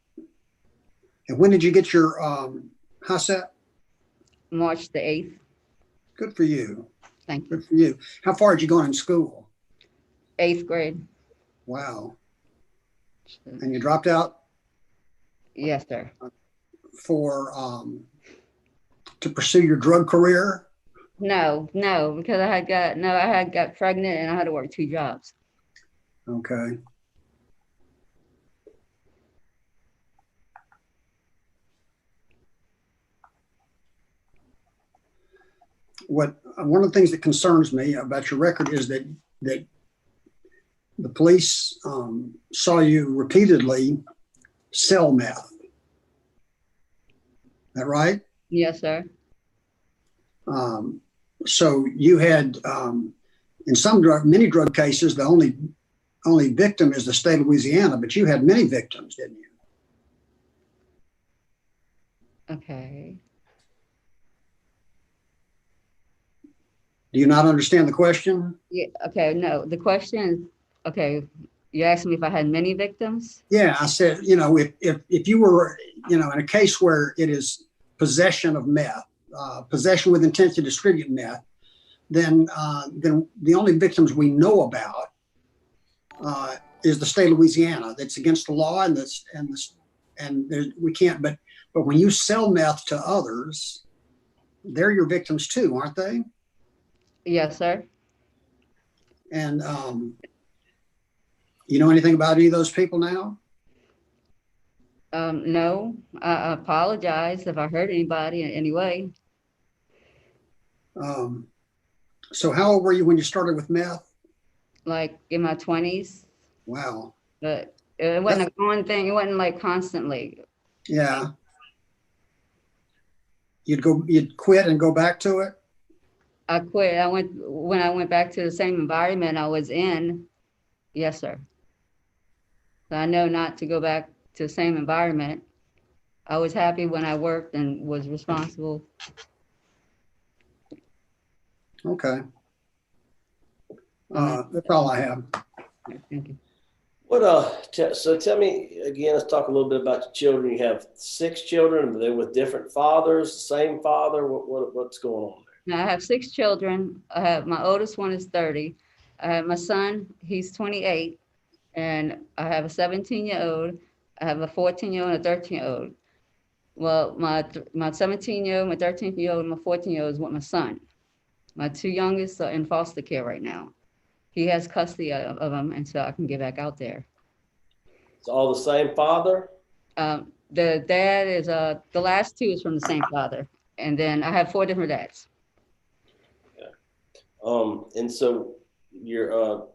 [SPEAKER 6] And when did you get your HACCP?
[SPEAKER 2] March the 8th.
[SPEAKER 6] Good for you.
[SPEAKER 2] Thank you.
[SPEAKER 6] Good for you. How far had you gone in school?
[SPEAKER 2] 8th grade.
[SPEAKER 6] Wow. And you dropped out?
[SPEAKER 2] Yes, sir.
[SPEAKER 6] For to pursue your drug career?
[SPEAKER 2] No, because I had got pregnant and I had to work 2 jobs.
[SPEAKER 6] Okay. one of the things that concerns me about your record is that the police saw you repeatedly sell meth. Is that right?
[SPEAKER 2] Yes, sir.
[SPEAKER 6] So you had, in many drug cases, the only victim is the state of Louisiana, but you had many victims, didn't you?
[SPEAKER 2] Okay.
[SPEAKER 6] Do you not understand the question?
[SPEAKER 2] Yeah, okay, no, the question is, okay, you asked me if I had many victims?
[SPEAKER 6] Yeah, I said, if you were, in a case where it is possession of meth, possession with intent to distribute meth, then the only victims we know about is the state of Louisiana. That's against the law, we can't. But when you sell meth to others, they're your victims too, aren't they?
[SPEAKER 2] Yes, sir.
[SPEAKER 6] And you know anything about any of those people now?
[SPEAKER 2] No, I apologize if I hurt anybody in any way.
[SPEAKER 6] So how old were you when you started with meth?
[SPEAKER 2] Like in my 20s.
[SPEAKER 6] Wow.
[SPEAKER 2] But it wasn't a one thing. It wasn't like constantly.
[SPEAKER 6] Yeah. You'd quit and go back to it?
[SPEAKER 2] I quit. When I went back to the same environment I was in. Yes, sir. So I know not to go back to the same environment. I was happy when I worked and was responsible.
[SPEAKER 6] Okay. That's all I have.
[SPEAKER 2] Thank you.
[SPEAKER 3] So tell me again, let's talk a little bit about your children. You have 6 children. Are they with different fathers, the same father? What's going on there?
[SPEAKER 2] Now I have 6 children. I have my oldest one is 30. I have my son, he's 28. And I have a 17-year-old. I have a 14-year-old and a 13-year-old. Well, my 17-year-old, my 13-year-old, and my 14-year-old is with my son. My 2 youngest are in foster care right now. He has custody of them, and so I can get back out there.
[SPEAKER 3] It's all the same father?
[SPEAKER 2] The dad is, the last 2 is from the same father. And then I have 4 different dads.
[SPEAKER 3] Yeah. And so you're,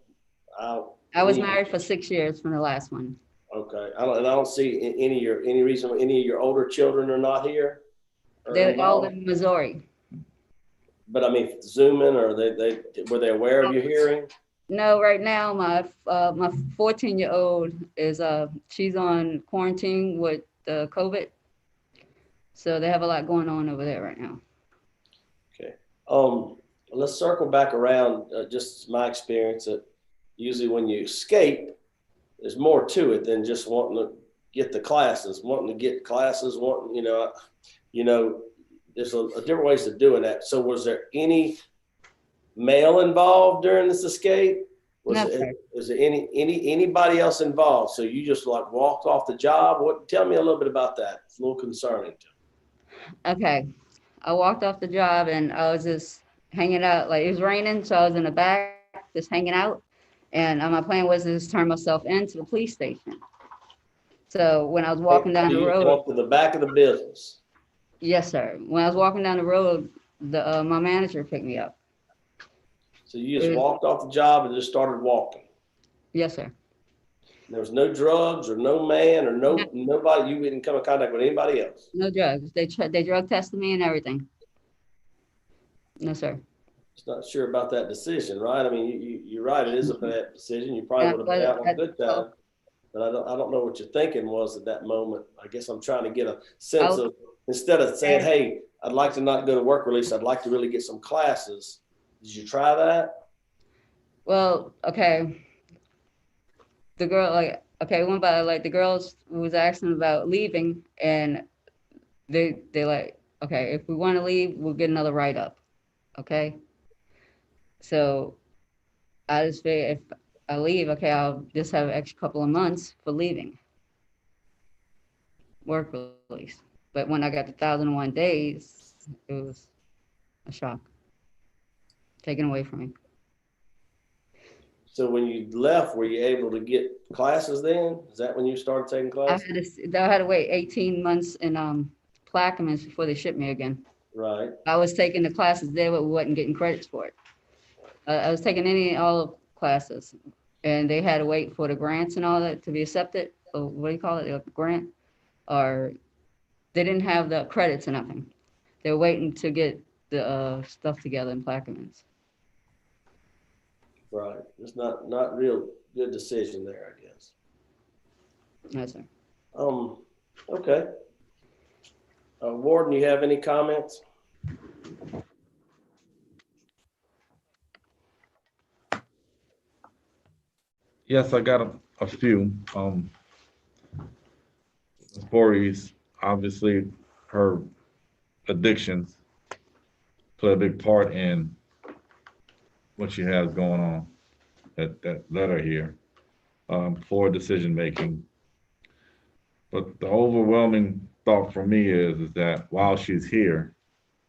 [SPEAKER 2] I was married for 6 years from the last one.
[SPEAKER 3] Okay. I don't see any reason any of your older children are not here.
[SPEAKER 2] They're all in Missouri.
[SPEAKER 3] But I mean, Zooming, or were they aware of your hearing?
[SPEAKER 2] No, right now my 14-year-old is she's on quarantine with COVID, so they have a lot going on over there right now.
[SPEAKER 3] Okay. Let's circle back around. Just my experience that usually when you escape, there's more to it than just wanting to get the classes, there's a different ways of doing that. So was there any male involved during this escape? Was there anybody else involved? So you just like walked off the job? Tell me a little bit about that. It's a little concerning to me.
[SPEAKER 2] Okay. I walked off the job and I was just hanging out. Like it was raining, so I was in the back just hanging out. And my plan was to just turn myself into the police station. So when I was walking down the road.
[SPEAKER 3] You walked to the back of the business?
[SPEAKER 2] Yes, sir. When I was walking down the road, my manager picked me up.
[SPEAKER 3] So you just walked off the job and just started walking?
[SPEAKER 2] Yes, sir.
[SPEAKER 3] There was no drugs or no man or nobody, you didn't come in contact with anybody else?
[SPEAKER 2] No drugs. They drug tested me and everything. No, sir.
[SPEAKER 3] Just not sure about that decision, right? I mean, you're right. It is a bad decision. You probably would have been out on good time. But I don't know what your thinking was at that moment. I guess I'm trying to get a sense of, instead of saying, hey, I'd like to not go to work release, I'd like to really get some classes. Did you try that?
[SPEAKER 2] Well, okay. The girl, one by the girls was asking about leaving, and they like, okay, if we want to leave, we'll get another write-up. Okay. So I just figured if I leave, okay, I'll just have an extra couple of months for leaving. Work release. But when I got the 1,001 days, it was a shock. Taken away from me.
[SPEAKER 3] So when you left, were you able to get classes then? Is that when you started taking classes?
[SPEAKER 2] I had to wait 18 months in Plaquemines before they shipped me again.
[SPEAKER 3] Right.
[SPEAKER 2] I was taking the classes there, but we wasn't getting credits for it. I was taking all classes, and they had to wait for the grants and all that to be accepted. Or what do you call it? A grant? Or they didn't have the credits or nothing. They were waiting to get the stuff together in Plaquemines.
[SPEAKER 3] Right. It's not real good decision there, I guess.
[SPEAKER 2] Yes, sir.
[SPEAKER 3] Okay. Warden, you have any comments?
[SPEAKER 14] Yes, I got a few. Voorhees, obviously her addictions play a big part in what she has going on. That led her here for decision making. But the overwhelming thought for me is that while she's here,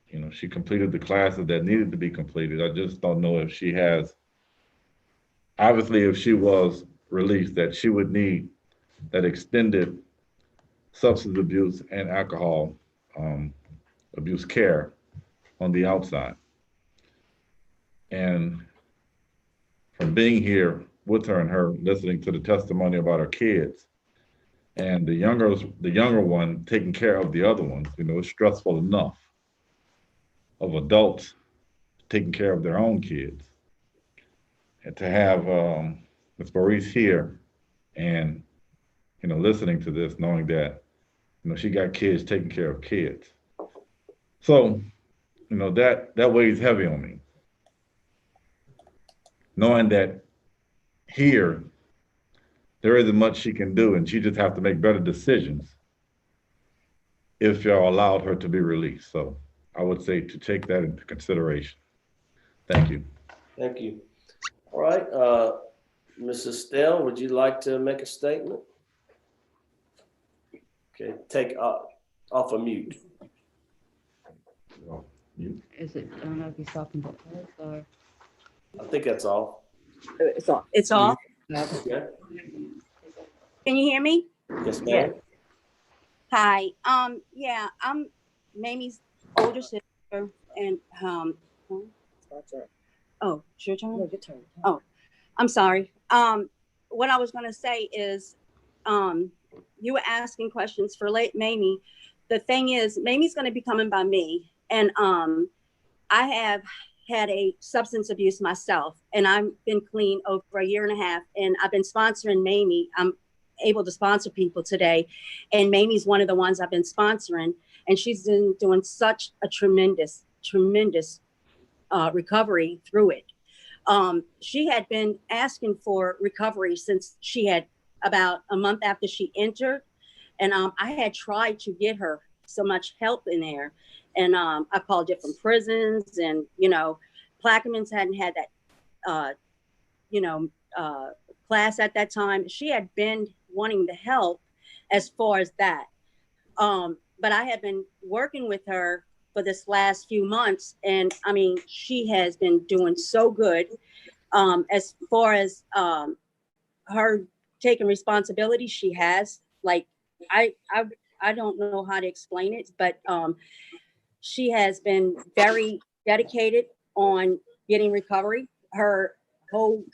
[SPEAKER 14] you know, she completed the classes that needed to be completed. I just don't know if she has, obviously if she was released, that she would need that extended substance abuse and alcohol abuse care on the outside. And from being here with her and her listening to the testimony about her kids, and the younger one taking care of the other ones, you know, it's stressful enough of adults taking care of their own kids. And to have Ms. Maurice here and, you know, listening to this, knowing that, you know, she got kids taking care of kids. So, you know, that weighs heavy on me. Knowing that here, there isn't much she can do, and she just have to make better decisions if y'all allowed her to be released. So I would say to take that into consideration. Thank you.
[SPEAKER 3] Thank you. All right, Mrs. Stell, would you like to make a statement? Okay, take off of mute.
[SPEAKER 2] Is it? I don't know if he's talking to us or.
[SPEAKER 3] I think that's all.
[SPEAKER 5] It's off. It's off.
[SPEAKER 3] Okay.
[SPEAKER 5] Can you hear me?
[SPEAKER 3] Yes, ma'am.
[SPEAKER 5] Hi. Yeah, I'm Mamie's older sister, and oh, it's your turn. No, your turn. Oh, I'm sorry. What I was gonna say is, you were asking questions for Mamie. The thing is, Mamie's gonna be coming by me, and I have had a substance abuse myself, and I've been clean over a year and a half, and I've been sponsoring Mamie. I'm able to sponsor people today, and Mamie's one of the ones I've been sponsoring, and she's been doing such a tremendous recovery through it. She had been asking for recovery since she had about a month after she entered, and I had tried to get her so much help in there, and I called different prisons, and you know, Plaquemines hadn't had that class at that time. She had been wanting the help as far as that, but I had been working with her for this last few months, and I mean, she has been doing so good as far as her taking responsibility. She has, like, I don't know how to explain it, but she has been very dedicated on getting recovery. Her whole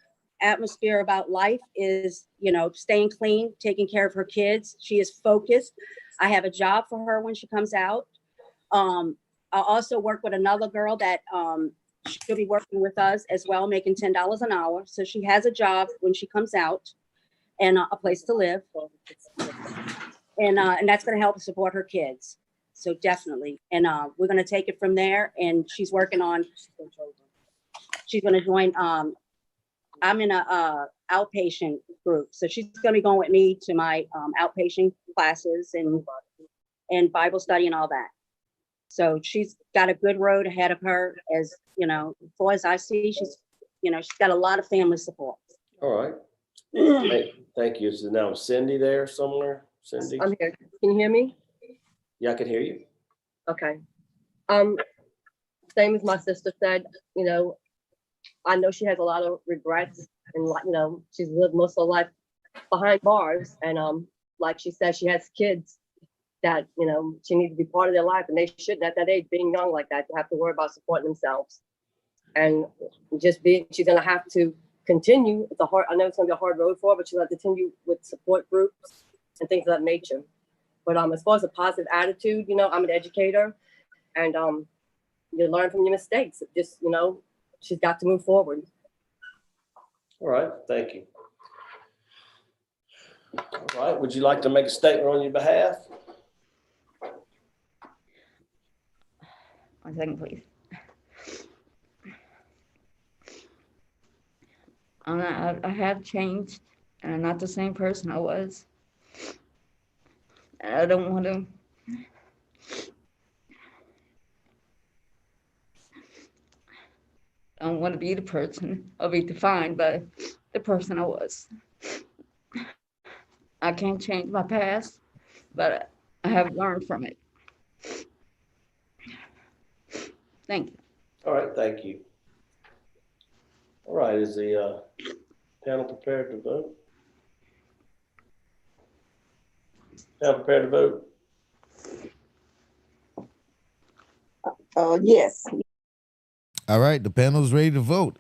[SPEAKER 5] atmosphere about life is, you know, staying clean, taking care of her kids. She is focused. I have a job for her when she comes out. I also work with another girl that she'll be working with us as well, making $10 an hour. So she has a job when she comes out and a place to live. And that's going to help support her kids. So definitely. And we're going to take it from there. And she's working on, she's going to join, I'm in a outpatient group. So she's going to be going with me to my outpatient classes and Bible study and all that. So she's got a good road ahead of her, as you know, as far as I see, she's got a lot of family support.
[SPEAKER 3] All right. Thank you. So now Cindy there somewhere? Cindy?
[SPEAKER 9] I'm here. Can you hear me?
[SPEAKER 3] Yeah, I can hear you.
[SPEAKER 9] Okay. Same as my sister said, you know, I know she has a lot of regrets, and you know, she's lived most of her life behind bars, and like she said, she has kids that, you know, she needs to be part of their life, and they shouldn't at that age, being young like that, to have to worry about supporting themselves. And she's gonna have to continue. I know it's gonna be a hard road for her, but she'll have to continue with support groups and things of that nature. But as far as a positive attitude, you know, I'm an educator, and you learn from your mistakes. Just, you know, she's got to move forward.
[SPEAKER 3] All right, thank you. All right, would you like to make a statement on your behalf?
[SPEAKER 2] 1 second, please. I have changed, and I'm not the same person I was. And I don't want to. I don't want to be the person or be defined by the person I was. I can't change my past, but I have learned from it. Thank you.
[SPEAKER 3] All right, thank you. All right, is the panel prepared to vote? Panel prepared to vote?
[SPEAKER 8] Yes.
[SPEAKER 1] All right, the panel's ready to vote.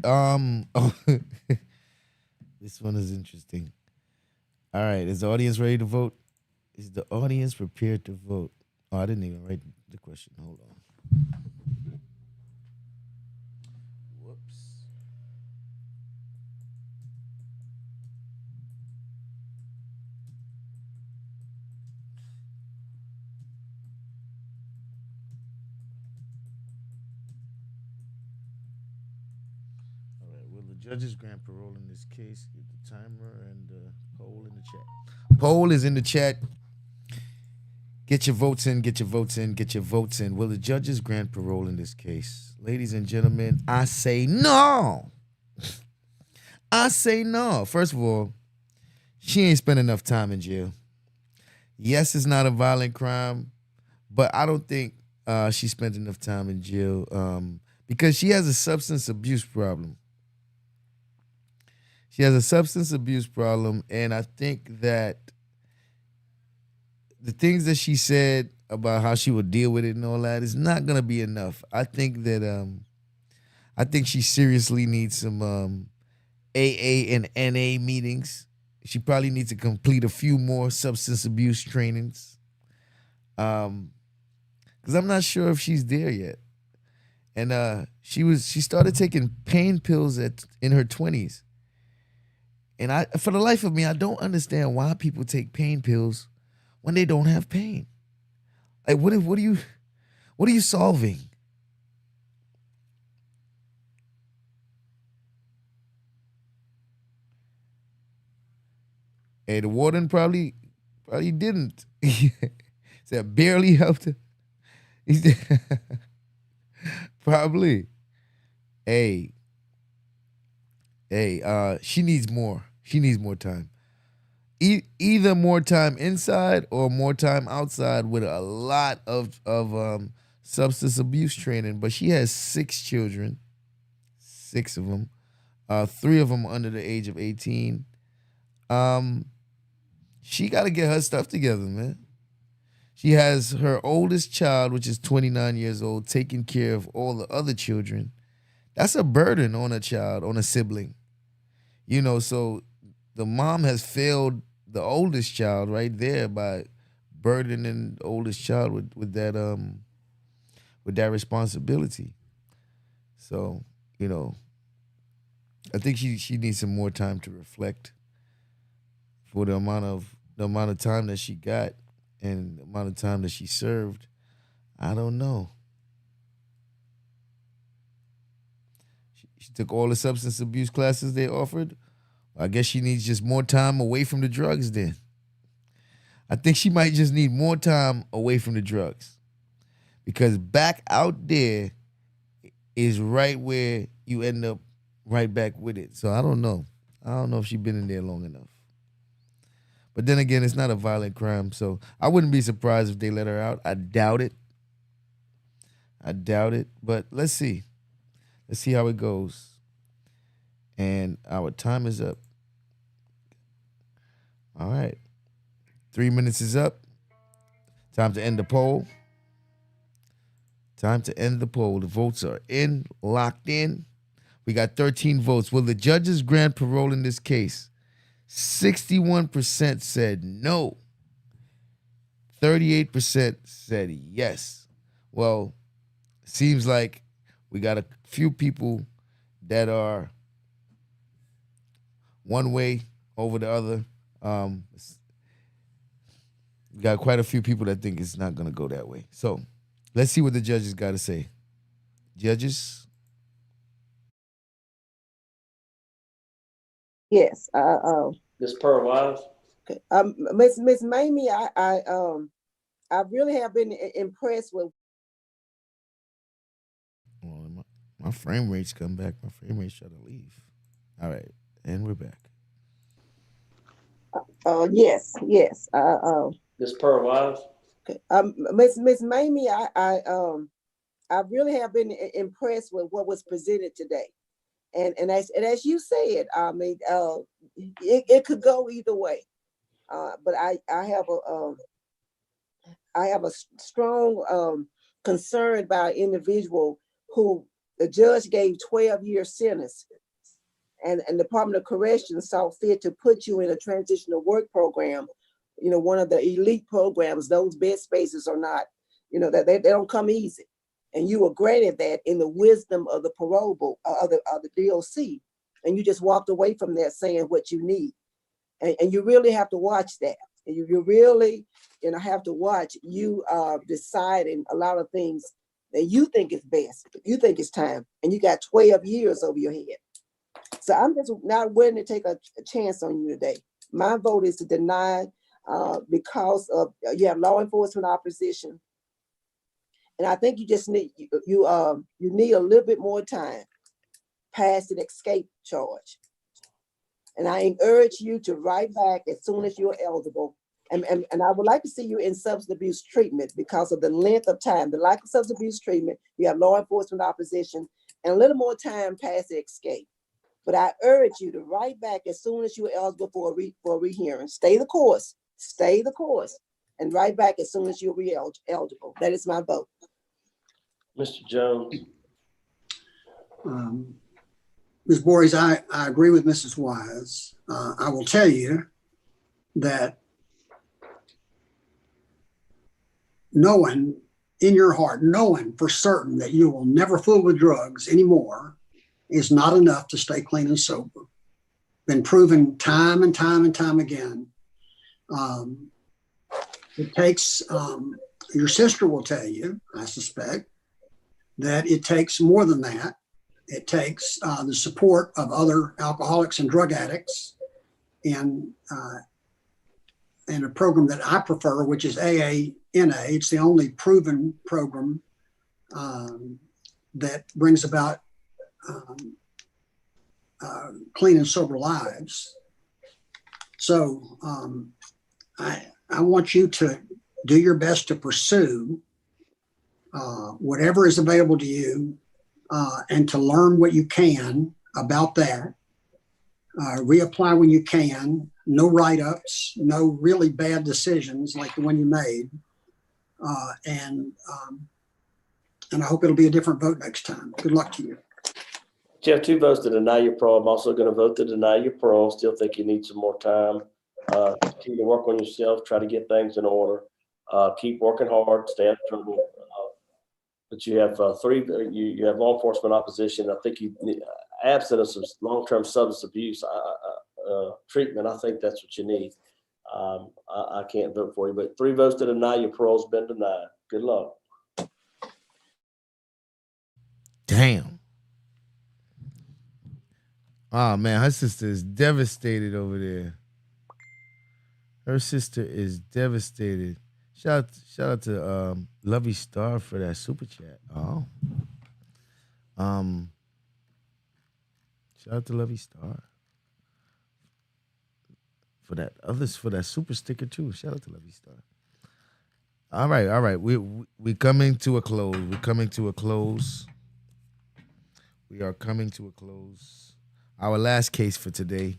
[SPEAKER 1] This one is interesting. All right, is the audience ready to vote? Is the audience prepared to vote? Oh, I didn't even write the question. Hold on. Whoops. All right, will the judges grant parole in this case? Get the timer and poll in the chat. Poll is in the chat. Get your votes in, get your votes in, get your votes in. Will the judges grant parole in this case? Ladies and gentlemen, I say no. I say no. First of all, she ain't spent enough time in jail. Yes, it's not a violent crime, but I don't think she spent enough time in jail because she has a substance abuse problem. She has a substance abuse problem, and I think that the things that she said about how she would deal with it and all that is not gonna be enough. I think that she seriously needs some AA and NA meetings. She probably needs to complete a few more substance abuse trainings. Because I'm not sure if she's there yet. And she started taking pain pills in her 20s. And for the life of me, I don't understand why people take pain pills when they don't have pain. Like, what are you solving? Hey, the warden probably didn't. Said barely helped her. He said, probably. Hey, she needs more. She needs more time. Either more time inside or more time outside with a lot of substance abuse training. But she has 6 children, 6 of them, 3 of them under the age of 18. She got to get her stuff together, man. She has her oldest child, which is 29 years old, taking care of all the other children. That's a burden on a child, on a sibling. You know, so the mom has failed the oldest child right there by burdening the oldest child with that responsibility. So, you know, I think she needs some more time to reflect for the amount of time that she got and the amount of time that she served. I don't know. She took all the substance abuse classes they offered. I guess she needs just more time away from the drugs then. I think she might just need more time away from the drugs. Because back out there is right where you end up right back with it. So I don't know. I don't know if she's been in there long enough. But then again, it's not a violent crime, so I wouldn't be surprised if they let her out. I doubt it. But let's see. Let's see how it goes. And our time is up. All right. 3 minutes is up. Time to end the poll. Time to end the poll. The votes are in, locked in. We got 13 votes. Will the judges grant parole in this case? 61% said no. 38% said yes. Well, seems like we got a few people that are one way over the other. We got quite a few people that think it's not going to go that way. So let's see what the judges got to say. Judges?
[SPEAKER 8] Yes.
[SPEAKER 3] Ms. Pearl Wise?
[SPEAKER 8] Miss Mamie, I really have been impressed with.
[SPEAKER 1] My frame rate's come back. My frame rate's trying to leave. All right, and we're back.
[SPEAKER 8] Yes.
[SPEAKER 3] Ms. Pearl Wise?
[SPEAKER 8] Miss Mamie, I really have been impressed with what was presented today, and as you said, I mean, it could go either way, but I have a strong concern about an individual who the judge gave 12-year sentence, and the Department of Corrections saw fit to put you in a transitional work program, one of the elite programs. Those bed spaces are not, that they don't come easy. And you were granted that in the wisdom of the parole board, of the DOC, and you just walked away from that saying what you need. And you really have to watch that. And you really, have to watch you deciding a lot of things that you think is best, you think it's time, and you got 12 years over your head. So I'm just not willing to take a chance on you today. My vote is to deny because of you have law enforcement opposition, and I think you just need you need a little bit more time past an escape charge. And I encourage you to write back as soon as you're eligible. And I would like to see you in substance abuse treatment because of the length of time, the lack of substance abuse treatment. You have law enforcement opposition and a little more time past the escape. But I urge you to write back as soon as you're eligible for a rehearing. Stay the course, and write back as soon as you're eligible. That is my vote.
[SPEAKER 3] Mr. Jones.
[SPEAKER 6] Ms. Voorhees, I agree with Mrs. Wise. I will tell you that knowing in your heart, knowing for certain that you will never fool with drugs anymore is not enough to stay clean and sober. Been proven time and time and time again. It takes, your sister will tell you, I suspect, that it takes more than that. It takes the support of other alcoholics and drug addicts in a program that I prefer, which is AA-NA. It's the only proven program that brings about clean and sober lives. So I want you to do your best to pursue whatever is available to you and to learn what you can about that. Reapply when you can. No write-ups, no really bad decisions like the one you made. And I hope it'll be a different vote next time. Good luck to you.
[SPEAKER 3] You have 2 votes to deny your parole. I'm also going to vote to deny your parole. Still think you need some more time. Continue to work on yourself. Try to get things in order. Keep working hard. Stay out of trouble. But you have 3. You have law enforcement opposition. I think you need abstinence of long-term substance abuse treatment. I think that's what you need. I can't vote for you, but 3 votes to deny your parole's been denied. Good luck.
[SPEAKER 1] Damn. Oh man, her sister is devastated over there. Her sister is devastated. Shout out to Lovey Star for that super chat. Oh. Shout out to Lovey Star for that super sticker too. Shout out to Lovey Star. All right. We're coming to a close. We are coming to a close. Our last case for today,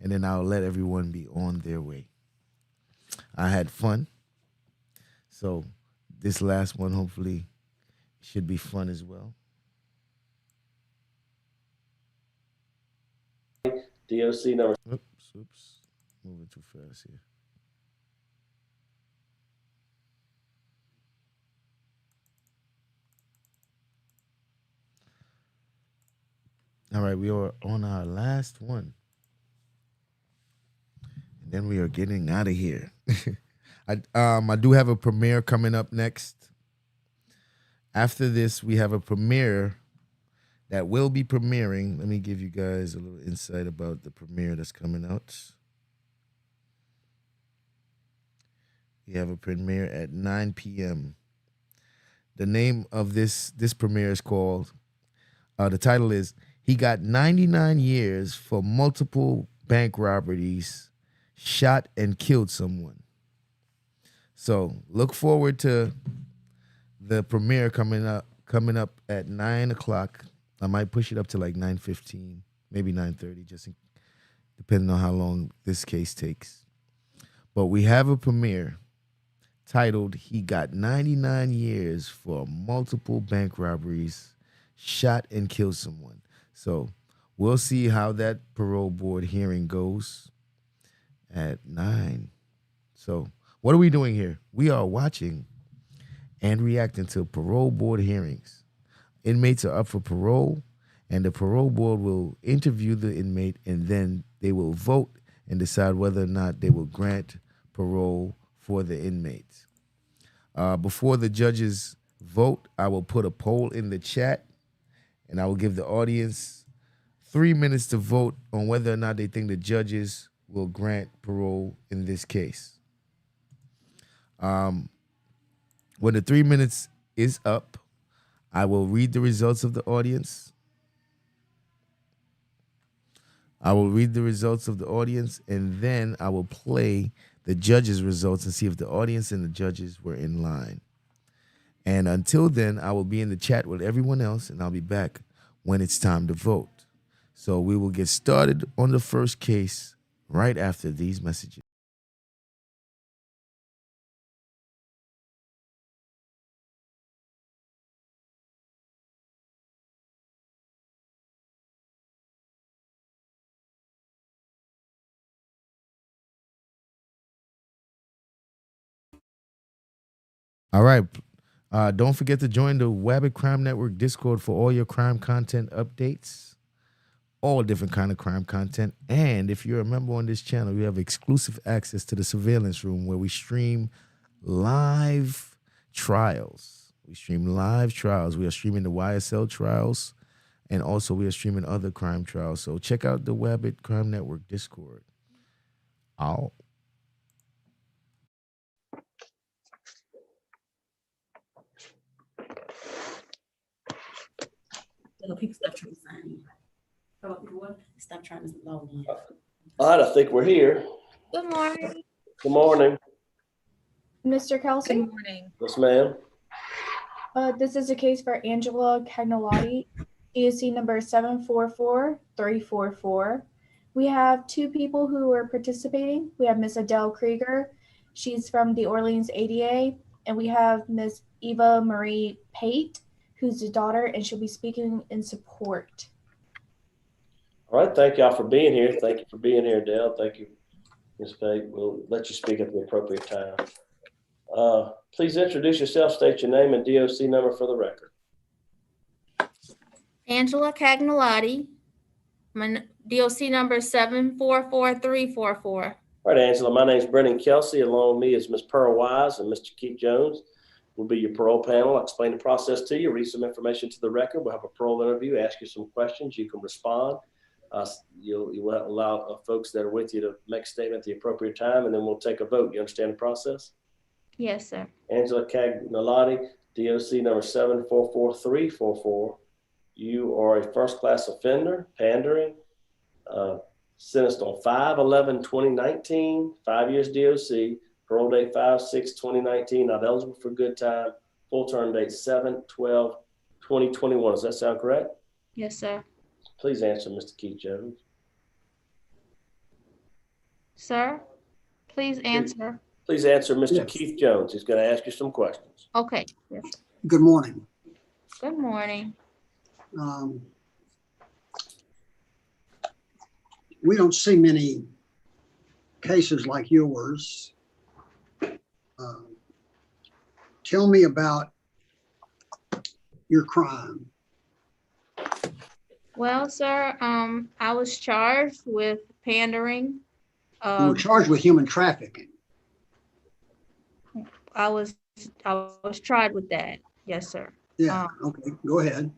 [SPEAKER 1] and then I'll let everyone be on their way. I had fun. So this last one hopefully should be fun as well.
[SPEAKER 3] DOC number.
[SPEAKER 1] Oops. Moving too fast here. All right, we are on our last one. And then we are getting out of here. I do have a premiere coming up next. After this, we have a premiere that will be premiering. Let me give you guys a little insight about the premiere that's coming out. We have a premiere at 9 p.m. The name of this premiere is called, the title is, He Got 99 Years for Multiple Bank Robberies, Shot and Killed Someone. So look forward to the premiere coming up at 9 o'clock. I might push it up to like 9:15, maybe 9:30, depending on how long this case takes. But we have a premiere titled He Got 99 Years for Multiple Bank Robberies, Shot and Killed Someone. So we'll see how that parole board hearing goes at 9. So what are we doing here? We are watching and reacting to parole board hearings. Inmates are up for parole, and the parole board will interview the inmate, and then they will vote and decide whether or not they will grant parole for the inmates. Before the judges vote, I will put a poll in the chat, and I will give the audience 3 minutes to vote on whether or not they think the judges will grant parole in this case. When the 3 minutes is up, I will read the results of the audience. And then I will play the judges' results and see if the audience and the judges were in line. And until then, I will be in the chat with everyone else, and I'll be back when it's time to vote. So we will get started on the first case right after these messages. All right. Don't forget to join the Wabbit Crime Network Discord for all your crime content updates, all different kind of crime content. And if you're a member on this channel, you have exclusive access to the surveillance room where we stream live trials. We are streaming the YSL trials, and also we are streaming other crime trials. So check out the Wabbit Crime Network Discord. All.
[SPEAKER 11] People stop trying to sign in. Stop trying to log in.
[SPEAKER 3] All right, I think we're here.
[SPEAKER 4] Good morning,
[SPEAKER 3] Good morning.
[SPEAKER 4] Mr. Kelsey.
[SPEAKER 11] Good morning.
[SPEAKER 3] Yes, ma'am.
[SPEAKER 4] This is a case for Angela Kagneli, ESC number 744344. We have two people who are participating. We have Miss Adele Krieger. She's from the Orleans ADA. And we have Miss Eva Marie Pate, who's the daughter, and she'll be speaking in support.
[SPEAKER 3] All right, thank y'all for being here. Thank you for being here, Dale. Thank you, Ms. Pate. We'll let you speak at the appropriate time. Please introduce yourself, state your name and DOC number for the record.
[SPEAKER 12] Angela Kagneli, my DOC number 744344.
[SPEAKER 3] All right, Angela, my name is Brendan Kelsey. Along with me is Ms. Pearl Wise and Mr. Keith Jones. Will be your parole panel. I'll explain the process to you, read some information to the record. We'll have a parole interview, ask you some questions. You can respond. You'll allow folks that are with you to make a statement at the appropriate time, and then we'll take a vote. You understand the process?
[SPEAKER 12] Yes, sir.
[SPEAKER 3] Angela Kagneli, DOC number 744344. You are a first-class offender, pandering, sentenced on 5/11/2019, 5 years DOC. Parole date 5/6/2019, not eligible for good time. Full term date 7/12/2021. Does that sound correct?
[SPEAKER 12] Yes, sir.
[SPEAKER 3] Please answer, Mr. Keith Jones.
[SPEAKER 12] Sir, please answer.
[SPEAKER 3] Please answer Mr.
[SPEAKER 6] Yes.
[SPEAKER 3] Keith Jones. He's going to ask you some questions.
[SPEAKER 12] Okay, yes, sir.
[SPEAKER 6] Good morning.
[SPEAKER 12] Good morning.
[SPEAKER 6] We don't see many cases like yours. Tell me about your crime.
[SPEAKER 12] Well, sir, I was charged with pandering.
[SPEAKER 6] You were charged with human trafficking.
[SPEAKER 12] I was tried with that. Yes, sir.
[SPEAKER 6] Yeah, okay, go ahead.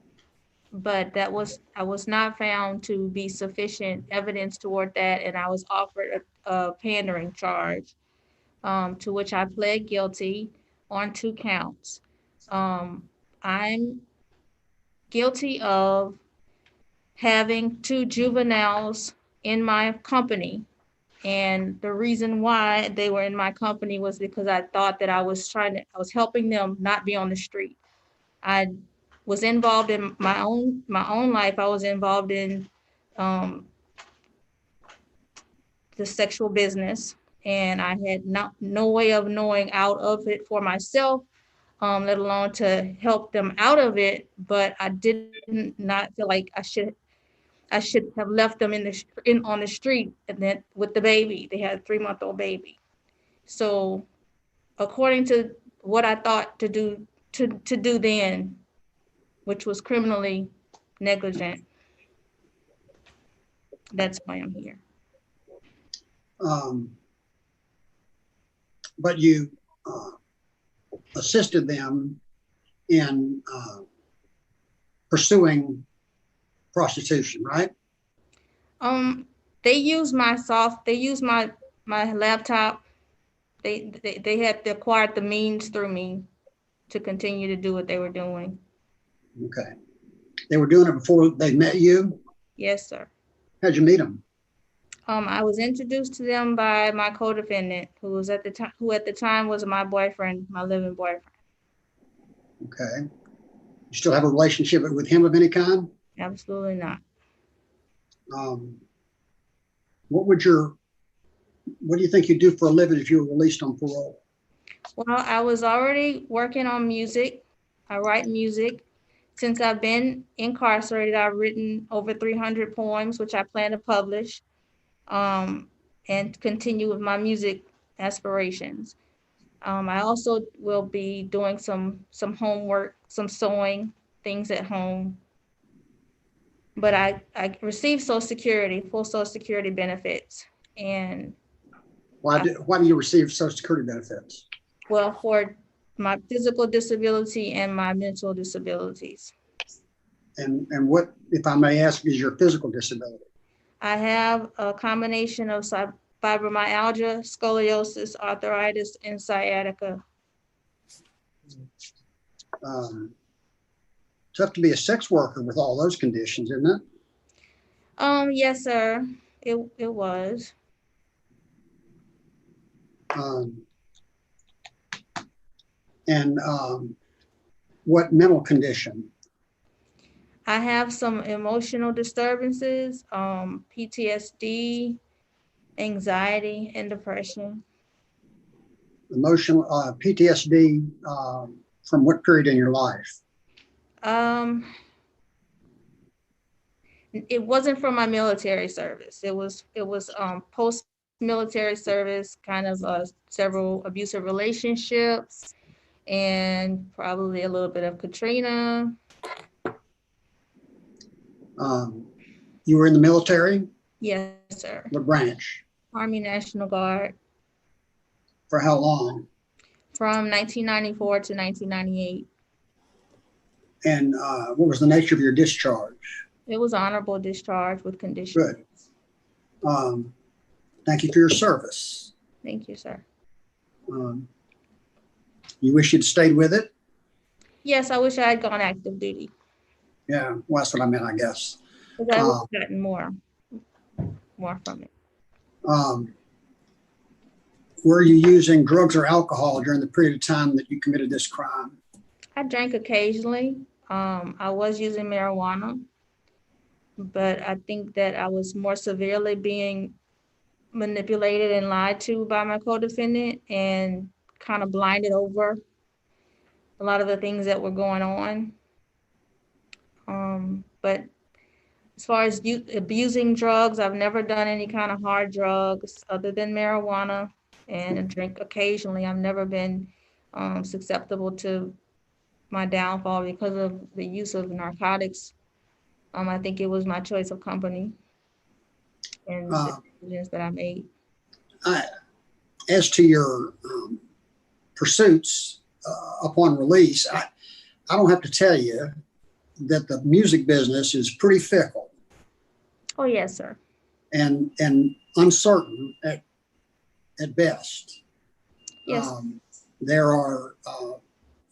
[SPEAKER 12] But I was not found to be sufficient evidence toward that, and I was offered a pandering charge, to which I pled guilty on 2 counts. I'm guilty of having 2 juveniles in my company. And the reason why they were in my company was because I thought that I was helping them not be on the street. I was involved in my own life. I was involved in the sexual business, and I had no way of knowing out of it for myself, let alone to help them out of it. But I did not feel like I should have left them on the street, and then with the baby. They had a 3-month-old baby. So according to what I thought to do then, which was criminally negligent, that's why I'm here.
[SPEAKER 6] But you assisted them in pursuing prostitution, right?
[SPEAKER 12] They used my laptop. They had acquired the means through me to continue to do what they were doing.
[SPEAKER 6] Okay. They were doing it before they met you?
[SPEAKER 12] Yes, sir.
[SPEAKER 6] How'd you meet them?
[SPEAKER 12] I was introduced to them by my co-defendant, who at the time was my boyfriend, my living boyfriend.
[SPEAKER 6] Okay. You still have a relationship with him of any kind?
[SPEAKER 12] Absolutely not.
[SPEAKER 6] What do you think you'd do for a living if you were released on parole?
[SPEAKER 12] Well, I was already working on music. I write music. Since I've been incarcerated, I've written over 300 poems, which I plan to publish, and continue with my music aspirations. I also will be doing some homework, some sewing, things at home. But I receive full Social Security benefits. And
[SPEAKER 6] why do you receive Social Security benefits?
[SPEAKER 12] Well, for my physical disability and my mental disabilities.
[SPEAKER 6] And what, if I may ask, is your physical disability?
[SPEAKER 12] I have a combination of fibromyalgia, scoliosis, arthritis, and sciatica.
[SPEAKER 6] Tough to be a sex worker with all those conditions, isn't it?
[SPEAKER 12] Yes, sir. It was.
[SPEAKER 6] What mental condition?
[SPEAKER 12] I have some emotional disturbances, PTSD, anxiety, and depression.
[SPEAKER 6] Emotional PTSD from what period in your life?
[SPEAKER 12] It wasn't from my military service. It was post-military service, kind of several abusive relationships, and probably a little bit of Katrina.
[SPEAKER 6] You were in the military?
[SPEAKER 12] Yes, sir.
[SPEAKER 6] What branch?
[SPEAKER 12] Army National Guard.
[SPEAKER 6] For how long?
[SPEAKER 12] From 1994 to 1998.
[SPEAKER 6] And what was the nature of your discharge?
[SPEAKER 12] It was honorable discharge with conditions.
[SPEAKER 6] Good. Thank you for your service.
[SPEAKER 12] Thank you, sir.
[SPEAKER 6] You wish you'd stayed with it?
[SPEAKER 12] Yes, I wish I had gone active duty.
[SPEAKER 6] Yeah, well, that's what I meant, I guess.
[SPEAKER 12] Because I would have gotten more from it.
[SPEAKER 6] Were you using drugs or alcohol during the period of time that you committed this crime?
[SPEAKER 12] I drank occasionally. I was using marijuana, but I think that I was more severely being manipulated and lied to by my co-defendant and kind of blinded over a lot of the things that were going on. But as far as abusing drugs, I've never done any kind of hard drugs other than marijuana and a drink occasionally. I've never been susceptible to my downfall because of the use of narcotics. I think it was my choice of company and the decisions that I made.
[SPEAKER 6] As to your pursuits upon release, I don't have to tell you that the music business is pretty fickle.
[SPEAKER 12] Oh, yes, sir.
[SPEAKER 6] And uncertain at best.
[SPEAKER 12] Yes.
[SPEAKER 6] There are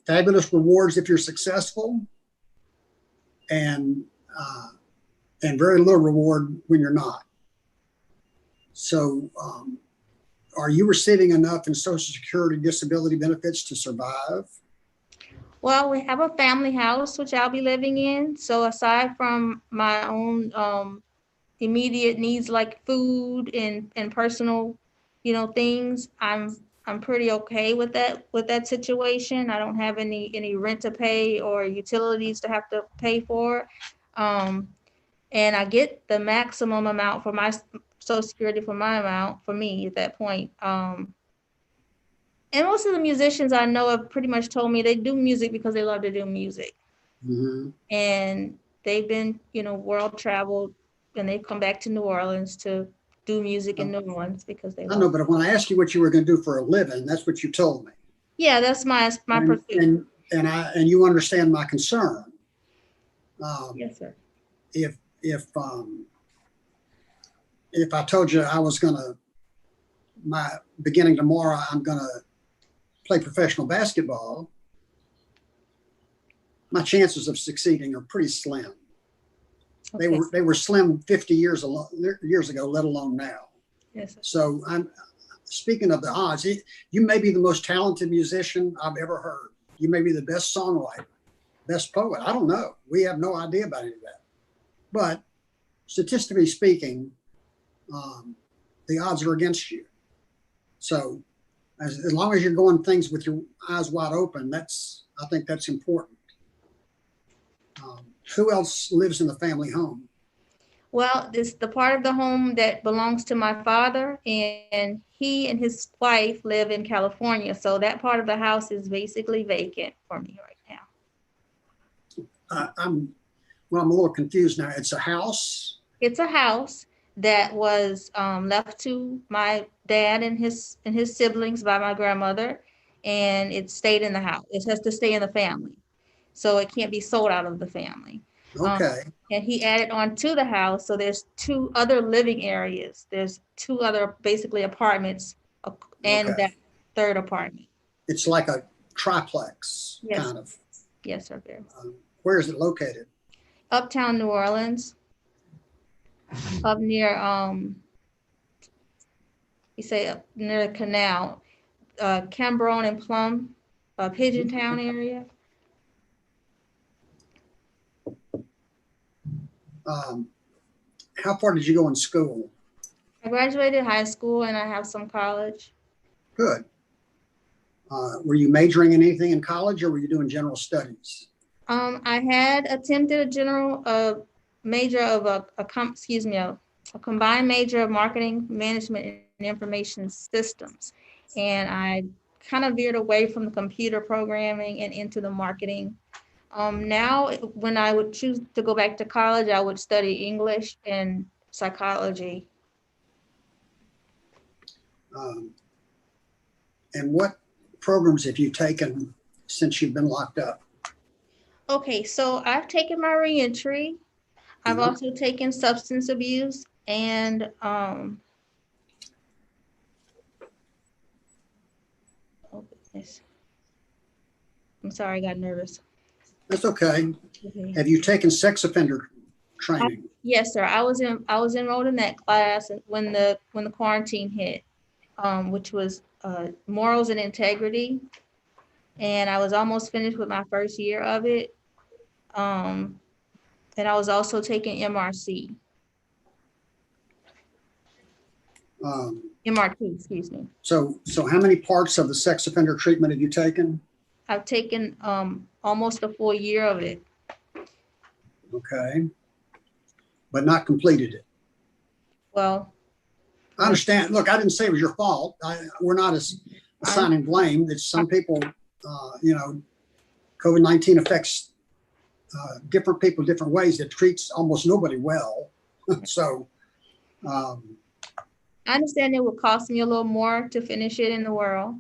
[SPEAKER 6] fabulous rewards if you're successful, and very little reward when you're not. So, are you receiving enough in Social Security disability benefits to survive?
[SPEAKER 12] Well, we have a family house, which I'll be living in. So aside from my own immediate needs like food and personal, things, I'm pretty okay with that situation. I don't have any rent to pay or utilities to have to pay for. And I get the maximum amount for my Social Security for my amount for me at that point. And most of the musicians I know have pretty much told me they do music because they love to do music.
[SPEAKER 6] Mm-hmm.
[SPEAKER 12] And they've been, world traveled, and they've come back to New Orleans to do music in New Orleans because they love
[SPEAKER 6] I know, but when I asked you what you were going to do for a living, that's what you told me.
[SPEAKER 12] Yeah, that's my pursuit.
[SPEAKER 6] And you understand my concern.
[SPEAKER 12] Yes, sir.
[SPEAKER 6] If I told you I was beginning tomorrow, I'm going to play professional basketball, my chances of succeeding are pretty slim. Okay. They were slim 50 years ago, let alone now.
[SPEAKER 12] Yes, sir.
[SPEAKER 6] So I'm speaking of the odds. You may be the most talented musician I've ever heard. You may be the best songwriter, best poet. I don't know. We have no idea about any of that. But statistically speaking, the odds are against you. So as long as you're going things with your eyes wide open, I think that's important. Who else lives in the family home?
[SPEAKER 12] Well, this the part of the home that belongs to my father, and he and his wife live in California. So that part of the house is basically vacant for me right now.
[SPEAKER 6] I'm a little confused now. It's a house?
[SPEAKER 12] It's a house that was left to my dad and his siblings by my grandmother, and it stayed in the house. It has to stay in the family, so it can't be sold out of the family.
[SPEAKER 6] Okay.
[SPEAKER 12] And he added on to the house, so there's 2 other living areas. There's 2 other basically apartments, and okay. That 3rd apartment.
[SPEAKER 6] It's like a triplex,
[SPEAKER 12] yes.
[SPEAKER 6] Kind of.
[SPEAKER 12] Yes, sir.
[SPEAKER 6] Where is it located?
[SPEAKER 12] Uptown New Orleans. Up near up near the canal, Cambronne and Plum, Pigeon Town area.
[SPEAKER 6] How far did you go in school?
[SPEAKER 12] I graduated high school and I have some college.
[SPEAKER 6] Good. Were you majoring in anything in college, or were you doing general studies?
[SPEAKER 12] I had attempted a general major of a combined major of marketing management and information systems, and I kind of veered away from the computer programming and into the marketing. Now, when I would choose to go back to college, I would study English and psychology.
[SPEAKER 6] And what programs have you taken since you've been locked up?
[SPEAKER 12] Okay, so I've taken my reentry. I've also taken substance abuse and oh goodness. I'm sorry, I got nervous.
[SPEAKER 6] That's okay. Have you taken sex offender training?
[SPEAKER 12] Yes, sir. I was enrolled in that class when the quarantine hit, which was morals and integrity, and I was almost finished with my first year of it. And I was also taking MRC. MRT, excuse me.
[SPEAKER 6] So how many parts of the sex offender treatment have you taken?
[SPEAKER 12] I've taken almost a full year of it.
[SPEAKER 6] Okay. But not completed it.
[SPEAKER 12] Well,
[SPEAKER 6] I understand. Look, I didn't say it was your fault. We're not assigning blame. It's some people, COVID-19 affects different people different ways. It treats almost nobody well. So,
[SPEAKER 12] I understand it would cost me a little more to finish it in the world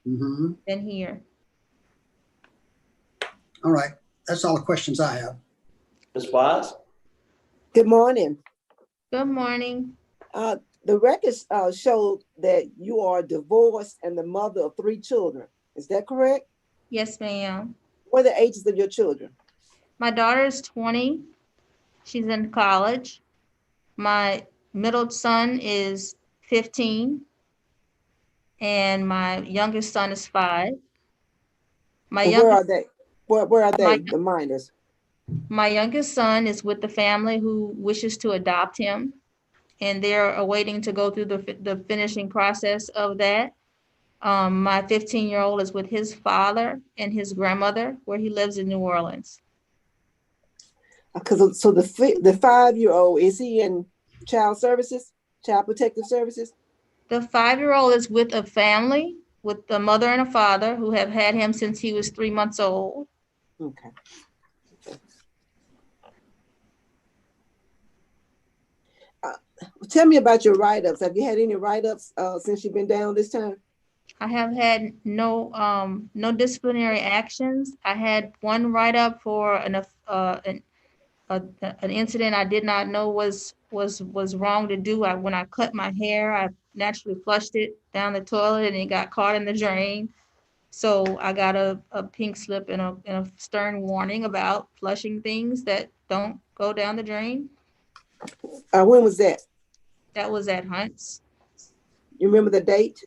[SPEAKER 12] than here.
[SPEAKER 6] All right. That's all the questions I have.
[SPEAKER 3] Ms. Wise?
[SPEAKER 8] Good morning.
[SPEAKER 12] Good morning.
[SPEAKER 8] The records show that you are divorced and the mother of 3 children. Is that correct?
[SPEAKER 12] Yes, ma'am.
[SPEAKER 8] What are the ages of your children?
[SPEAKER 12] My daughter is 20. She's in college. My middle son is 15. And my youngest son is 5.
[SPEAKER 8] Where are they? Where are they, the minors?
[SPEAKER 12] My youngest son is with the family who wishes to adopt him, and they're awaiting to go through the finishing process of that. My 15-year-old is with his father and his grandmother, where he lives in New Orleans.
[SPEAKER 8] So the 5-year-old, is he in child services, child protective services?
[SPEAKER 12] The 5-year-old is with a family, with a mother and a father who have had him since he was 3 months old.
[SPEAKER 8] Okay. Tell me about your write-ups. Have you had any write-ups since you've been down this time?
[SPEAKER 12] I have had no disciplinary actions. I had one write-up for an incident I did not know was wrong to do. When I cut my hair, I naturally flushed it down the toilet and it got caught in the drain. So I got a pink slip and a stern warning about flushing things that don't go down the drain.
[SPEAKER 8] When was that?
[SPEAKER 12] That was at Hunt's.
[SPEAKER 8] You remember the date?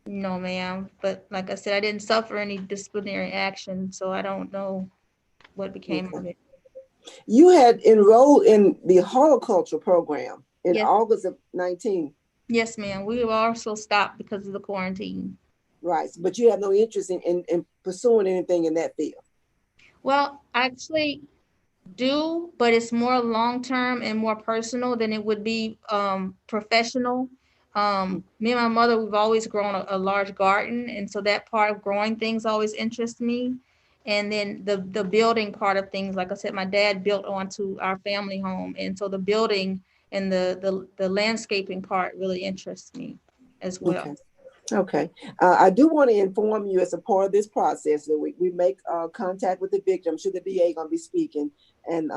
[SPEAKER 12] No, ma'am. But like I said, I didn't suffer any disciplinary action, so I don't know what became of it.
[SPEAKER 8] You had enrolled in the horticulture program in August of 19.
[SPEAKER 12] Yes, ma'am. We were also stopped because of the quarantine.
[SPEAKER 8] Right, but you have no interest in pursuing anything in that field.
[SPEAKER 12] Well, I actually do, but it's more long-term and more personal than it would be professional. Me and my mother, we've always grown a large garden, and so that part of growing things always interests me. And then the building part of things, like I said, my dad built onto our family home, and so the building and the landscaping part really interests me as well.
[SPEAKER 8] Okay. I do want to inform you, as a part of this process, that we make contact with the victim. I'm sure the DA going to be speaking, and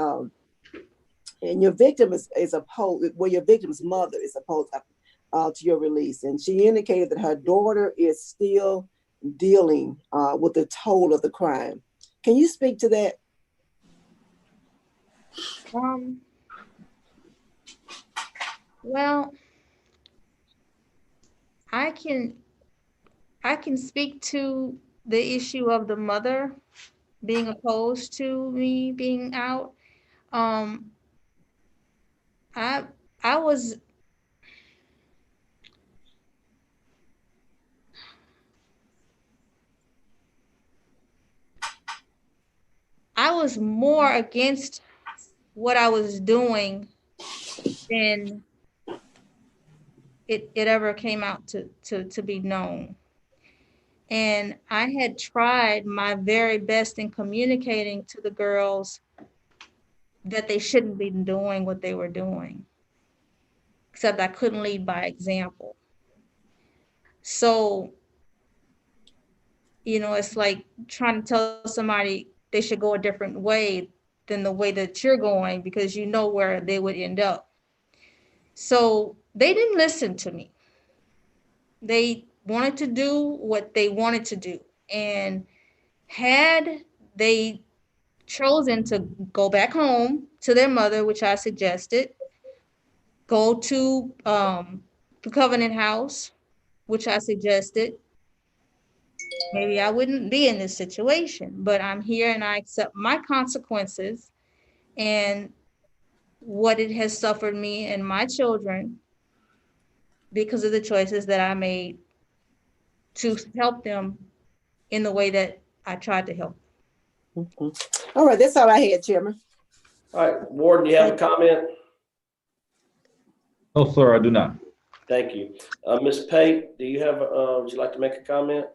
[SPEAKER 8] your victim is opposed. Well, your victim's mother is opposed to your release, and she indicated that her daughter is still dealing with the toll of the crime. Can you speak to that?
[SPEAKER 12] Well, I can speak to the issue of the mother being opposed to me being out. I was more against what I was doing than it ever came out to be known. And I had tried my very best in communicating to the girls that they shouldn't be doing what they were doing, except I couldn't lead by example. So, it's like trying to tell somebody they should go a different way than the way that you're going, because you know where they would end up. So they didn't listen to me. They wanted to do what they wanted to do. And had they chosen to go back home to their mother, which I suggested, go to the Covenant House, which I suggested, maybe I wouldn't be in this situation. But I'm here and I accept my consequences and what it has suffered me and my children. because of the choices that I made to help them in the way that I tried to help.
[SPEAKER 8] All right, that's all I had, Chairman.
[SPEAKER 3] All right, Warden, you have a comment?
[SPEAKER 14] No, sir, I do not.
[SPEAKER 3] Thank you. Ms. Pate, do you have, would you like to make a comment?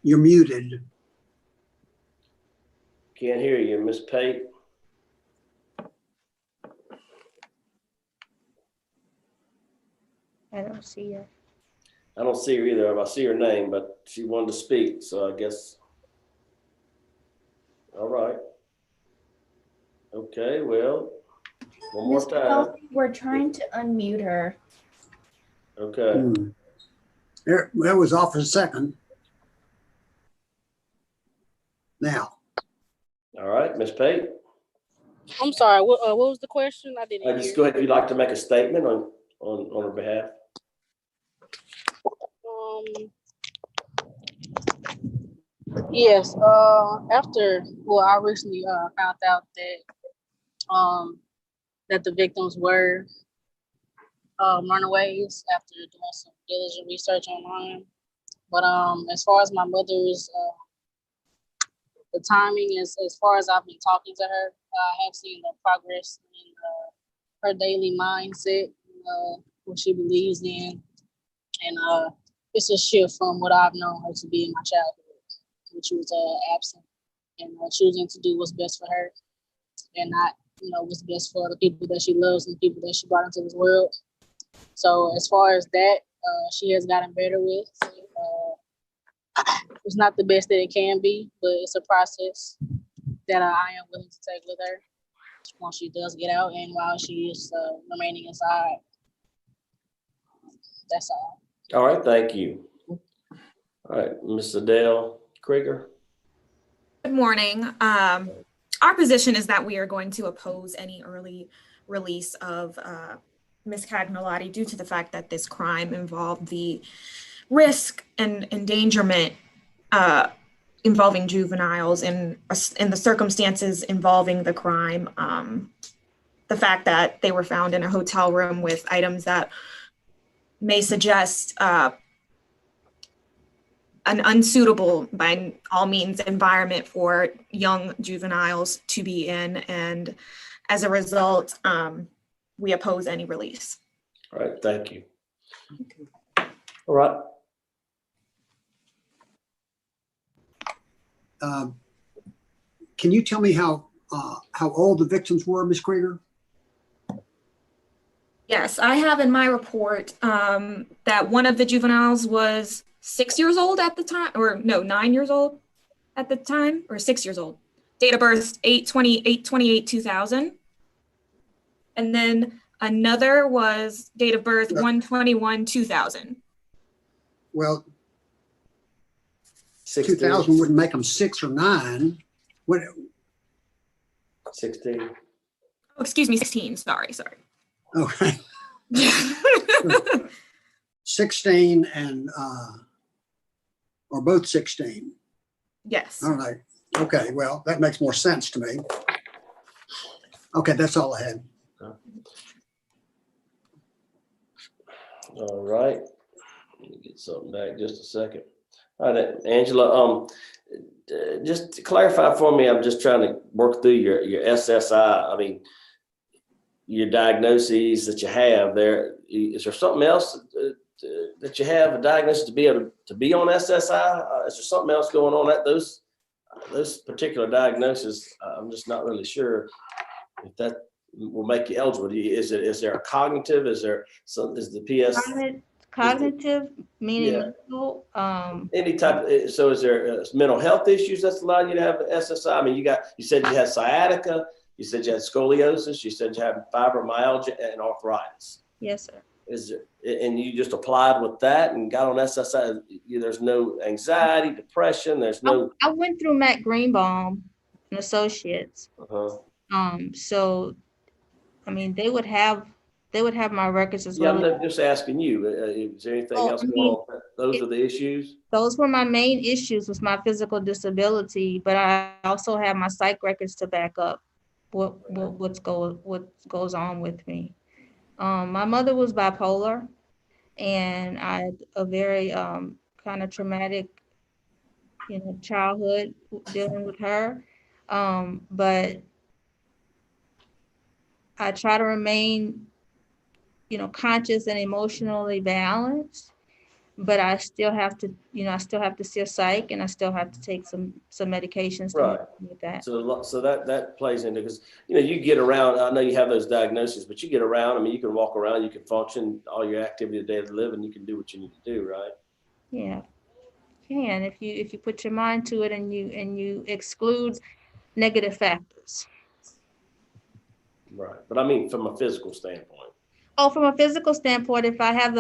[SPEAKER 6] You're muted.
[SPEAKER 3] Can't hear you, Ms. Pate.
[SPEAKER 12] I don't see her.
[SPEAKER 3] I don't see her either. I see her name, but she wanted to speak, so I guess. All right. Okay, well, one more
[SPEAKER 4] Ms.
[SPEAKER 3] time.
[SPEAKER 4] Kelsey, we're trying to unmute her.
[SPEAKER 3] Okay.
[SPEAKER 6] There, that was off a second. Now.
[SPEAKER 3] All right, Ms. Pate.
[SPEAKER 7] I'm sorry, what was the question? I didn't hear.
[SPEAKER 3] Just go ahead if you'd like to make a statement on her behalf.
[SPEAKER 7] Yes, I recently found out that that the victims were runaways after doing some diligent research online. But as far as my mother's the timing is, as far as I've been talking to her, I have seen the progress in her daily mindset, what she believes in, and it's a shift from what I've known her to be in my childhood, which was absent and choosing to do what's best for her, and not what's best for the people that she loves and the people that she brought into this world. So as far as that, she has gotten better with. It's not the best that it can be, but it's a process that I am willing to take with her once she does get out and while she is remaining inside. That's all.
[SPEAKER 3] All right, thank you. All right, Ms. Adele Krieger.
[SPEAKER 13] Good morning. Our position is that we are going to oppose any early release of Ms. Kagneli due to the fact that this crime involved the risk and endangerment involving juveniles and in the circumstances involving the crime. The fact that they were found in a hotel room with items that may suggest an unsuitable, by all means, environment for young juveniles to be in. And as a result, we oppose any release.
[SPEAKER 3] All right, thank you. All right.
[SPEAKER 6] Can you tell me how old the victims were, Ms. Krieger?
[SPEAKER 13] Yes, I have in my report that one of the juveniles was 6 years old at the time, or no, 9 years old at the time, or 6 years old. Date of birth 8/28/2000. And then another was date of birth 1/21/2000.
[SPEAKER 6] Well,
[SPEAKER 3] 16.
[SPEAKER 6] 2000 wouldn't make them 6 or 9. What?
[SPEAKER 3] 16.
[SPEAKER 13] Oh, excuse me, 16. Sorry.
[SPEAKER 6] Okay. 16 and or both 16.
[SPEAKER 13] Yes.
[SPEAKER 6] All right. Okay. Well, that makes more sense to me. Okay, that's all I had.
[SPEAKER 3] All right. Let me get something back just a second. All right, Angela, just to clarify for me, I'm just trying to work through your SSI. I mean, your diagnoses that you have there. Is there something else that you have a diagnosis to be able to be on SSI? Is there something else going on at those particular diagnoses? I'm just not really sure if that will make you eligible. Is there a cognitive? Is the PS?
[SPEAKER 12] Cognitive, meaning
[SPEAKER 3] Yeah.
[SPEAKER 12] mental,
[SPEAKER 3] Any type of, so is there mental health issues that's allowing you to have SSI? I mean, you said you had sciatica, you said you had scoliosis, you said you had fibromyalgia and arthritis.
[SPEAKER 12] Yes, sir.
[SPEAKER 3] Is there, and you just applied with that and got on SSI? There's no anxiety, depression. There's no.
[SPEAKER 12] I went through Matt Greenbaum and Associates. So, I mean, they would have my records as well.
[SPEAKER 3] Yeah, I'm just asking you. Is there anything else going on? Those are the issues.
[SPEAKER 12] Those were my main issues, was my physical disability, but I also have my psych records to back up what goes on with me. My mother was bipolar, and I had a very kind of traumatic, childhood dealing with her. But I try to remain, conscious and emotionally balanced. But I still have to, I still have to see a psych, and I still have to take some medications to
[SPEAKER 3] Right.
[SPEAKER 12] help me with that.
[SPEAKER 3] So that plays into, because you get around. I know you have those diagnoses, but you get around. I mean, you can walk around, you can function, all your activity of daily living, you can do what you need to do, right?
[SPEAKER 12] Yeah, can if you put your mind to it, and you exclude negative factors.
[SPEAKER 3] Right. But I mean, from a physical standpoint.
[SPEAKER 12] Oh, from a physical standpoint, if I have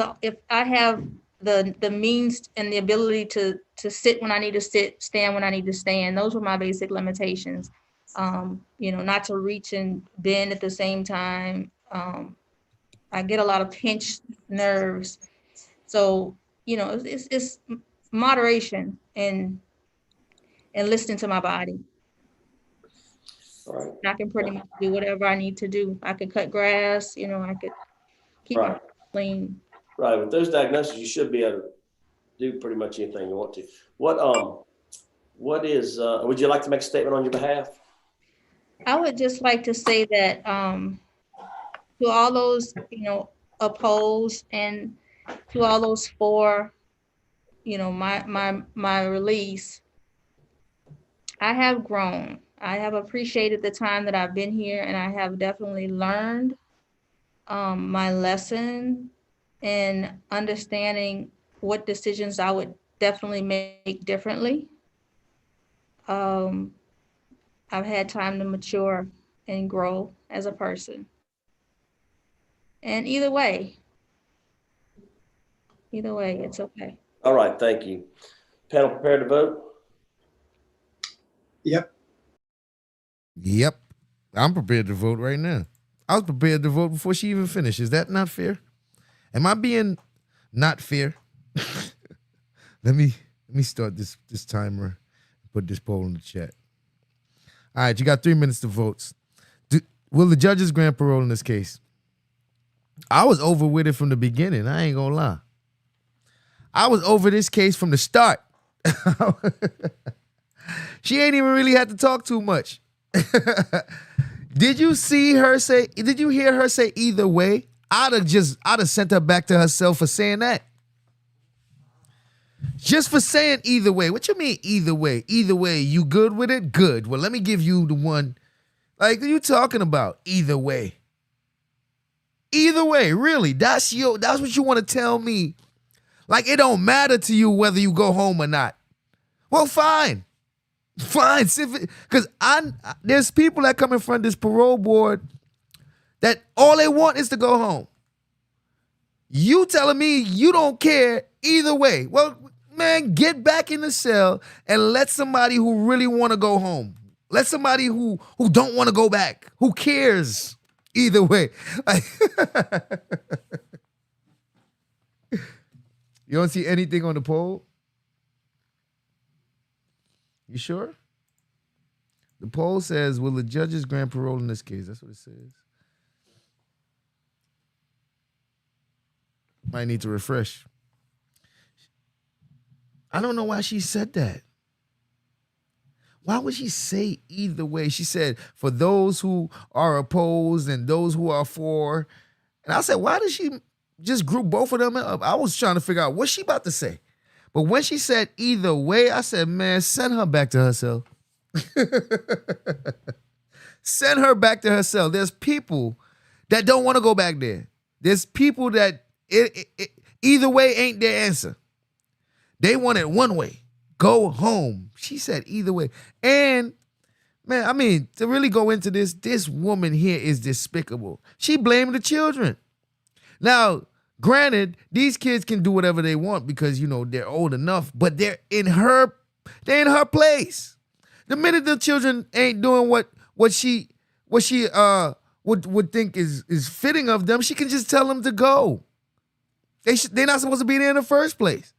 [SPEAKER 12] the means and the ability to sit when I need to sit, stand when I need to stand, those were my basic limitations. Not to reach and bend at the same time. I get a lot of pinched nerves, so it's moderation and listening to my body.
[SPEAKER 3] All right.
[SPEAKER 12] I can pretty much do whatever I need to do. I could cut grass, I could keep
[SPEAKER 3] Right.
[SPEAKER 12] my clean.
[SPEAKER 3] Right. With those diagnoses, you should be able to do pretty much anything you want to. What is, would you like to make a statement on your behalf?
[SPEAKER 12] I would just like to say that to all those, opposed, and to all those for, my release, I have grown. I have appreciated the time that I've been here, and I have definitely learned my lesson in understanding what decisions I would definitely make differently. I've had time to mature and grow as a person. And either way, it's okay.
[SPEAKER 3] All right. Thank you. Panel prepared to vote?
[SPEAKER 6] Yep.
[SPEAKER 1] Yep. I'm prepared to vote right now. I was prepared to vote before she even finished. Is that not fair? Am I being not fair? Let me start this timer. Put this poll in the chat. All right, you got 3 minutes to vote. Will the judges grant parole in this case? I was over with it from the beginning. I ain't gonna lie. I was over this case from the start. She ain't even really had to talk too much. Did you hear her say either way? I'd have sent her back to herself for saying that. Just for saying either way. What you mean either way? Either way, you good with it? Good. Well, let me give you the one. Like, what are you talking about? Either way. Either way, really. That's what you want to tell me. Like, it don't matter to you whether you go home or not. Well, fine. Fine. Because there's people that come in front of this parole board that all they want is to go home. You telling me you don't care either way. Well, man, get back in the cell and let somebody who really want to go home. Let somebody who don't want to go back. Who cares either way? Like, you don't see anything on the poll? You sure? The poll says, will the judges grant parole in this case? That's what it says. Might need to refresh. I don't know why she said that. Why would she say either way? She said, for those who are opposed and those who are for. And I said, why did she just group both of them up? I was trying to figure out what she about to say. But when she said either way, I said, man, send her back to herself. Send her back to herself. There's people that don't want to go back there. There's people that either way ain't their answer. They want it one way. Go home. She said either way. And, man, I mean, to really go into this woman here is despicable. She blamed the children. Now, granted, these kids can do whatever they want because, they're old enough, but they're in her place. The minute the children ain't doing what she would think is fitting of them, she can just tell them to go. They're not supposed to be there in the first place.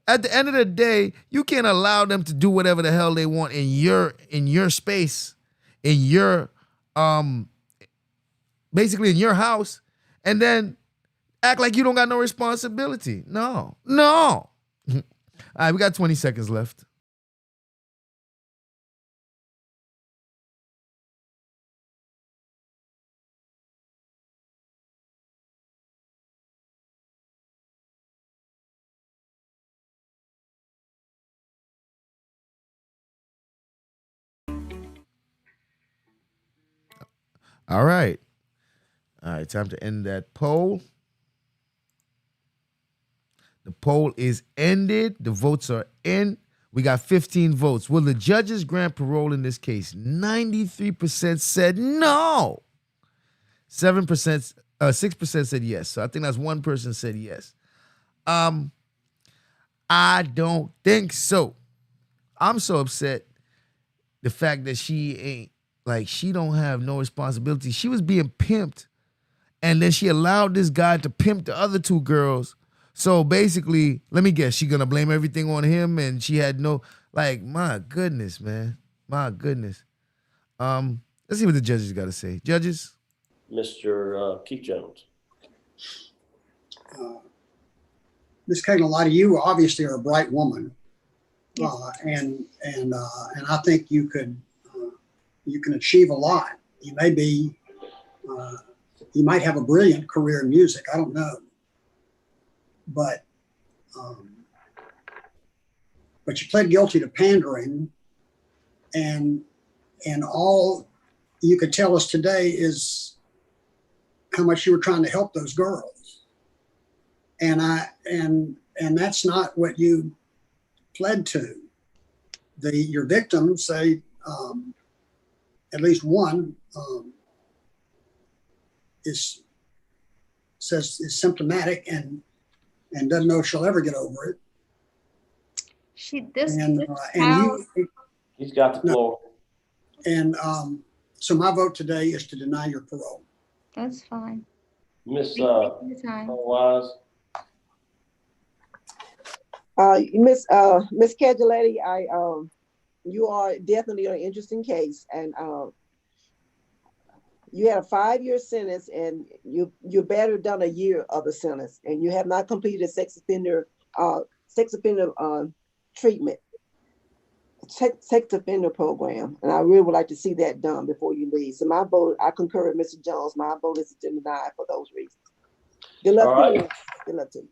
[SPEAKER 1] At the end of the day, you can't allow them to do whatever the hell they want in your space, in your basically in your house, and then act like you don't got no responsibility. No. All right, we got 20 seconds left. All right. Time to end that poll. The poll is ended. The votes are in. We got 15 votes. Will the judges grant parole in this case? 93% said no. 6% said yes. So I think that's one person said yes. I don't think so. I'm so upset. The fact that she don't have no responsibility. She was being pimped, and then she allowed this guy to pimp the other two girls. So basically, let me guess, she gonna blame everything on him, and she had no, my goodness, man. My goodness. Let's see what the judges got to say. Judges?
[SPEAKER 3] Mr. Keith Jones.
[SPEAKER 6] Ms. Kagneli, you obviously are a bright woman. And I think you can achieve a lot. You may be, you might have a brilliant career in music. I don't know, but you pled guilty to pandering, and all you could tell us today is how much you were trying to help those girls, and that's not what you pled to. Your victims say, at least one is symptomatic and doesn't know if she'll ever get over it.
[SPEAKER 3] He's got the floor.
[SPEAKER 6] And so my vote today is to deny your parole.
[SPEAKER 12] That's fine.
[SPEAKER 3] Miss
[SPEAKER 8] Miss Kagneli, you are definitely an interesting case, and you had a 5-year sentence, and you better done a year of the sentence, and you have not completed a sex offender treatment, sex offender program, and I really would like to see that done before you leave. So my vote, I concur with Mr. Jones. My vote is to deny for those reasons. Good luck to you. Good luck to you.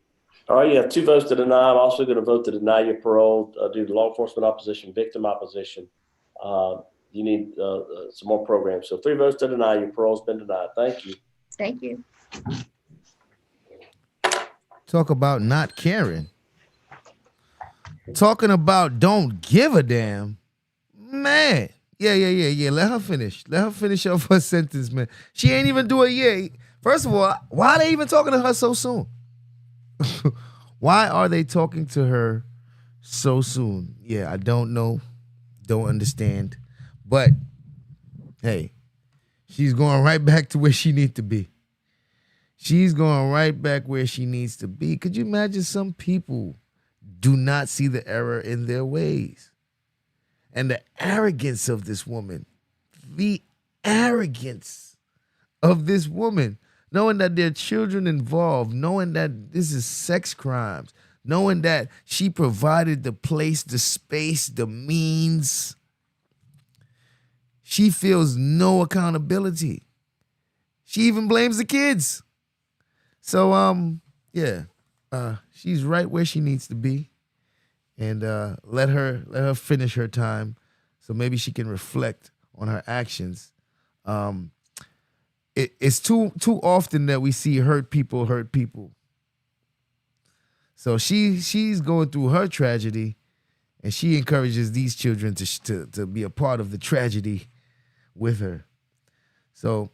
[SPEAKER 3] All right, you have 2 votes to deny. I'm also going to vote to deny your parole due to law enforcement opposition, victim opposition. You need some more programs. So 3 votes to deny. Your parole's been denied. Thank you.
[SPEAKER 12] Thank you.
[SPEAKER 1] Talk about not caring. Talking about don't give a damn. Man. Yeah. Let her finish. Let her finish off her sentence, man. She ain't even do it yet. First of all, why are they even talking to her so soon? Why are they talking to her so soon? Yeah, I don't know. Don't understand. But, hey, she's going right back to where she needs to be. She's going right back where she needs to be. Could you imagine some people do not see the error in their ways? And the arrogance of this woman. The arrogance of this woman. Knowing that there are children involved, knowing that this is sex crimes, knowing that she provided the place, the space, the means. She feels no accountability. She even blames the kids. So, she's right where she needs to be. And let her finish her time so maybe she can reflect on her actions. It's too often that we see hurt people hurt people. So she's going through her tragedy, and she encourages these children to be a part of the tragedy with her. So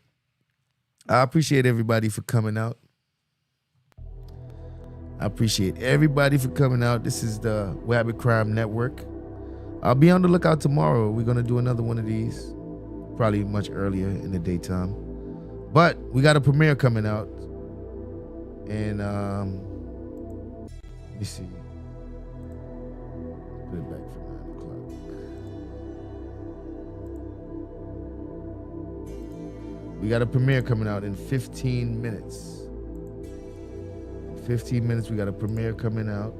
[SPEAKER 1] I appreciate everybody for coming out. I appreciate everybody for coming out. This is the Wabbit Crime Network. I'll be on the lookout tomorrow. We're going to do another one of these, probably much earlier in the daytime. But we got a premiere coming out. And let me see. Put it back for 9 o'clock. We got a premiere coming out in 15 minutes. In 15 minutes, we got a premiere coming out.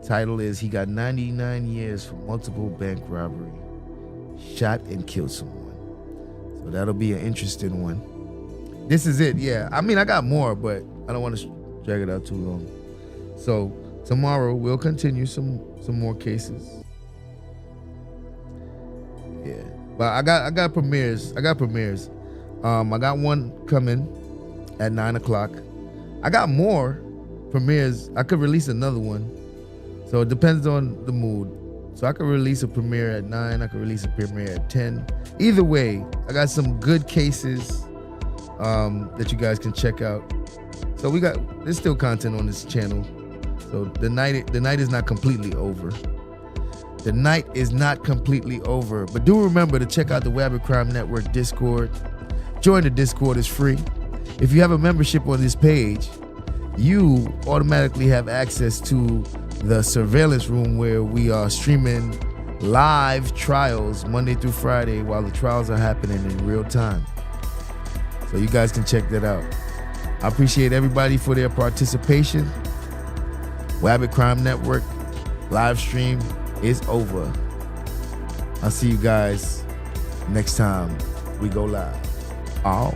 [SPEAKER 1] Title is He Got 99 Years for Multiple Bank Robbery. Shot and killed someone. So that'll be an interesting one. This is it, yeah. I mean, I got more, but I don't want to drag it out too long. So tomorrow we'll continue some more cases. Yeah, but I got premieres. I got one coming at 9 o'clock. I got more premieres. I could release another one. So it depends on the mood. So I could release a premiere at 9. I could release a premiere at 10. Either way, I got some good cases that you guys can check out. So there's still content on this channel. So the night is not completely over. The night is not completely over. But do remember to check out the Wabbit Crime Network Discord. Join the Discord, it's free. If you have a membership on this page, you automatically have access to the surveillance room where we are streaming live trials Monday through Friday while the trials are happening in real time. So you guys can check that out. I appreciate everybody for their participation. Wabbit Crime Network live stream is over. I'll see you guys next time we go live. Oh.